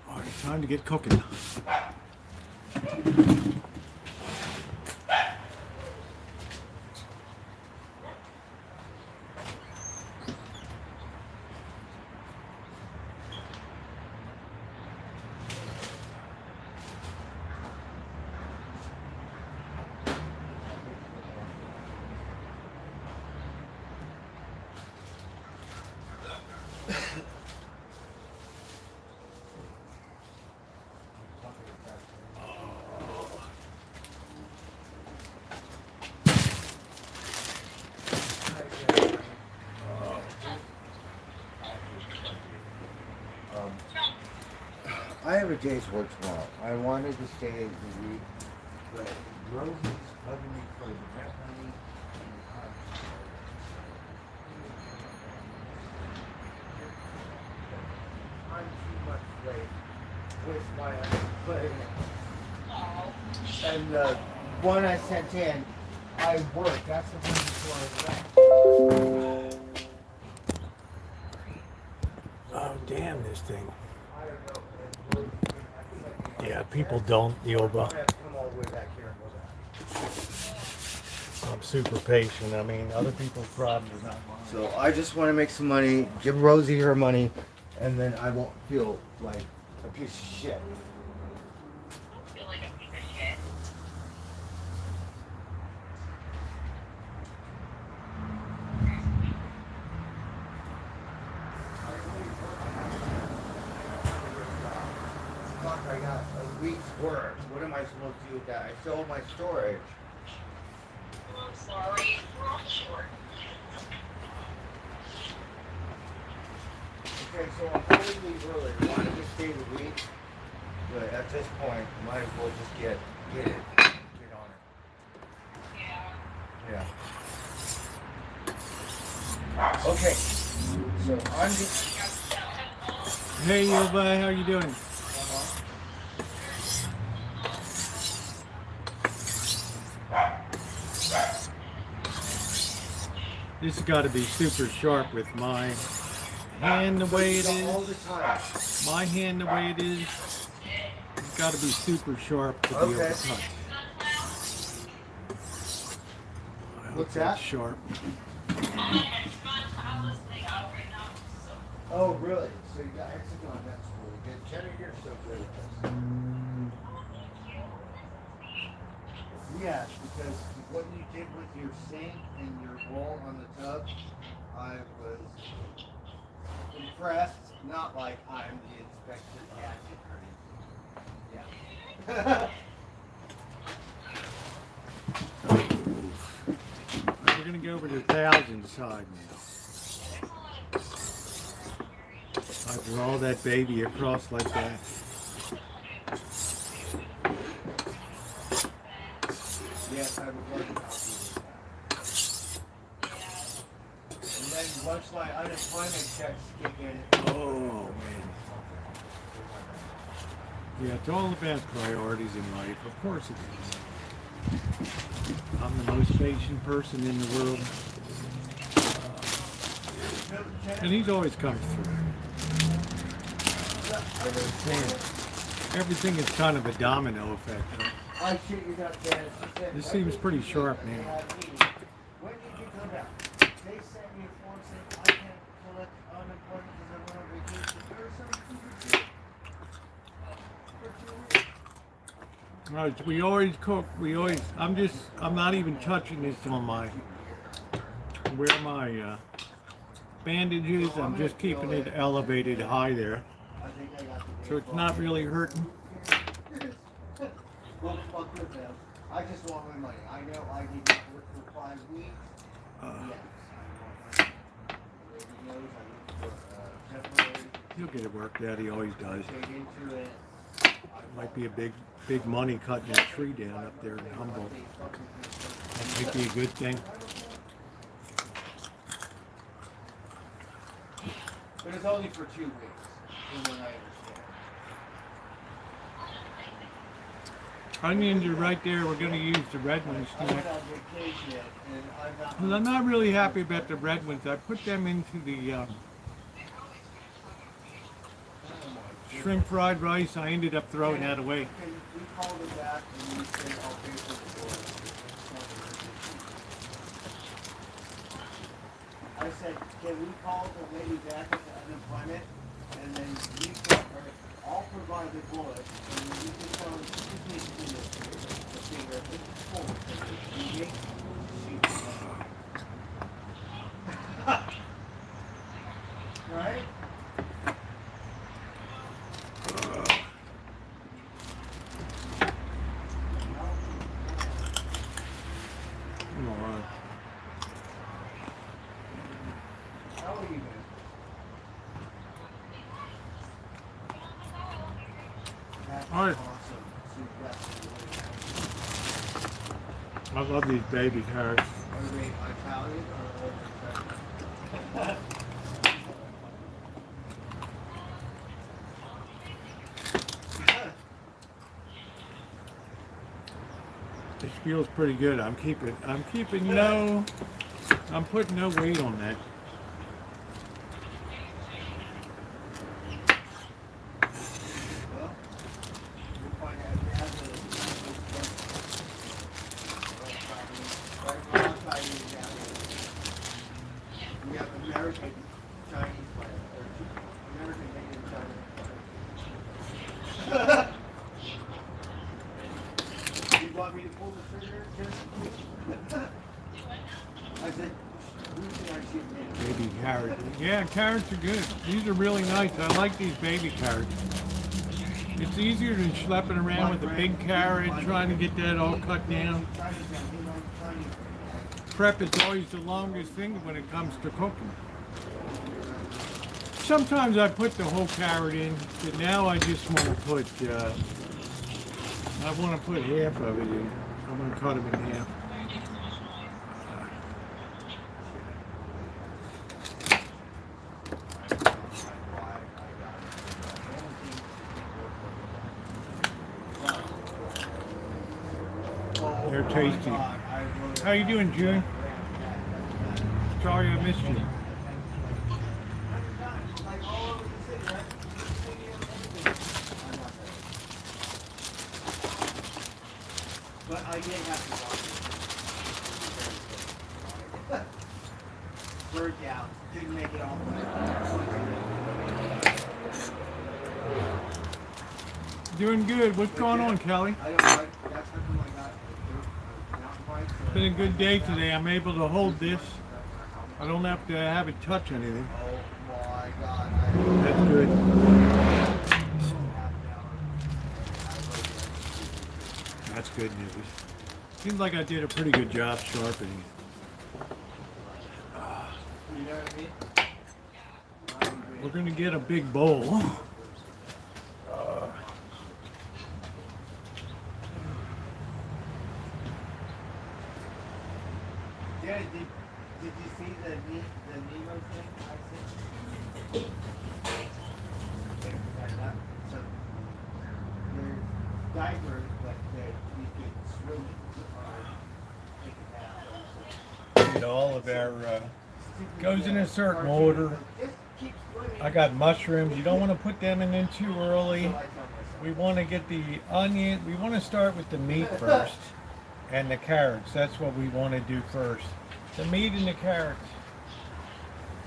All right, time to get cooking. I have a day's work tomorrow. I wanted to stay the week, but Rosie's bugging me for the rent money. I'm too much late with my putting it. And the one I sent in, I worked. That's the one before I left. Oh, damn this thing. I don't know. Yeah, people don't. You'll, I have to come all the way back here and go back. I'm super patient. I mean, other people's problems are not mine. So I just want to make some money, give Rosie her money, and then I won't feel like a piece of shit. Feel like a piece of shit. I got a week's work. What am I supposed to do with that? I sold my storage. I'm sorry. We're all short. Okay, so I'll probably leave early. I wanted to stay the week, but at this point, might as well just get it. Get on it. Yeah. Yeah. Okay. So I'm just. Hey, Yoba, how you doing? This has got to be super sharp with my hand the way it All the is. time. My hand the way it is. It's got to be super sharp to be able to Okay. touch. I hope What's that's that? sharp. Oh, really? So you got hexagon. That's really good. Jenny, you're so good at this. Yes, because what you did with your sink and your bowl on the tub, I was impressed. Not like I'm the Inspector Gadget or anything. Yeah. We're going to go over to the 1,000 side now. I draw that baby across like that. Yes, I would love to help you with that. And then once my unemployment checks kick in, Oh, man. Yeah, it's all about priorities in life. Of course it is. I'm the most patient person in the world. And he's always come through. Everything is kind of a domino effect. I shit you not, Dennis. This seems pretty sharp now. When did you come back? They sent me a form saying I can't collect unemployment because I went on vacation. For 2 weeks. Right, we always cook. I'm not even touching this on where my bandage is. I'm just keeping it elevated high there. I think I got the So it's not really hurting. Well, fuck with them. I just want my money. I know I did not work for 5 weeks. Yes, I want my money. The lady knows I look for temporary. He'll get it worked out. He always does. Dig into it. Might be a big money cutting that tree down up there in Humboldt. That might be a good thing. But it's only for 2 weeks, from what I understand. Onions are right there. We're going to use the red ones I went tonight. on vacation and I'm not. Well, I'm not really happy about the red ones. I put them into the shrimp fried rice. I ended up throwing that away. We called them back and we said I'll pay for the board. I said, can we call the lady back at the unemployment? And then we told her, I'll provide the bullet. And then you can tell her, you just need to do this. The finger, this is forward. You make right? Come on. How are you, man? That's All right. awesome. So that's really I love these baby carrots. Are they Italian or old? This feels pretty good. I'm putting no weight on that. Well, we'll find out if it has right now, Chinese down here. We have American Chinese plant, or American made in China. You want me to pull the trigger? I said, who can I shoot in? Baby carrots. Yeah, carrots are good. These are really nice. I like these baby carrots. It's easier than schlepping around with a big carrot, trying to get that all cut down. Prep is always the longest thing when it comes to cooking. Sometimes I put the whole carrot in, but now I just want to put, half of it in. I'm going to cut them in half. They're tasty. How you doing, June? Sorry I missed you. But I didn't have to walk it. Bird down. Didn't make it all the way. Doing good. What's going on, Kelly? I don't like that's something like that. It's been a good day today. I'm able to hold this. I don't have to have it touch anything. Oh my God. That's good. That's good news. Seems like I did a pretty good job sharpening. You know what I mean? We're gonna get a big bowl. Jared, did you see the Nemo thing I sent? So there's diapers, but you could swim it or take it out. And all of our goes in a certain order. Just keep swimming. I got mushrooms. You don't want to put them in too early. We want to get the onion. We want to start with the meat first and the carrots. That's what we want to do first. The meat and the carrots.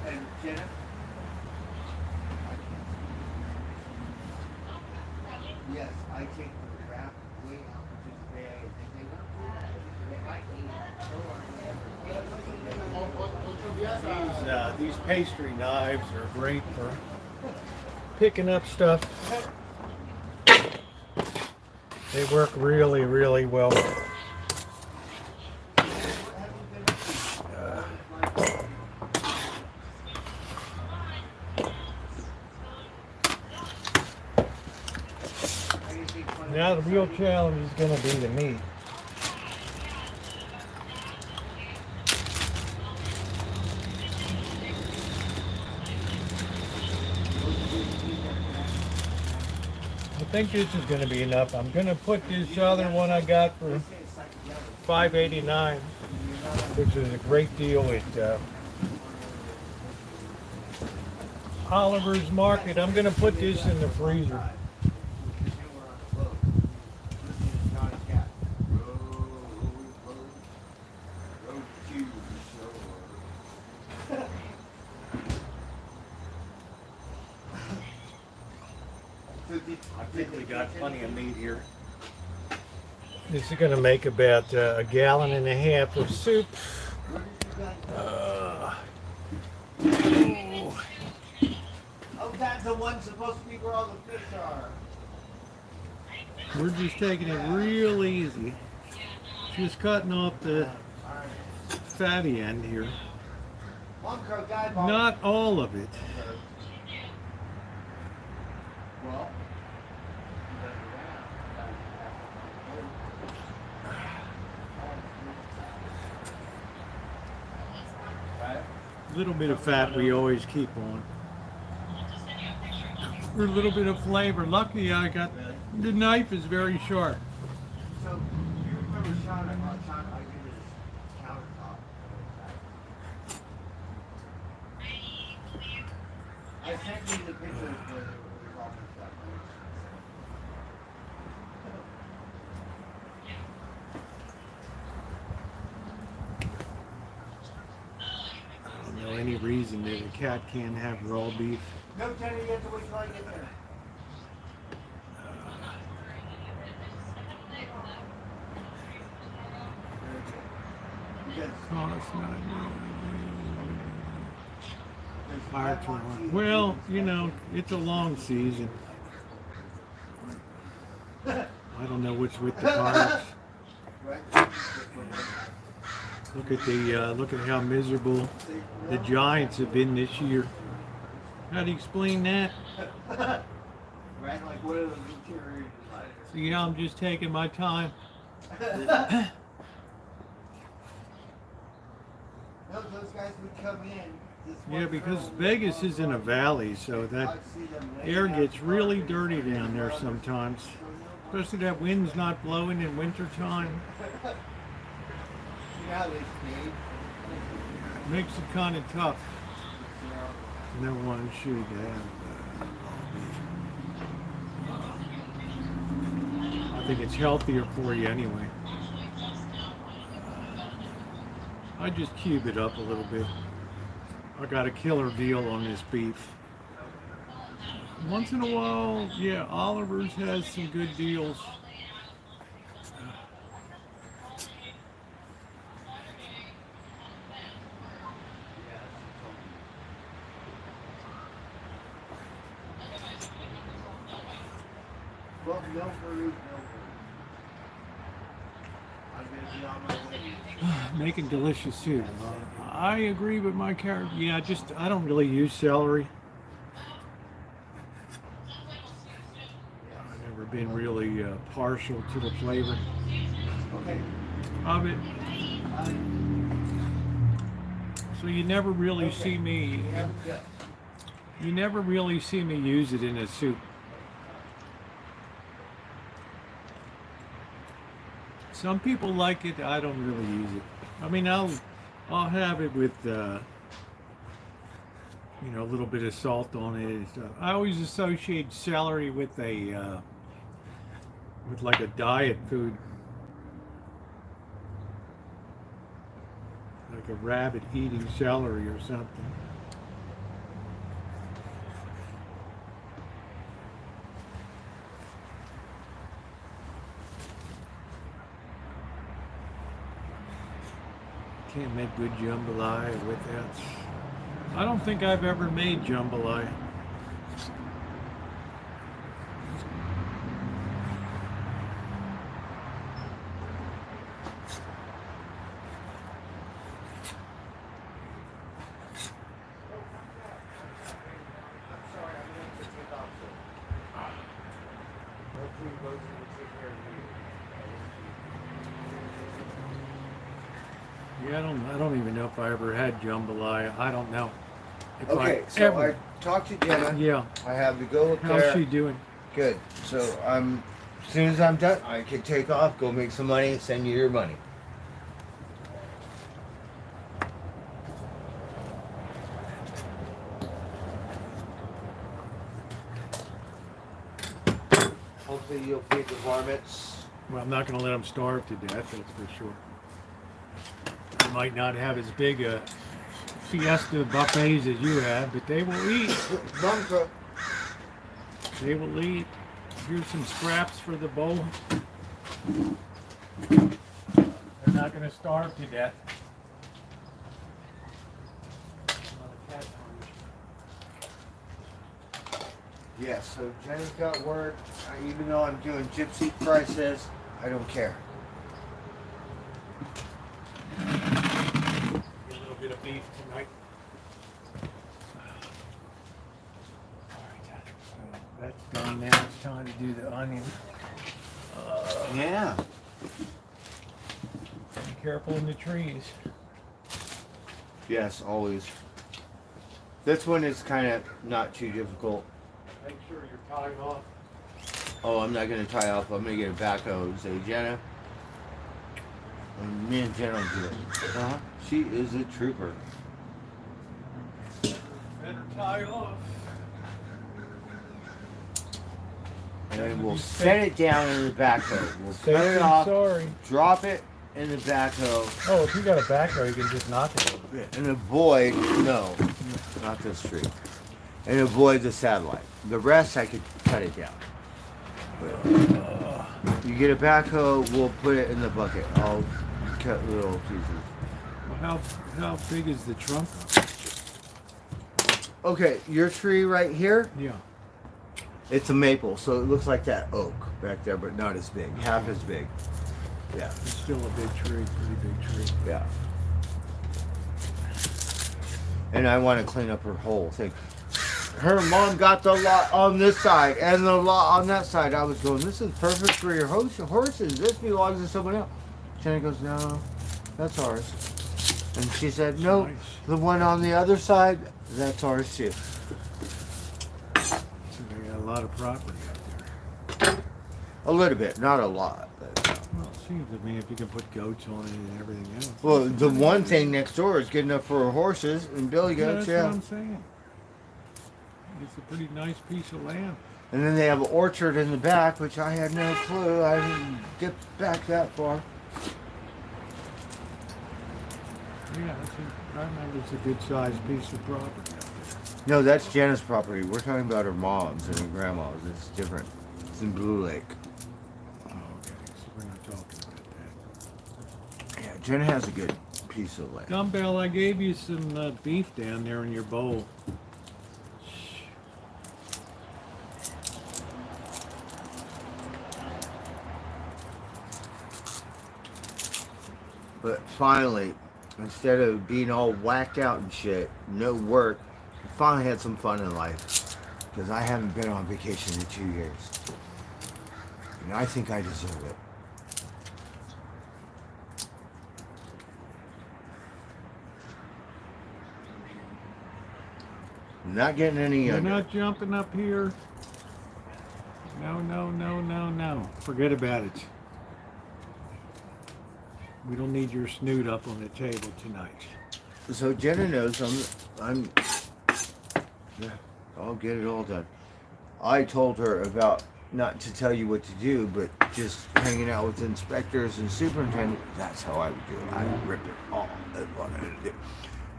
And Jenna? Yes, I take the crap way out to the bag and they don't do that. They might eat. These pastry knives are great for picking up stuff. They work really, really well. Now the real challenge is going to be the meat. I think this is going to be enough. I'm going to put this other one I got for $5.89, which is a great deal at Oliver's Market. I'm going to put this in the freezer. I think we got plenty of meat here. This is going to make about a gallon and a half of soup. Oh, that's the one supposed to be where all the fish are. We're just taking it real easy. Just cutting off the fatty end here. Not all of it. Well, A little bit of fat we always keep on. For a little bit of flavor. Lucky I got, the knife is very sharp. so you remember Sean? I did his countertop. I sent you the picture of the office stuff. I don't know any reason that a cat can't have raw beef. No, Jenny, you have to wait till I get there. Well, you know, it's a long season. I don't know what's with the cars. Look at how miserable the Giants have been this year. How do you explain that? Right, like what are those interior designers? So yeah, I'm just taking my time. No, those guys would come in. This Yeah, one because girl would Vegas come is in a right. valley, so that I'd see them laying air out gets really carpet dirty and down there rugs. sometimes. So nobody- Especially that wind's not blowing in wintertime. You know how they stayed? Makes it kind of tough. You know, No one should have. I think it's healthier for you anyway. I just cube it up a little bit. I got a killer deal on this beef. Once in a while, yeah, Oliver's has some good deals. well, no hurry, no hurry. I'm gonna be on my way. Making delicious soup. I agree with my character. Yeah, I don't really use celery. I've never been really partial to the flavor Okay. of it. So you never really see me. We have a You never really see me use it in a soup. Some people like it. I don't really use it. I mean, I'll have it with a little bit of salt on it and stuff. I always associate celery with like a diet food, like a rabbit eating celery or something. Can't make good jambalaya with that. I don't think I've ever made jambalaya. I'm sorry, I'm gonna have to take off soon. Hopefully Rosie will take care of you. Yeah, I don't even know if I ever had jambalaya. I don't know. If Okay, I so ever, I talked to Jenna. yeah. I have to go up How's there. she doing? Good. So as soon as I'm done, I can take off, go make some money, and send you your money. Hopefully you'll feed the varmints. Well, I'm not going to let them starve to death, that's for sure. I might not have as big a fiesta buffets as you have, but they will eat. Bunker. They will eat. Here's some scraps for the bowl. They're not going to starve to death. Yes, so Jenna's got work. Even though I'm doing gypsy prices, I don't care. A little bit of beef tonight. Alright, so that's done now. It's time to do the onion. Yeah. Be careful in the trees. Yes, always. This one is kind of not too difficult. Make sure you're tying off. Oh, I'm not going to tie off. I'm going to get a backhoe and say, Jenna. And me and Jenna will do it. Uh-huh. She is a trooper. Better tie off. And then we'll set it down in the backhoe. We'll cut Safe it and off, sorry. drop it in the backhoe. Oh, if you got a backhoe, you can just knock it over. And avoid, no, not this tree. And avoid the satellite. The rest I could cut it down. But you get a backhoe, we'll put it in the bucket. I'll cut little pieces. Well, how big is the trunk? Okay, your tree right here, Yeah. It's a maple, so it looks like that oak back there, but not as big. Half as big. Yeah. It's still a big tree, pretty big tree. Yeah. And I want to clean up her whole thing. Her mom got the lot on this side and the lot on that side. I was going, this is perfect for your horses. This belongs to someone else. Jenny goes, no, that's ours. And she said, no, Nice. the one on the other side, that's ours too. So they got a lot of property out there. A little bit, not a lot. But, Well, it seems to me if you can put goats on it and everything else. well, the one thing next door is good enough for horses and billy goats, That's what yeah. I'm saying. It's a pretty nice piece of land. And then they have an orchard in the back, which I had no clue. I didn't get back that far. Yeah, I remember it's a good sized piece of property out there. No, that's Jenna's property. We're talking about her mom's and her grandma's. It's different. It's in Blue Lake. Oh, okay. So we're not talking about that. Yeah, Jenna has a good piece of land. Dumbbell, I gave you some beef down there in your bowl. But finally, instead of being all whacked out and shit, no work, I finally had some fun in life. Because I haven't been on vacation in 2 years. And I think I deserve it. I'm not getting any You're younger. not jumping up here. No, no, no, no, no. Forget about it. We don't need your snoot up on the table tonight. So Jenna knows yeah, I'll get it all done. I told her about not to tell you what to do, but just hanging out with inspectors and superintendent. That's how I would do it. I would rip it all. That's what I would do.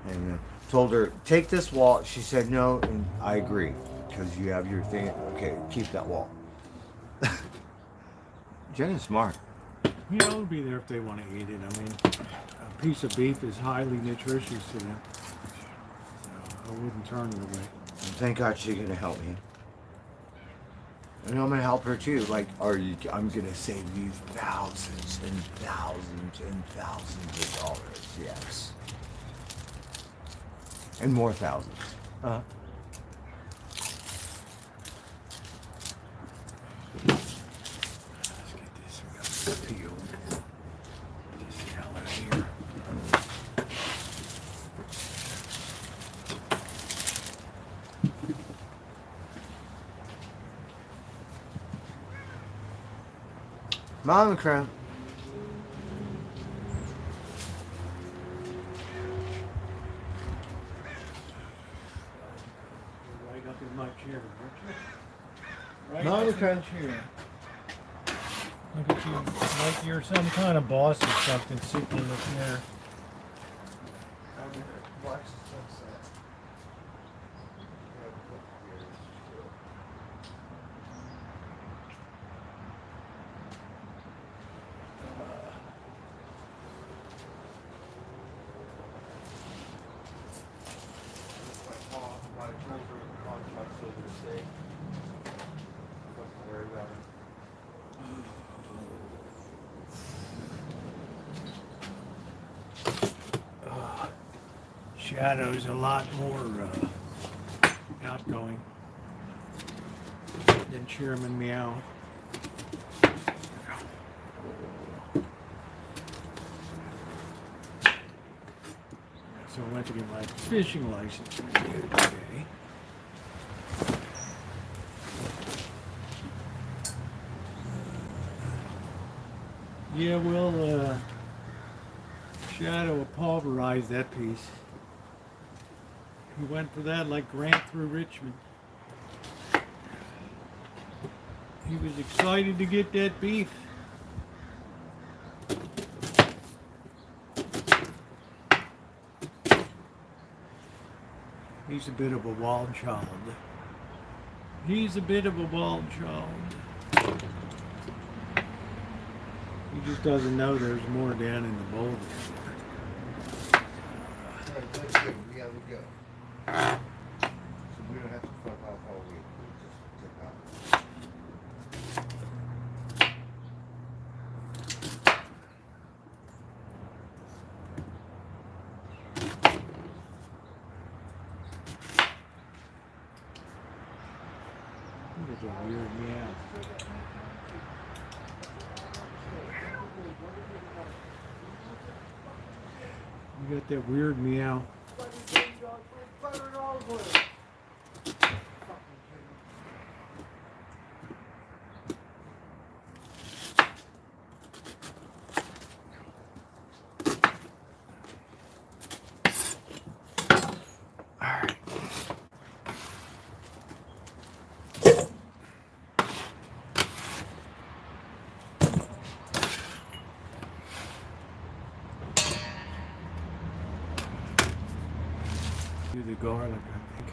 And told her, take this wall. She said no, and I agree. Because you have your thing. Okay, keep that wall. Jenna's smart. You know, it'll be there if they want to eat it. I mean, a piece of beef is highly nutritious to them. So I wouldn't turn it away. And thank God she's gonna help me. And I'm gonna help her too. Like, I'm gonna save you thousands and thousands and thousands of dollars. Yes. And more thousands. Let's get this peeled. Just the hell out of here. Mama crown. Right up in my chair, Richard. Right Mama up in crown. my chair. Look at you, like you're some kind of boss or something sitting in the chair. Watch the sunset. Shadow's a lot more outgoing than Chairman Meow. So I went to get my fishing license renewed today. Yeah, well, Shadow pulverized that piece. He went for that like Grant through Richmond. He was excited to get that beef. He's a bit of a wild child. He's a bit of a wild child. He just doesn't know there's more down in the bowl there. We have to go. So we don't have to fuck off all week. We'll just take off. That was a weird meow. You got that weird meow. Do the garlic, I think.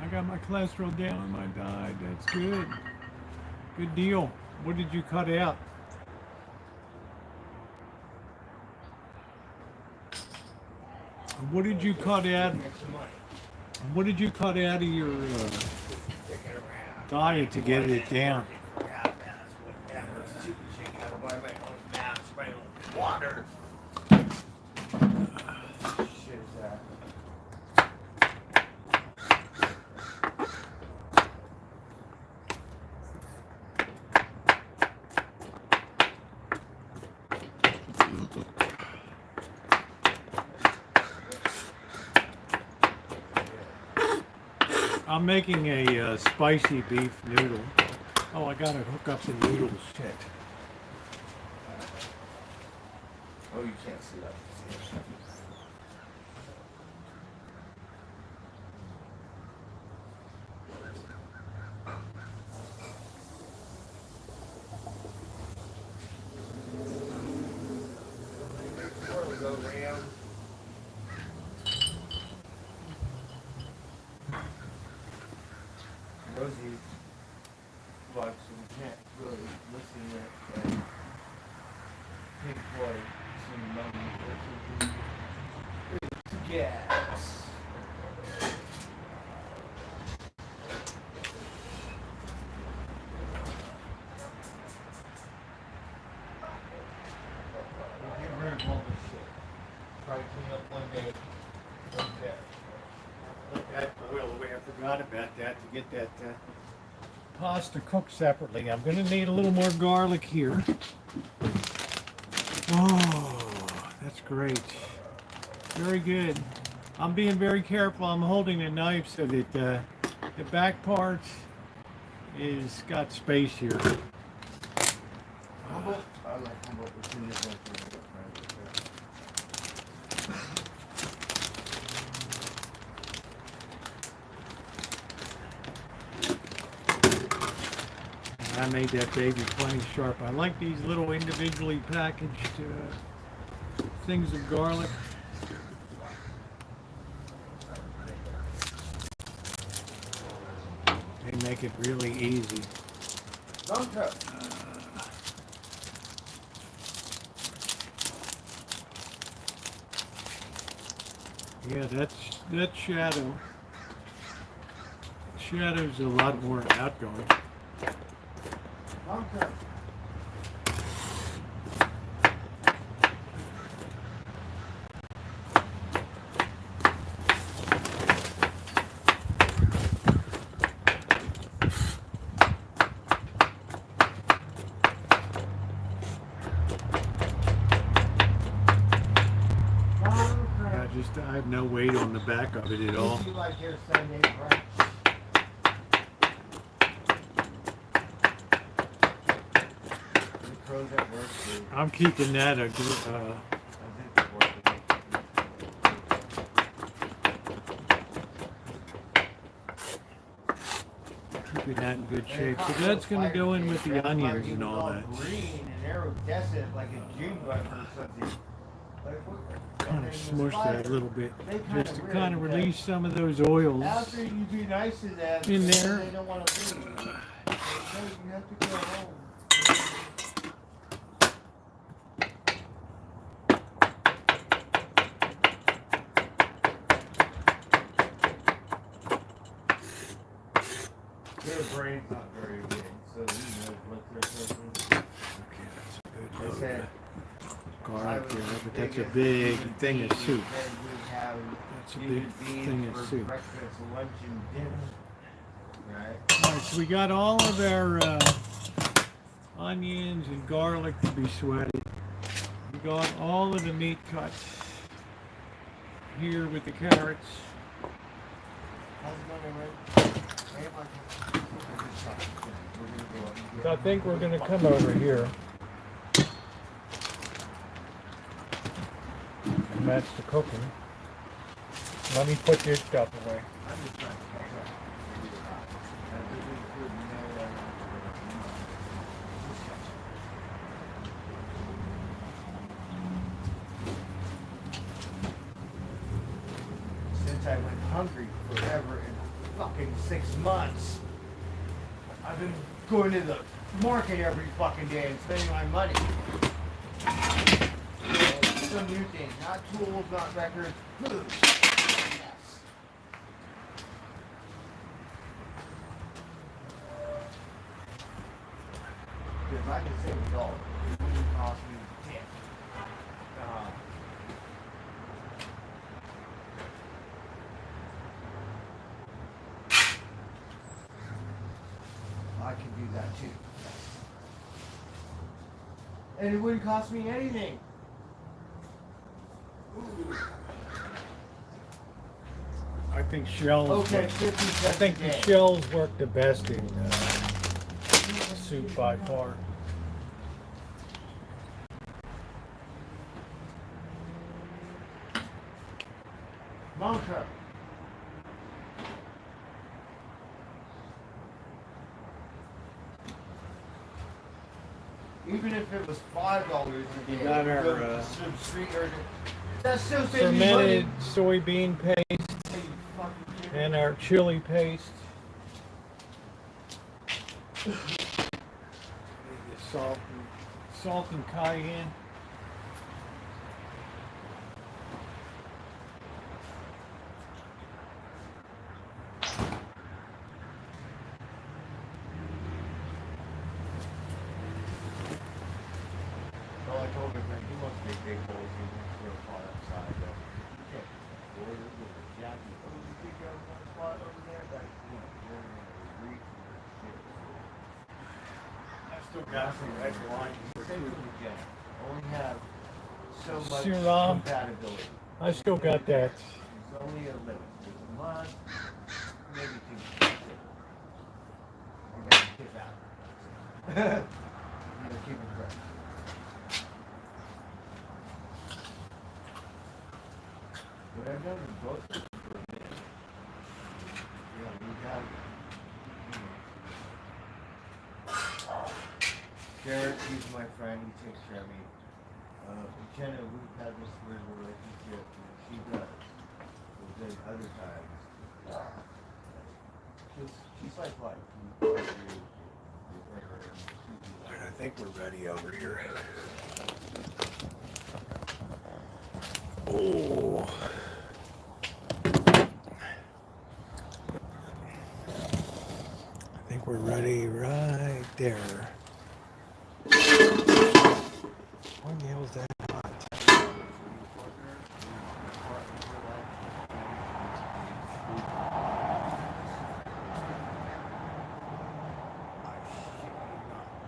I got my cholesterol down in my diet. That's good. Good deal. What did you cut out? What did you cut out? What did you cut out of your diet to get it down? Water. I'm making a spicy beef noodle. Oh, I gotta hook up the noodles. Shit. Oh, you can't see that. Rosie watched and can't really listen to Pink Floyd sing Gas. Get rid of all this shit. Try to clean up one day. Okay. Look, that oil away. I forgot about that to get that pasta cooked separately. I'm gonna need a little more garlic here. Oh, that's great. Very good. I'm being very careful. I'm holding the knife so that the back part is got space here. Humboldt? I like Humboldt. It's in this one. I made that baby plenty sharp. I like these little individually packaged things of garlic. They make it really easy. Rancho. Yeah, that's shadow. Shadow's a lot more outgoing. Rancho. I have no weight on the back of it at all. You like your Sunday brunch? The crows at work, dude. I'm keeping that a I think it's working. keeping that in good shape. So that's gonna go in with the onions and all that. Green and iridescent like a June button or something. Like, what? Kind of smush that a little bit, They kinda just to really kind of do. release some of those oils. After you be nice to them, In they there. don't want to leave. They say you have to go home. Their brain's not very big, so who knows what they're thinking. Okay, that's a good They load said, of garlic there, but that's a big thing of soup. That's a big thing of soup. Breakfast, lunch, and dinner. Right. All right, so we got all of our onions and garlic to be sweated. We got all of the meat cuts here with the carrots. How's it going, everybody? Hey, Michael. We're gonna go up and get- So I think we're gonna come over here. And that's the cooking. Let me put this stuff away. I'm just trying to catch up. And if there's any food in there, since I went hungry forever in fucking 6 months, I've been going to the market every fucking day and spending my money. Some new things, not tools, not records, food. Yes. Because I can save $1. It wouldn't cost me 10. I can do that too. And it wouldn't cost me anything. Ooh. I think shells. Okay, work- 50 cents I think a the day. shells work the best in soup by far. Monka. Even if it was $5 a day, You got our, go to some street or that's still saving you Fermented money. soybean paste Hey, you fucking kidding and me? our chili paste. Salt and cayenne. Well, I told him that he wants to make big holes. He wants to go far outside. But okay, boy, this is Jackie. Oh, you think I was on the spot over there? That you're in a reach and shit. I still got some red wine. Same with you, Jen. Only have so much Syrah. compatibility. I still got that. There's only a limit. There's a month, maybe 2 months. You gotta tip out. You gotta keep it fresh. But I've done them both for a minute. Yeah, we got. Derek, he's my friend. He takes care of me. Jenna, we've had this weird relationship, and she does. But then other times, she's like what? I think we're ready over here. Oh. I think we're ready right there. Why the hell is that hot?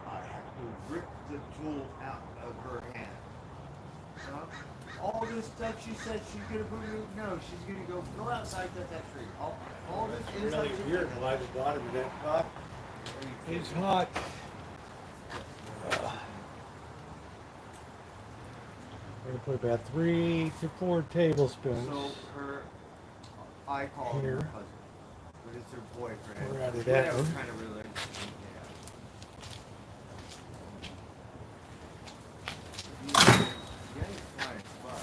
I have to rip the tool out of her hand. All this stuff she said she's gonna put me. No, she's gonna go outside, cut that tree. All this It's inside. really weird why the bottom of that pot is hot. We're gonna put about 3 to 4 tablespoons. So her, I call her Here. husband, but it's her boyfriend. We're out of that Whatever one. kind of relationship they have. You gotta find a spot.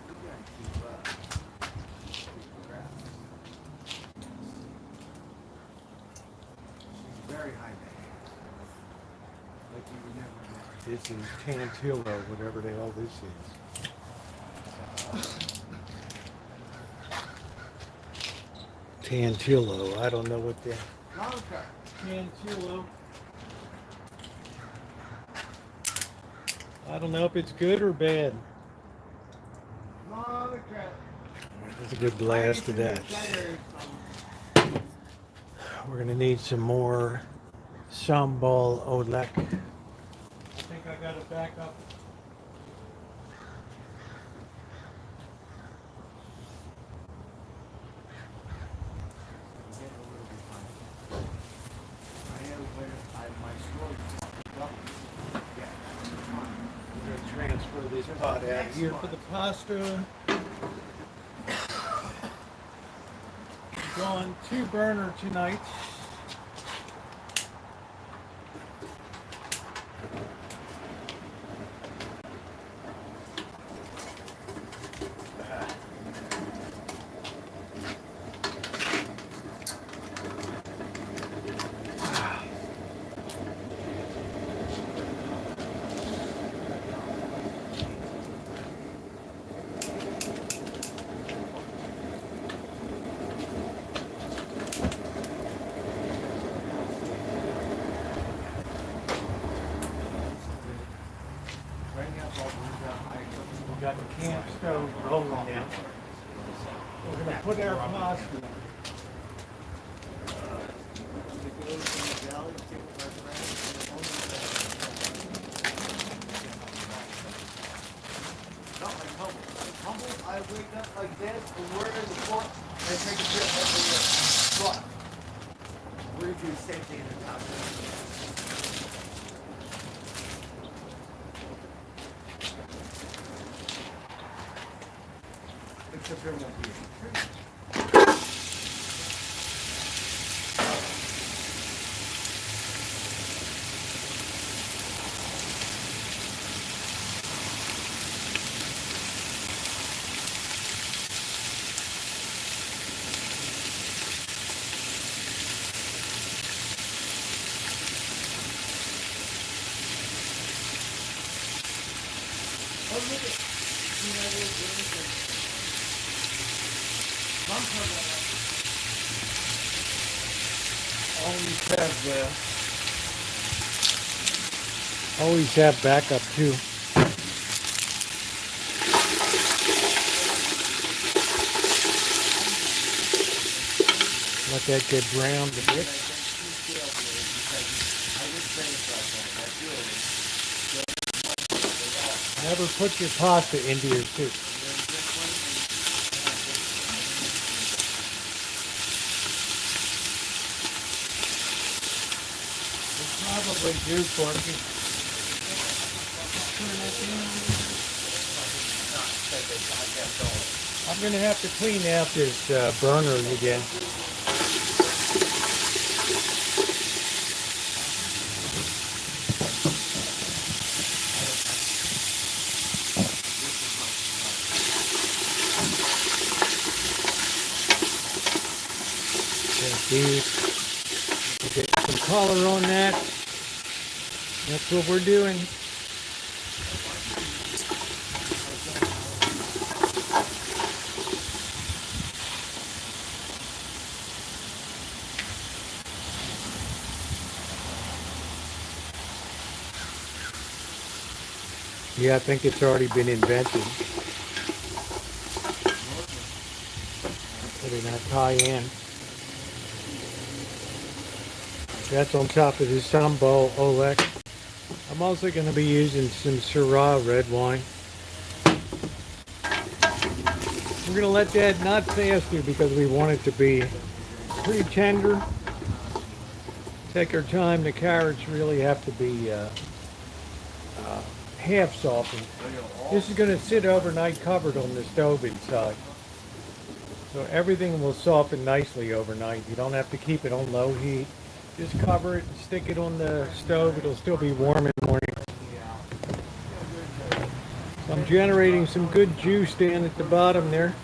You gotta keep up. Crap. She's very high maintenance. Like you would never know. This is Tantillo, whatever the hell this is. Tantillo, I don't know what the Monica. Tantillo. I don't know if it's good or bad. Monica. There's a good blast of that. We're gonna need some more sambal olek. I think I got it back up. We're gonna transfer this pot out here for the pasta. Going 2-burner tonight. We got the camp stove rolling now. We're gonna put our pasta. I wake up like this and we're in the porch and take a trip over here. But we're gonna do the same thing in the top. Except there won't be any tree. Oh, look at Always have backup too. Let that get browned a bit. Never put your pasta into your soup. Probably do, Corky. I'm going to have to clean out this burner again. Get some color on that. That's what we're doing. Yeah, I think it's already been invented. Put in that cayenne. That's on top of this sambal olek. I'm also going to be using some Syrah red wine. We're going to let that not faster because we want it to be pretty tender. Take our time. The carrots really have to be half softened. This is going to sit overnight covered on the stove inside. So everything will soften nicely overnight. You don't have to keep it on low heat. Just cover it and stick it on the stove. It'll still be warm in the morning. So I'm generating some good juice down at the bottom there.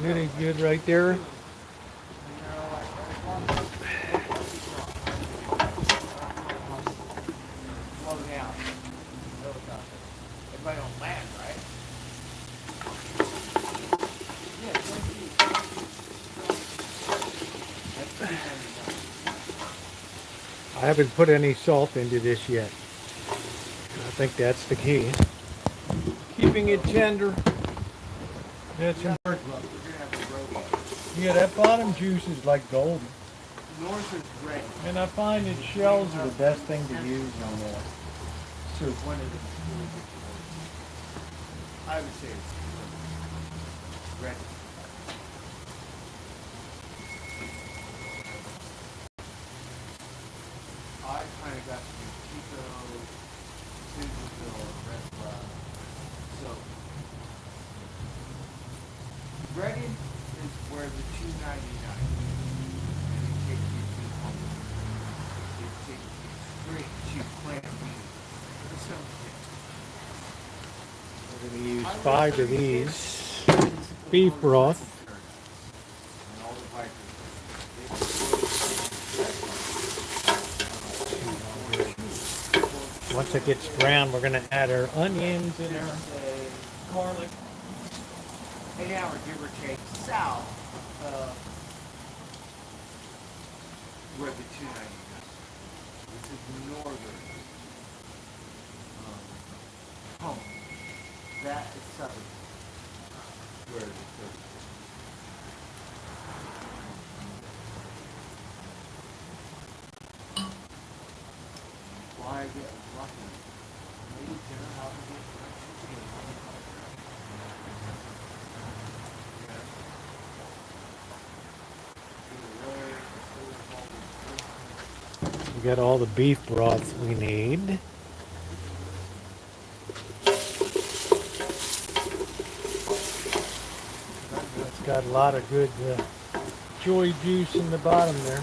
Really good right there. I haven't put any salt into this yet. I think that's the key. Keeping it tender. That's important. We're gonna have a roadie. Yeah, that bottom juice is like golden. North is ready. And I find that shells are the best thing to use on that soup. One of the I would say it's ready. I kind of got to do Chico, Susanville, Red. So, ready is where the $2.99 and it takes you to home. It takes you straight to Plan B. So, We're going to use 5 of these beef broth. and all the vipers. Once it gets brown, we're going to add our onions and our garlic. An hour, give or take, south of where the 290 is. This is the northern home. That is southern. Where the third is. Why get lucky? Maybe dinner out of it. We got all the beef broth we need. It's got a lot of good joy juice in the bottom there.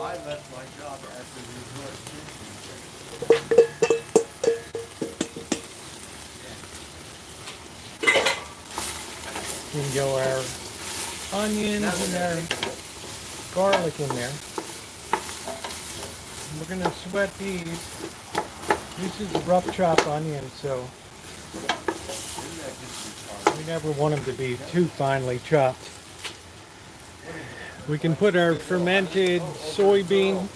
I left my job as a resort Can go our onions and our garlic in there. We're going to sweat these. This is rough chopped onion, so we never want them to be too finely chopped. We can put our fermented soybean.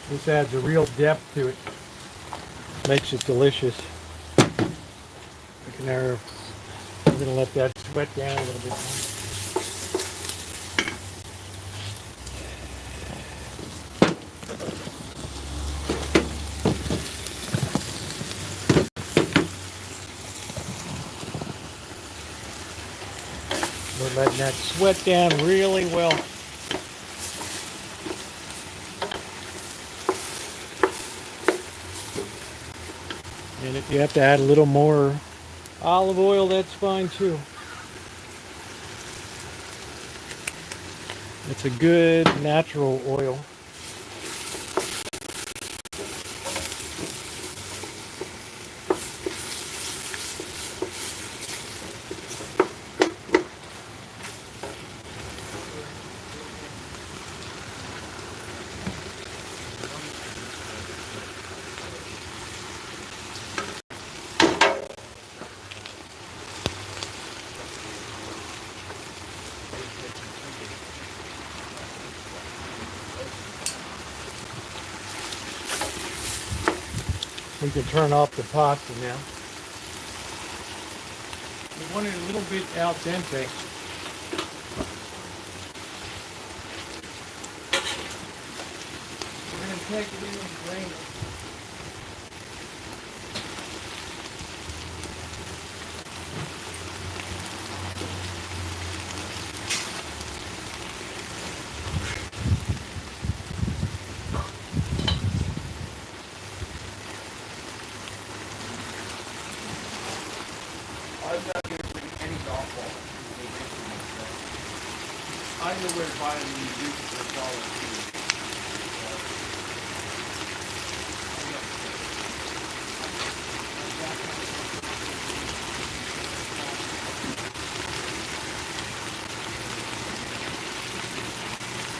This adds a real depth to it. Makes it delicious. We're going to let that sweat down a little bit more. We're letting that sweat down really well. And if you have to add a little more olive oil, that's fine too. It's a good natural oil. We can turn off the pasta now. We want it a little bit al dente. We're going to take it in and drain it. I'm not going to bring any golf balls. I know where to buy them and use it for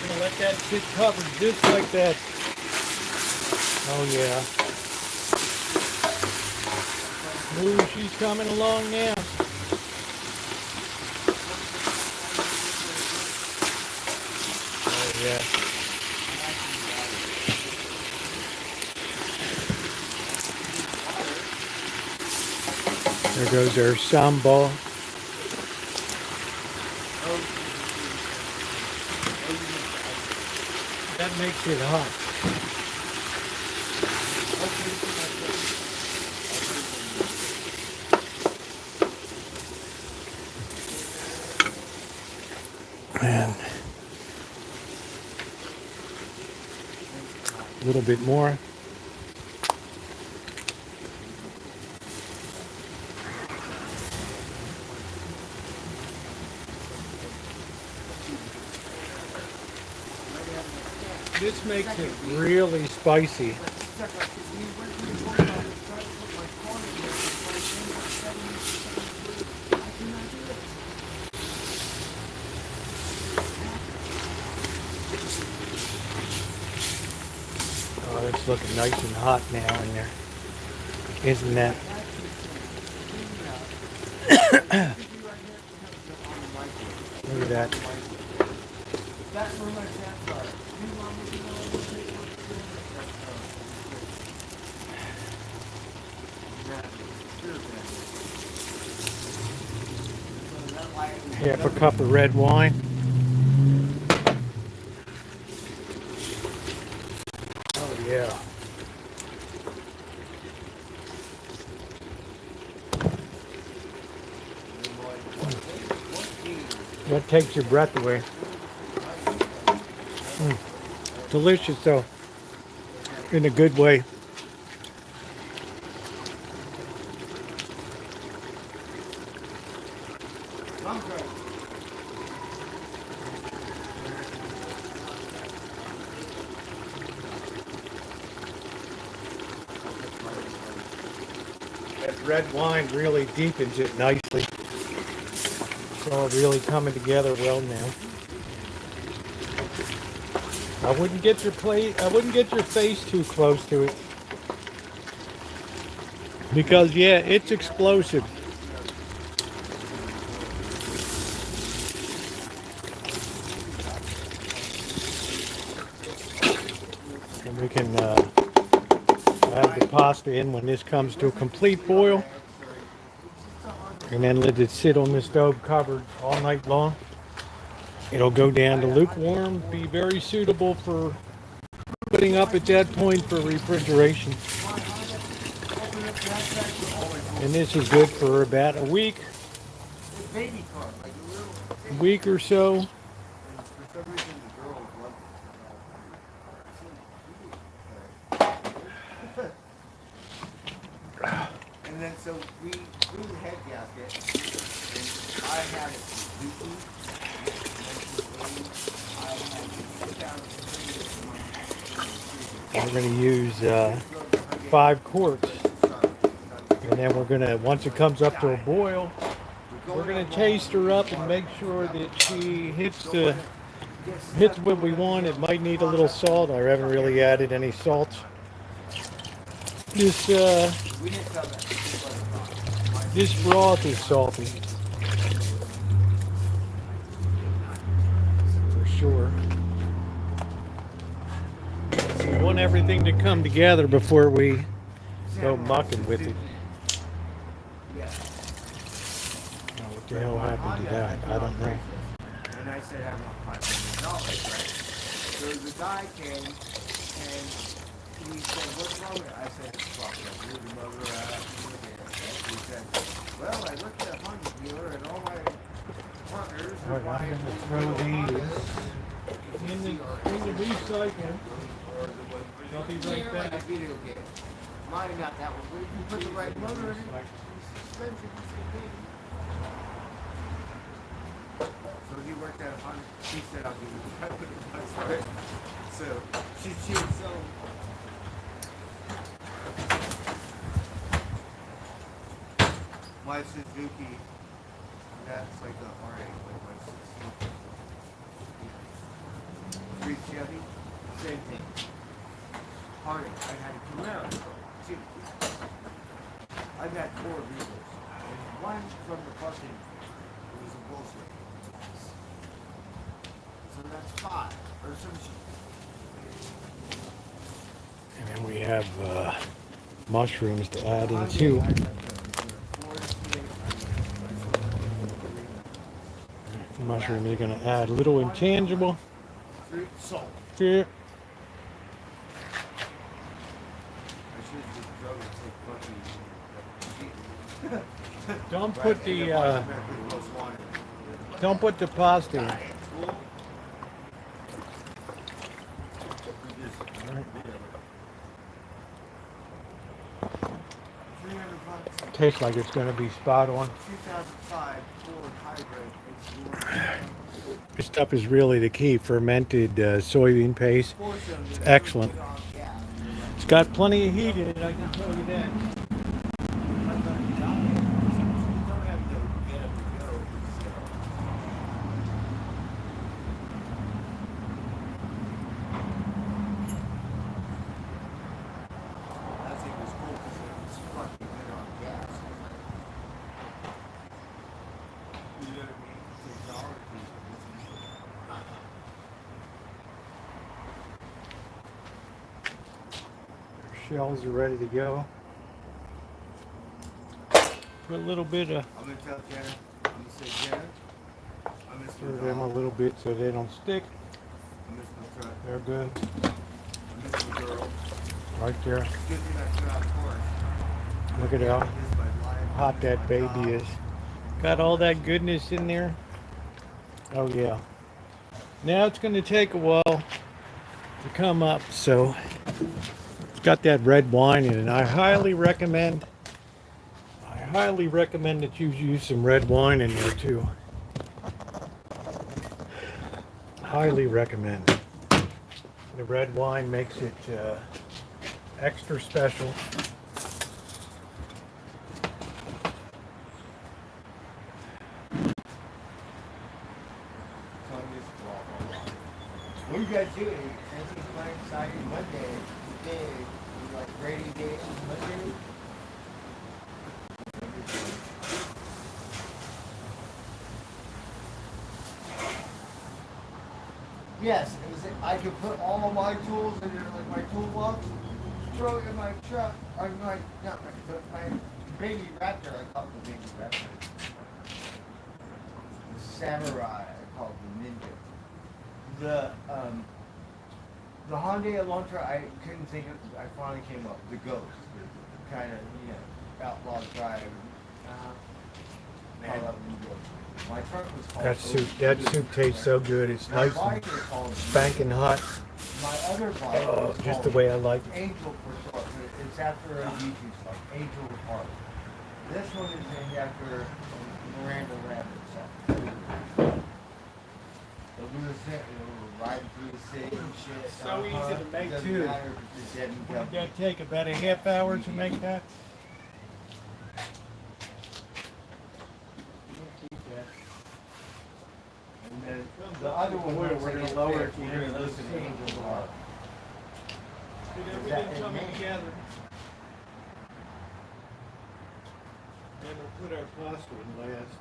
Gonna let that sit covered just like that. Oh yeah. Ooh, she's coming along now. Oh yeah. There goes our sambal. That makes it hot. And a little bit more. This makes it really spicy. Oh, it's looking nice and hot now in there. Isn't that? Look at that. Half a cup of red wine. Oh yeah. That takes your breath away. Delicious though, in a good way. That red wine really deepens it nicely. It's all really coming together well now. I wouldn't get your face too close to it. Because yeah, it's explosive. And we can add the pasta in when this comes to a complete boil. And then let it sit on the stove covered all night long. It'll go down to lukewarm, be very suitable for putting up at that point for refrigeration. And this is good for about a week or so. And then so we threw the head gasket, and I had it completely. We're going to use 5 quarts. And then we're going to, once it comes up to a boil, we're going to taste her up and make sure that she hits what we want. It might need a little salt. I haven't really added any salt. This broth is salty. For sure. We want everything to come together before we go mucking with it. Oh, what the hell happened to that? I don't know. And I said, I want $500, right? So the guy came, and he said, what's wrong with it? I said, it's fucked. I blew the motor out. He said, well, I looked at a Honda dealer, and all my partners are buying I'm going to throw these in the recycle. I'll be right back. Like a video game. Mine got that one. But if you put the right motor in it, suspension is the thing. So he worked at a Honda. He said, I'll give you $500 for it. So she would sell them. My Suzuki, that's like the R8, like my Suzuki. 3 Chevy, same thing. heartache. I had to come out. See, I've had 4 vehicles. And one from the fucking, it was a bullshit. So that's 5, or some shit. And then we have mushrooms to add into. Mushroom is going to add a little intangible. Salt. Yeah. I should have just drove and take fucking. Don't put the don't put the pasta in. Tastes like it's going to be spot on. 2005 Ford Hybrid. This stuff is really the key. Fermented soybean paste. It's excellent. It's got plenty of heat in it, I can tell you that. Shells are ready to go. Put a little bit of I'm gonna tell Jenna. I'm gonna say Jenna. I miss stir my them a dog. little bit so they don't stick. I miss my truck. They're good. I miss my girl. Right there. It's good thing I threw out course. Look at how I miss my life. I hot miss that my baby dog. is. Got all that goodness in there. Oh yeah. Now it's going to take a while to come up, so it's got that red wine in it. I highly recommend that you use some red wine in there too. Highly recommend. The red wine makes it extra special. What are you guys doing? Anything fun exciting Monday? Today, like rainy day on Monday? Yes, I could put all of my tools in there, like my toolbox, throw it in my truck, or not my baby raptor, I call it the baby raptor. The samurai, I call it the ninja. The Hyundai Elantra, I couldn't think of, I finally came up, the Ghost, kind of, outlaw drive. Man. My truck was called That soup tastes so good. It's My nice bike and is called spanking hot. My other bike Oh, is just the called way I like it. Angel for short. It's after a YouTube song, Angel with Heart. This one is named after Miranda Lambert. So we were riding through the city and shit. So easy to make, Doesn't too. matter if it's dead and Did company. that take about a half hour to make that? And then the other one, We're we're gonna gonna lower lower it it. to We're hear gonna those listen to things. Angel with Heart. Did everything coming together? And we'll put our pasta in last.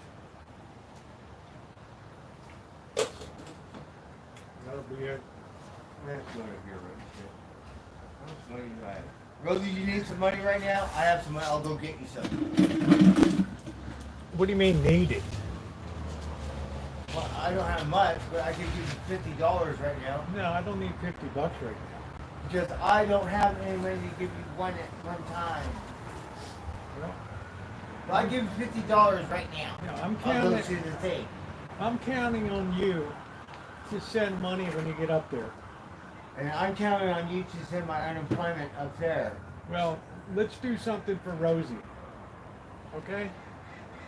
That'll be it. Let's go to here, Rosie. What do you have? Rosie, you need some money right now? I have some money. I'll go get you some. What do you mean need it? Well, I don't have much, but I can give you $50 right now. No, I don't need $50 right now. Because I don't have any money to give you one at one time. Well, But I give you $50 right now. no, I'm I'll go to counting. the thing. I'm counting on you to send money when you get up there. And I'm counting on you to send my unemployment up there. Well, let's do something for Rosie. Okay?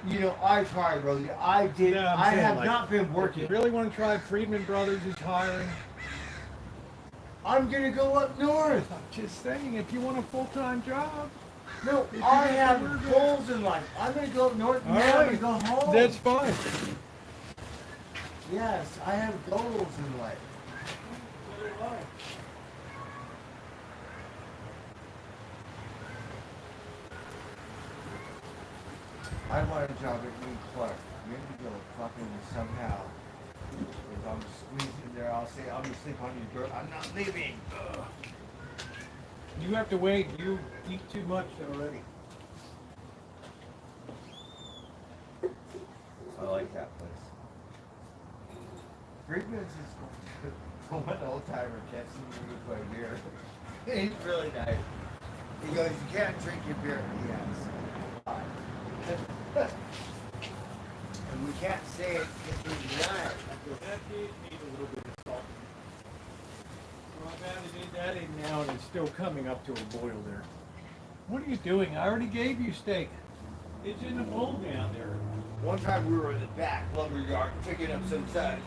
You know, I tried, Rosie. I did. No, I'm I saying, have like, not been If working. you really want to try, Friedman Brothers is hiring. I'm gonna go up north. I'm just saying, if you want a full-time job, No, If you I get have the word out. goals in life. I'm gonna go up north and all then I'm right, gonna go home. that's fine. Yes, I have goals in life. I want a job at New Clark. Maybe they'll fucking somehow. If I'm squeezing there, I'll say, I'm gonna sleep on your door. I'm not leaving. Ugh. You have to wait. You eat too much already. I like that place. Friedman's is one old timer can't see me with my beer. He's really nice. He goes, you can't drink your beer. Yes. And we can't say it because he's not. That did need a little bit of salt. So I've added that in now, and it's still coming up to a boil there. What are you doing? I already gave you steak. It's in the bowl down there. One time we were in the back lumber yard picking up some guy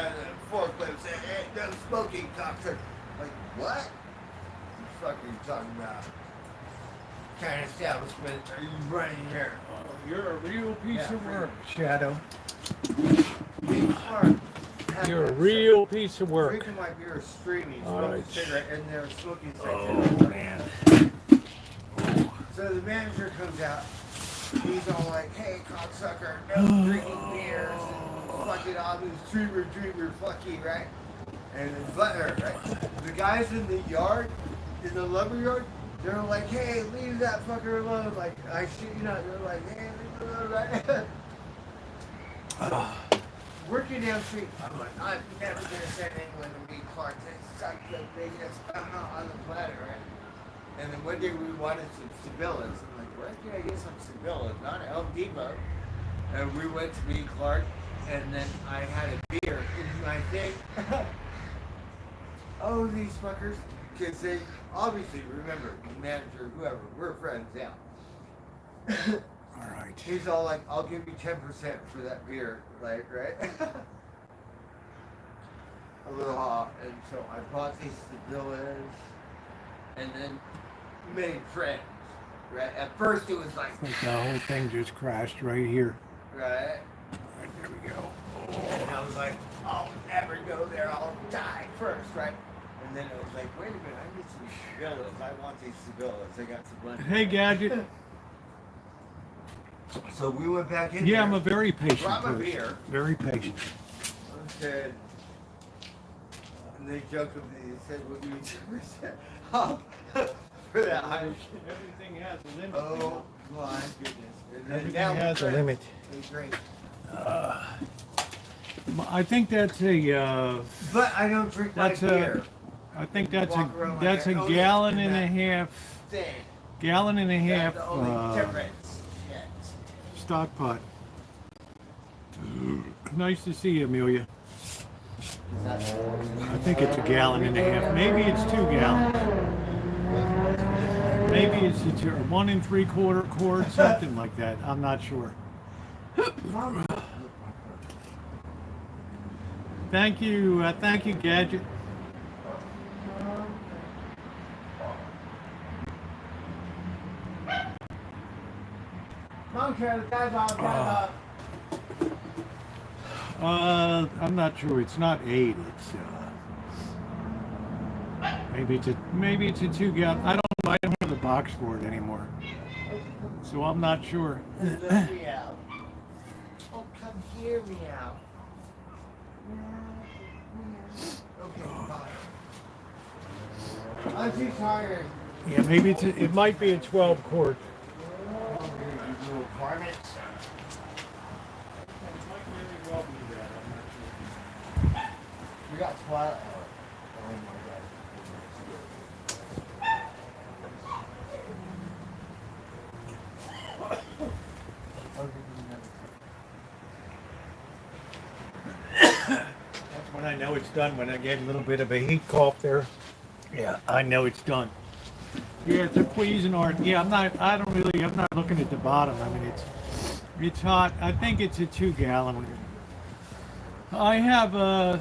on the forklift saying, hey, no smoking, doctor. Like, what? You fucking talking about? What kind of establishment are you running here? Oh, you're a real piece of work, Shadow. You're a real piece of work. Drinking my beer, streaming, All smoking right. a cigarette, and they're smoking Oh, cigarette. man. So the manager comes out. He's all like, hey, cocksucker, no drinking beers, and fucking all this dreamer, fuck you, right? And it's butter, right? The guys in the yard, in the lumber yard, they're like, hey, leave that fucker alone. Like, I shit you not. They're like, hey, leave it alone, right? So, working down the street, I'm like, I'm never gonna send anyone to meet Clark. They suck the biggest on the planet, right? And then one day we wanted some Sibillas. I'm like, where can I get some Sibillas? Not at Home Depot. And we went to meet Clark, and then I had a beer in my thing. Oh, these fuckers. Because they obviously remember, the manager, whoever, we're friends now. All right. He's all like, I'll give you 10% for that beer, like, right? A little hot. And so I bought these Sibillas, and then made friends, right? At first it was like, The whole thing just crashed right here. right? Right, there we go. And I was like, I'll never go there, I'll die first, right? And then it was like, wait a minute, I need some Sibillas. I want these Sibillas. I got some money. Hey, Gadget. So we went back in Yeah, there. I'm a very patient Brought my person. beer. Very patient. And said, and they joked with me, they said, we'll give you 2% off for that high. Everything has a limit. Oh my goodness. And then Everything now has a we're limit. They drink. I think that's a. But I don't drink my That's beer. I think that's Walk around like that's that. a Oh, yeah, gallon and and a that half. Thing. Gallon and a half That's the only difference. Yes. stock pot. Nice to see you, Amelia. I think it's a gallon and a half. Maybe it's 2 gallons. Maybe it's a 1 3/4 quart, something like that. I'm not sure. Thank you, Gadget. I'm not sure. It's not 8. It's maybe it's a 2 gallon. I don't have the box for it anymore, so I'm not sure. Let me out. Oh, come hear me out. Okay, fine. I'm too tired. Yeah, maybe it might be a 12 quart. You little varmints. We got Twilight. Oh my god. That's when I know it's done, when I get a little bit of a heat cough there. Yeah, I know it's done. Yeah, it's a Cuisinart. Yeah, I'm not looking at the bottom. I mean, it's hot. I think it's a 2 gallon. I have a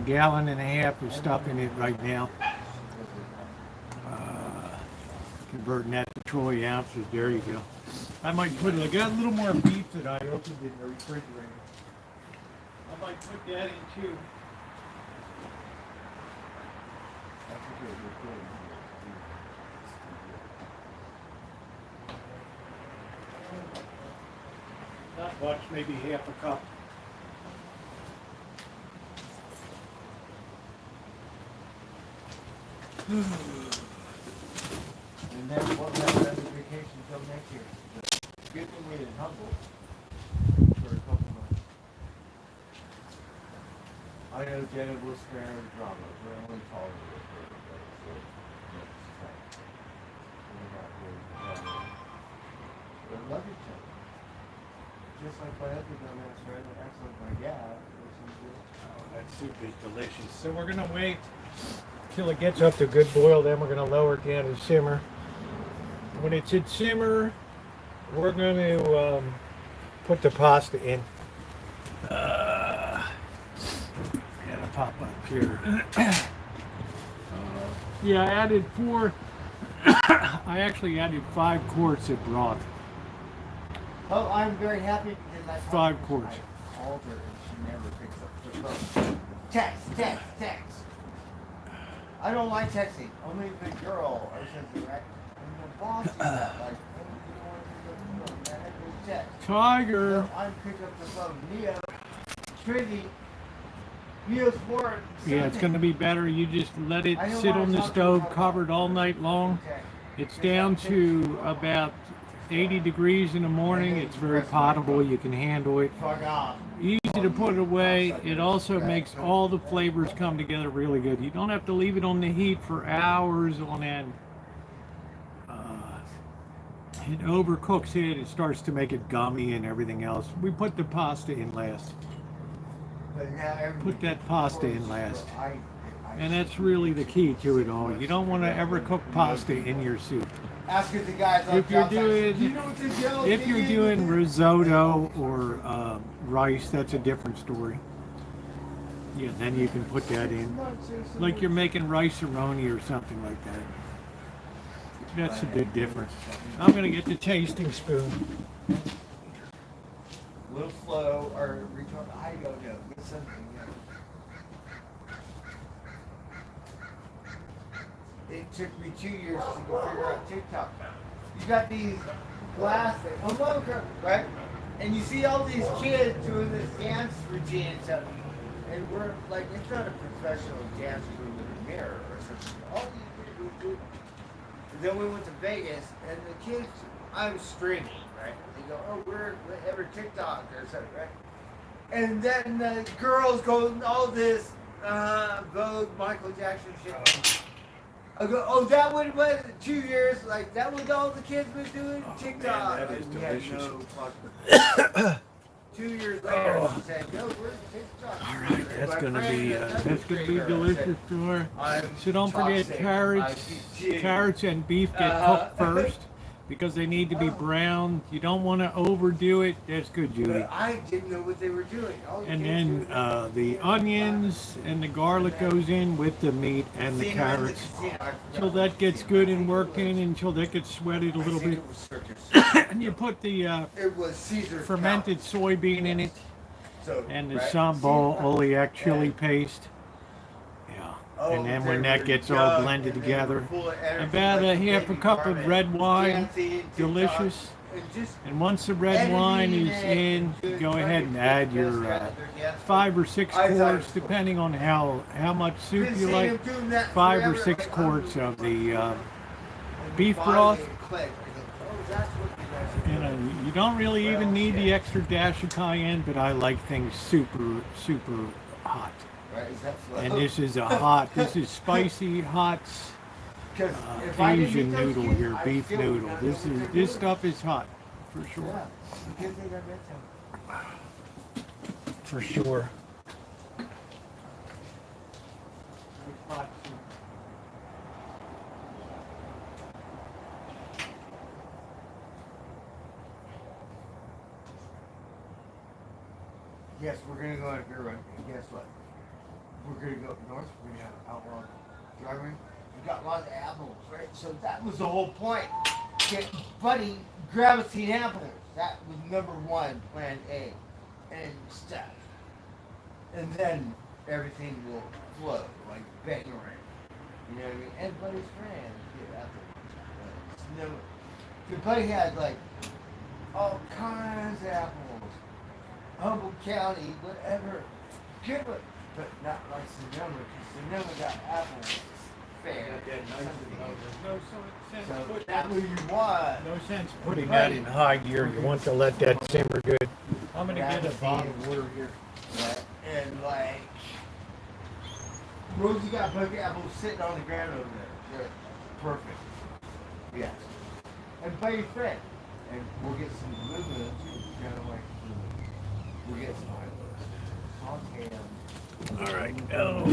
gallon and a half of stuff in it right now. Converting that to troy ounces. There you go. I might I got a little more beef that I opened in the refrigerator. I might put that in too. Watch maybe half a cup. And then we'll have another vacation till next year. Get away in Humboldt for a couple months. I know Jenna will spare the drama. We're only tolerant of her, so that's fine. We're not really drama. We love each other. Just like my other dumbass friend that acts like my dad. Oh, that soup is delicious. So we're gonna wait till it gets up to a good boil. Then we're gonna lower it down to simmer. When it's at simmer, we're going to put the pasta in. Gotta pop up here. Yeah, I added 4. I actually added 5 quarts of broth. Oh, I'm very happy because I 5 quarts. I called her and she never picks up the phone. Text. I don't like texting. Only the girl or something, right? And the boss is that, like, oh, you don't want to pick up the phone. I have to text. Tiger. So I pick up the phone. Neo, Trinity, Neo's bored. Yeah, it's going to be better. You just let it sit on the stove covered all night long. It's down to about 80 degrees in the morning. It's very potable. You can handle it. Fuck off. Easy to put it away. It also makes all the flavors come together really good. You don't have to leave it on the heat for hours on end. It overcooks it. It starts to make it gummy and everything else. We put the pasta in last. Put that pasta in last. And that's really the key to it all. You don't want to ever cook pasta in your soup. Ask the guys on If you're job sites, doing, "Do you know what this yellow if thing you're is?" doing risotto or rice, that's a different story. Yeah, then you can put that in. Like you're making rice-a-roni or something like that. That's a big difference. I'm gonna get the tasting spoon. Little flow or retard. I don't know. Get something. It took me 2 years to figure out TikTok. You got these glass things, hello, right? And you see all these kids doing this dance routine and stuff. And we're like, it's not a professional dance room with a mirror or something. All these kids do. And then we went to Vegas, and the kids, I'm streaming, right? They go, oh, we're ever TikTok or something, right? And then the girls go, all this Vogue, Michael Jackson shit. I go, oh, that what it was 2 years, like that was all the kids were doing TikTok. Man, that is And we had delicious. no fucking- 2 years later, she said, no, we're TikTok. All right, that's gonna be delicious, sure. So don't forget carrots and beef get cooked first because they need to be browned. You don't want to overdo it. That's good, Judy. I didn't know what they were doing. And then the onions and the garlic goes in with the meat and the carrots. Until that gets good and working, until that gets sweated a little bit. And you put the It was Caesar fermented soybean in it So, and the right? sambal Caesar oleac chili and- paste. Yeah. Oh, And then when they that were gets all young, blended and they were together, full of energy, about a like half a baby cup of Carmen, red wine, dancing, TikTok, delicious. and just And once the red wine is in, go ahead and add your 5 or 6 quarts, depending on how much soup you like. 5 or 6 quarts of the beef broth. You know, you don't really even need the extra dash of cayenne, but I like things super, super hot. And this is this is spicy, hot Asian noodle here, beef noodle. This stuff is hot, for sure. For sure. Yes, we're gonna go on a beer run, and guess what? We're gonna go up north, we're gonna have outlaw driving. We got lots of apples, right? So that was the whole point. Get Buddy gravitating apples. That was number 1, plan A. And stuff. And then everything will flow, like bangarang. You know what I mean? And Buddy's friends get apples. No, the Buddy had like all kinds of apples. Humboldt County, whatever. Give it, but not like Sonoma, because Sonoma got apple fair. No sense So putting that's what you want. no sense putting that in high gear. You want to let that simmer good. I'm gonna Yeah, get a bottle of water here. Right? And like, Rosie got bucket apples sitting on the ground over there. They're perfect. Yes. And by your friend. And we'll get some blue moon too. Kind of like blue moon. We'll get some saute them. All right. Oh,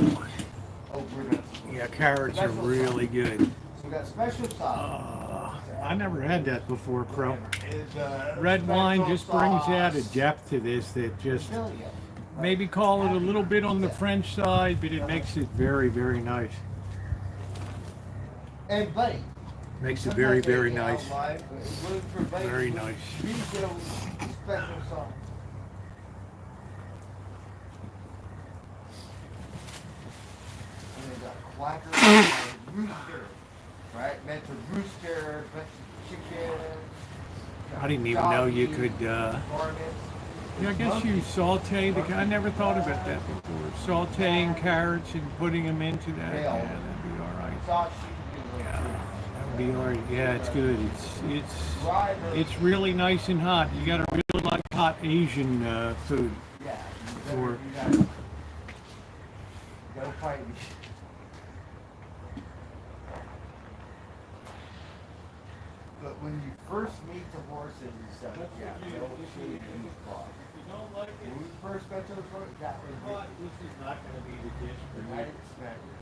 Oh, we're not. yeah, carrots are really good. So we got special sauce. I never had that before, Pro. Is, Red wine special just brings out a sauce. depth to this that just Brazilian. maybe call it a little bit on the French side, but it makes it very, very nice. And buddy. Makes it very, very nice. Very Very nice. Special sauce. And they got quacker and rooster. Right? Meant to rooster, bunch of chicken. I didn't even know you could. Yeah, I guess you saute the. I never thought about that before. Sauteing carrots and putting them into that. Yeah, that'd be all right. Sauce. That'd be all right. Yeah, it's good. It's really nice and hot. You gotta really like hot Asian food. Yeah. Or- You gotta fight me. But when you first meet the horse and you stuff, yeah, they'll show you in the car. When we first got to the front, that was it. This is not gonna be the dish for I you. didn't expect it.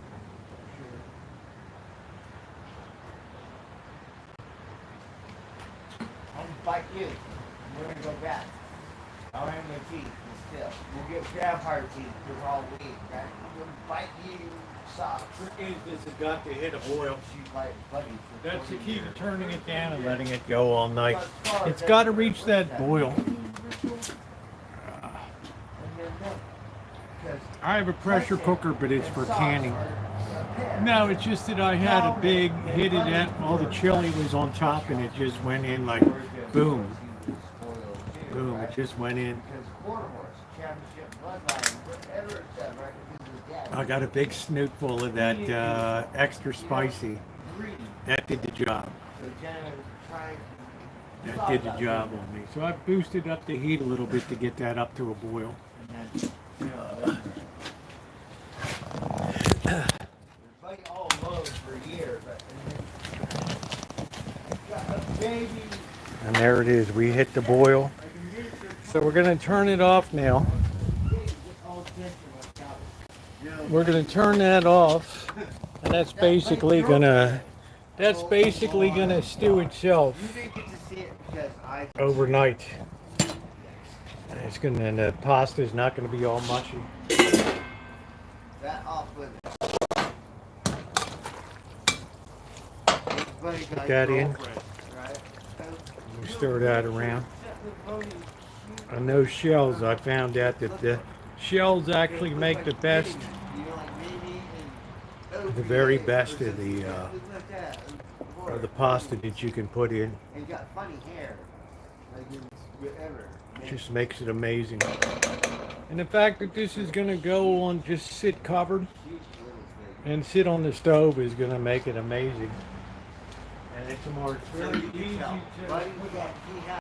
I'm gonna bite you. We're gonna go back. I'll have my teeth and still. We'll get vampire teeth. They're all weak, right? We're gonna bite you soft. This has got to hit a boil. She's like buddy for That's the 40 key to years. turning it down and letting it go all night. It's got to reach that boil. And then milk. 'Cause I have a pressure cooker, but it's for sauce canning. are a pair. No, it's just that I had a big hit of that. All the chili was on top, and it just went in like boom, boom. It just went in. Because quarter horse, championship, bloodline, whatever it's done, right? Because his dad I got a big snootful of that extra spicy. greedy. That did the job. So Jenna was trying to That did the job on me. So I boosted up the heat a little bit to get that up to a boil. And then, you know, everybody all loves for years, but got a baby. And there it is. We hit the boil. So we're going to turn it off now. We're going to turn that off. And that's basically going to stew itself You didn't get to see it because I overnight. And it's going to, and the pasta's not going to be all mushy. that off with it. Put that in. Right? We stir that around. On those shells, I found out that the shells actually make the best, the very best of the pasta that you can put in. And got funny hair. Like it was whatever. Just makes it amazing. And the fact that this is going to go on, just sit covered and sit on the stove is going to make it amazing. And it's more, it's really easy to Buddy, he had,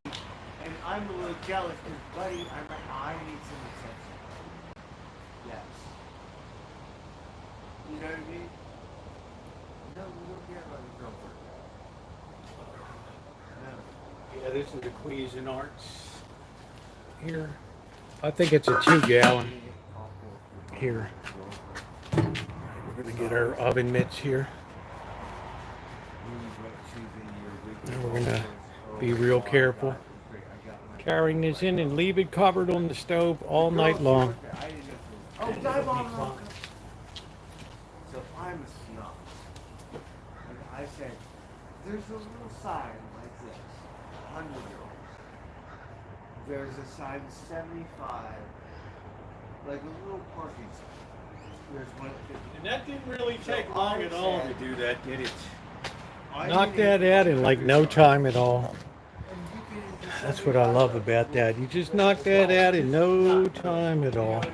and I'm a little jealous because Buddy, I'm like, I need some attention. Yes. You know what I mean? No, we don't care about his girlfriend. No. Yeah, this is the Cuisinarts here. I think it's a 2-gallon here. We're gonna get our oven mitts here. And we're gonna be real careful carrying this in and leave it covered on the stove all night long. Oh, dive on Rosa. So I'm a snob. And I said, there's a little sign like this, 100-year-olds. There's a sign 75, like a little parking sign. There's one at 50. And that didn't really take long at all to do that, did it? I Knocked needed- that out in like no time at all. And you can just That's what I love about that. You just knock that out in no time at all.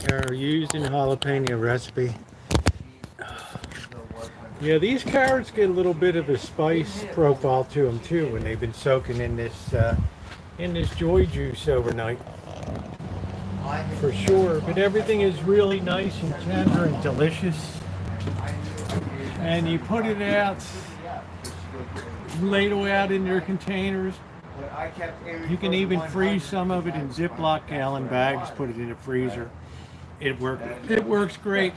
They're using jalapeno recipe. Yeah, these carrots get a little bit of a spice profile to them too when they've been soaking in this joy juice overnight. For sure, but everything is really nice and tender and delicious. And you put it out, ladle out in your containers. You can even freeze some of it in Ziploc gallon bags, put it in a freezer. It works great. It works great.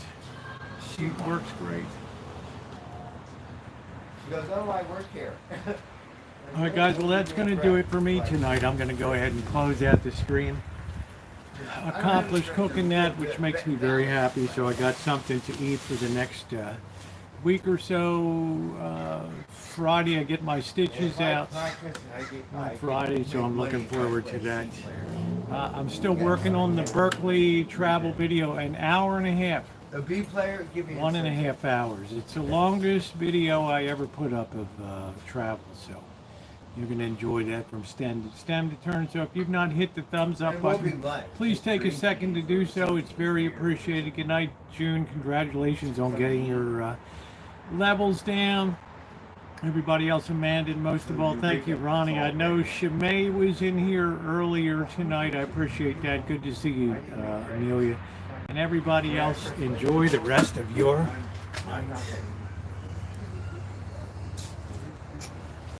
She goes, oh, I work here. All right, guys, well, that's going to do it for me tonight. I'm going to go ahead and close out the stream. Accomplished cooking that, which makes me very happy. So I got something to eat for the next week or so. Friday, I get my stitches out on Friday, so I'm looking forward to that. I'm still working on the Berkeley travel video, an hour and a half. A B player, give me 1.5 hours. It's the longest video I ever put up of travel, so you're going to enjoy that from stem to turn. So if you've not hit the thumbs up button, please take a second to do so. It's very appreciated. Good night, June. Congratulations on getting your levels down. Everybody else, Amanda, and most of all, thank you, Ronnie. I know Shimei was in here earlier tonight. I appreciate that. Good to see you, Amelia. And everybody else, enjoy the rest of your night.